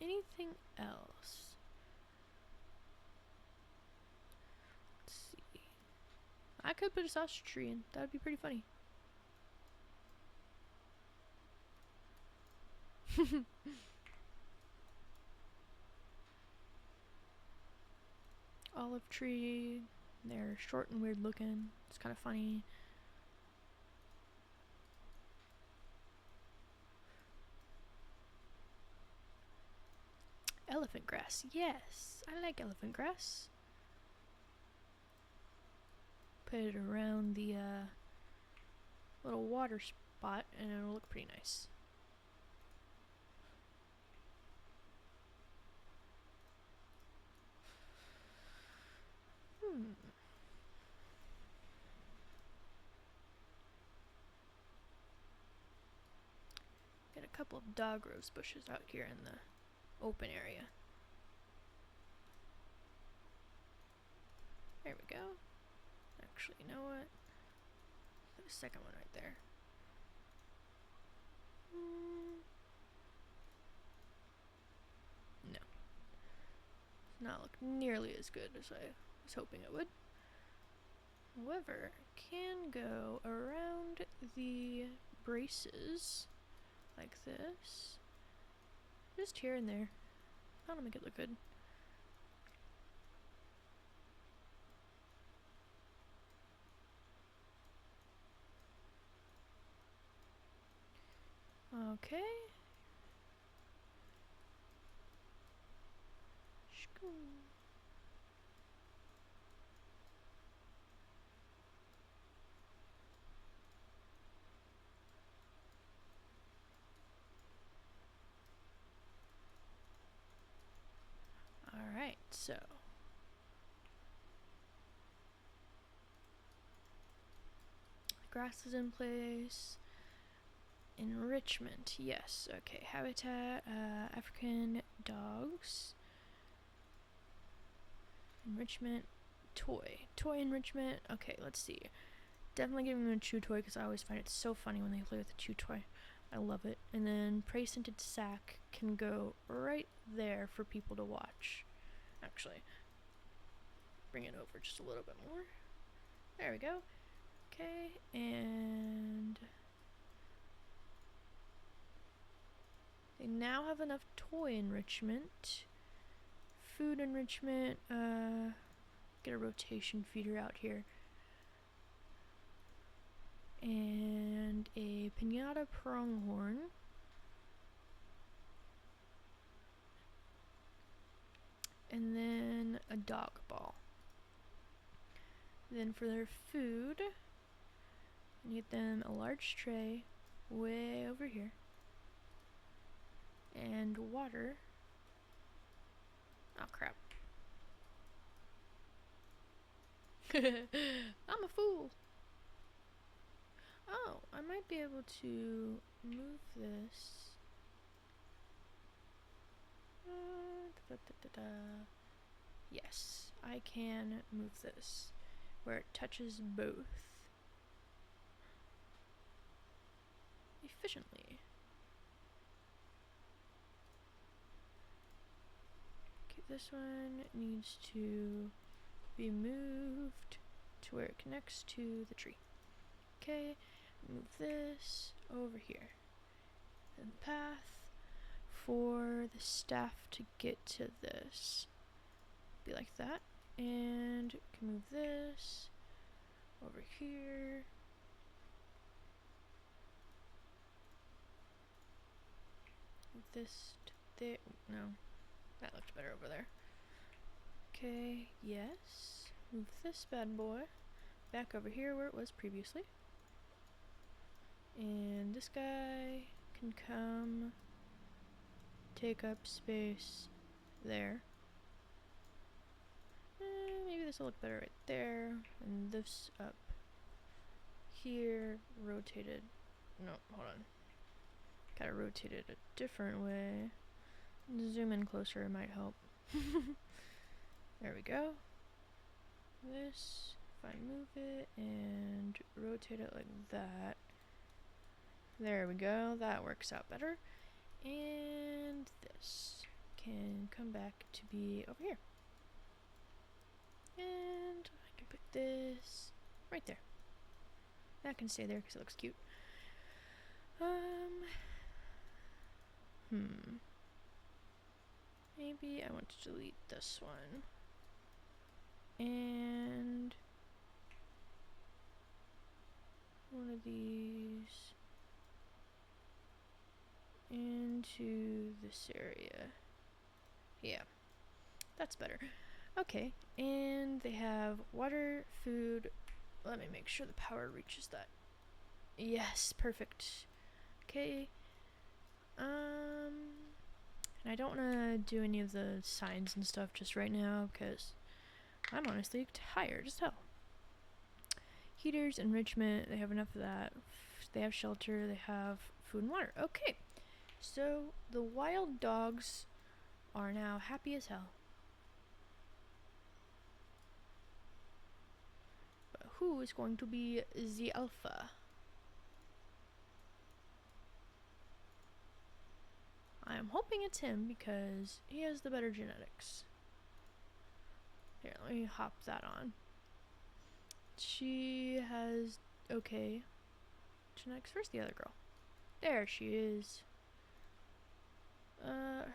Anything else? Let's see. I could put a sausage tree in. That would be pretty funny. Olive tree. They're short and weird looking. It's kind of funny. Elephant grass. Yes, I like elephant grass. Put it around the little water spot and it'll look pretty nice. Got a couple of dog rose bushes out here in the open area. There we go. Actually, you know what? Put a second one right there. No. Does not look nearly as good as I was hoping it would. However, I can go around the braces like this. Just here and there. That'll make it look good. Okay. Alright, so the grass is in place. Enrichment, yes. Okay, habitat, African dogs. Enrichment, toy enrichment. Okay, let's see. Definitely giving them a chew toy because I always find it so funny when they play with a chew toy. I love it. And then prey scented sack can go right there for people to watch. Actually, bring it over just a little bit more. There we go. Okay, and they now have enough toy enrichment. Food enrichment, get a rotation feeder out here. And a pinata pronghorn. And then a dog ball. Then for their food, I need them a large tray way over here. And water. Oh crap. I'm a fool. Oh, I might be able to move this. Yes, I can move this where it touches both efficiently. Okay, this one needs to be moved to where it connects to the tree. Okay, move this over here. And the path for the staff to get to this be like that. And can move this over here. Move this to there. No, that looked better over there. Okay, yes. Move this bad boy back over here where it was previously. And this guy can come take up space there. Maybe this will look better right there, and this up here, rotated. No, hold on. Gotta rotate it a different way. Zoom in closer might help. There we go. This, if I move it and rotate it like that. There we go, that works out better. And this can come back to be over here. And I can put this right there. That can stay there because it looks cute. Maybe I want to delete this one. And one of these into this area. Yeah, that's better. Okay, and they have water, food. Let me make sure the power reaches that. Yes, perfect. Okay. And I don't want to do any of the signs and stuff just right now because I'm honestly tired as hell. Heaters, enrichment, they have enough of that. They have shelter, they have food and water. Okay, so the wild dogs are now happy as hell. But who is going to be the alpha? I am hoping it's him because he has the better genetics. Here, let me hop that on. She has okay genetics. Where's the other girl? There she is.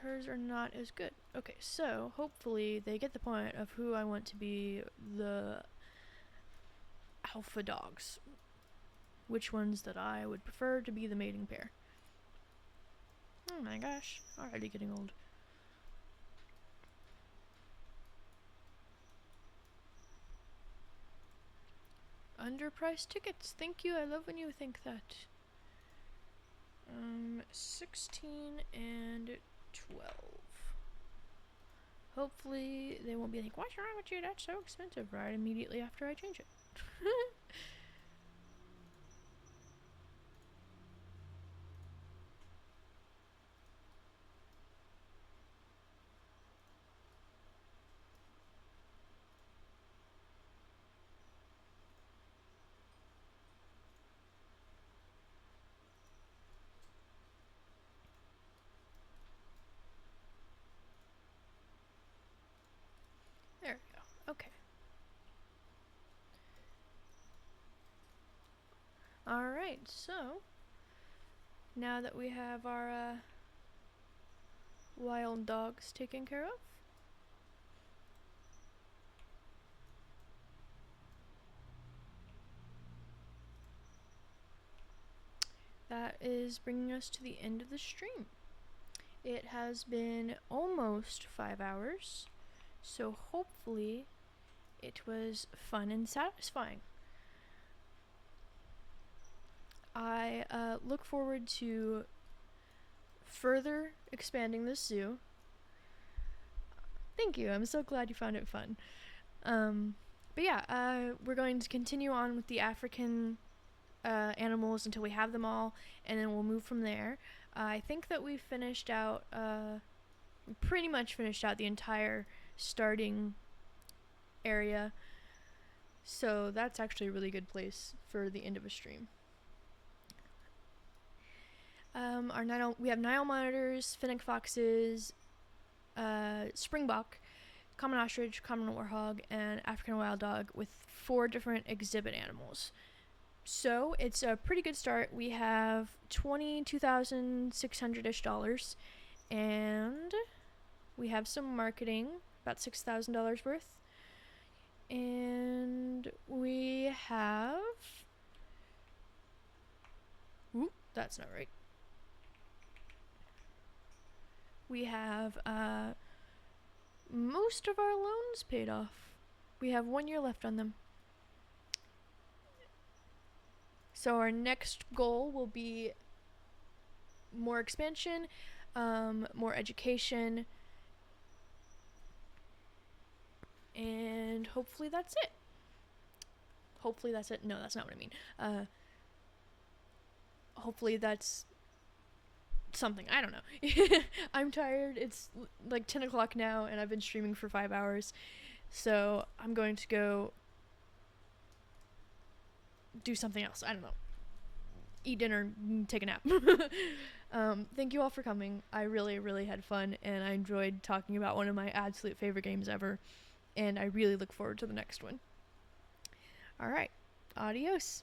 Hers are not as good. Okay, so hopefully they get the point of who I want to be the alpha dogs. Which ones that I would prefer to be the mating pair. Oh my gosh, already getting old. Underpriced tickets, thank you, I love when you think that. 16 and 12. Hopefully they won't be like, what's wrong with you, that's so expensive, right immediately after I change it. There we go. Okay. Alright, so now that we have our wild dogs taken care of, that is bringing us to the end of the stream. It has been almost 5 hours, so hopefully it was fun and satisfying. I look forward to further expanding this zoo. Thank you, I'm so glad you found it fun. But yeah, we're going to continue on with the African animals until we have them all, and then we'll move from there. I think that we finished out, we pretty much finished out the entire starting area, so that's actually a really good place for the end of a stream. We have Nile monitors, fennec foxes, springbok, common ostrich, common warthog, and African wild dog with 4 different exhibit animals. So it's a pretty good start. We have $22,600-ish, and we have some marketing, about $6,000 worth, and we have, oop, that's not right. We have most of our loans paid off. We have 1 year left on them. So our next goal will be more expansion. more education, and hopefully that's it. Hopefully that's it. No, that's not what I mean. Hopefully that's something. I don't know. I'm tired. It's like 10 o'clock now, and I've been streaming for 5 hours. So I'm going to go do something else. I don't know. Eat dinner, take a nap. Thank you all for coming. I really, really had fun, and I enjoyed talking about one of my absolute favorite games ever. And I really look forward to the next one. All right. Adios.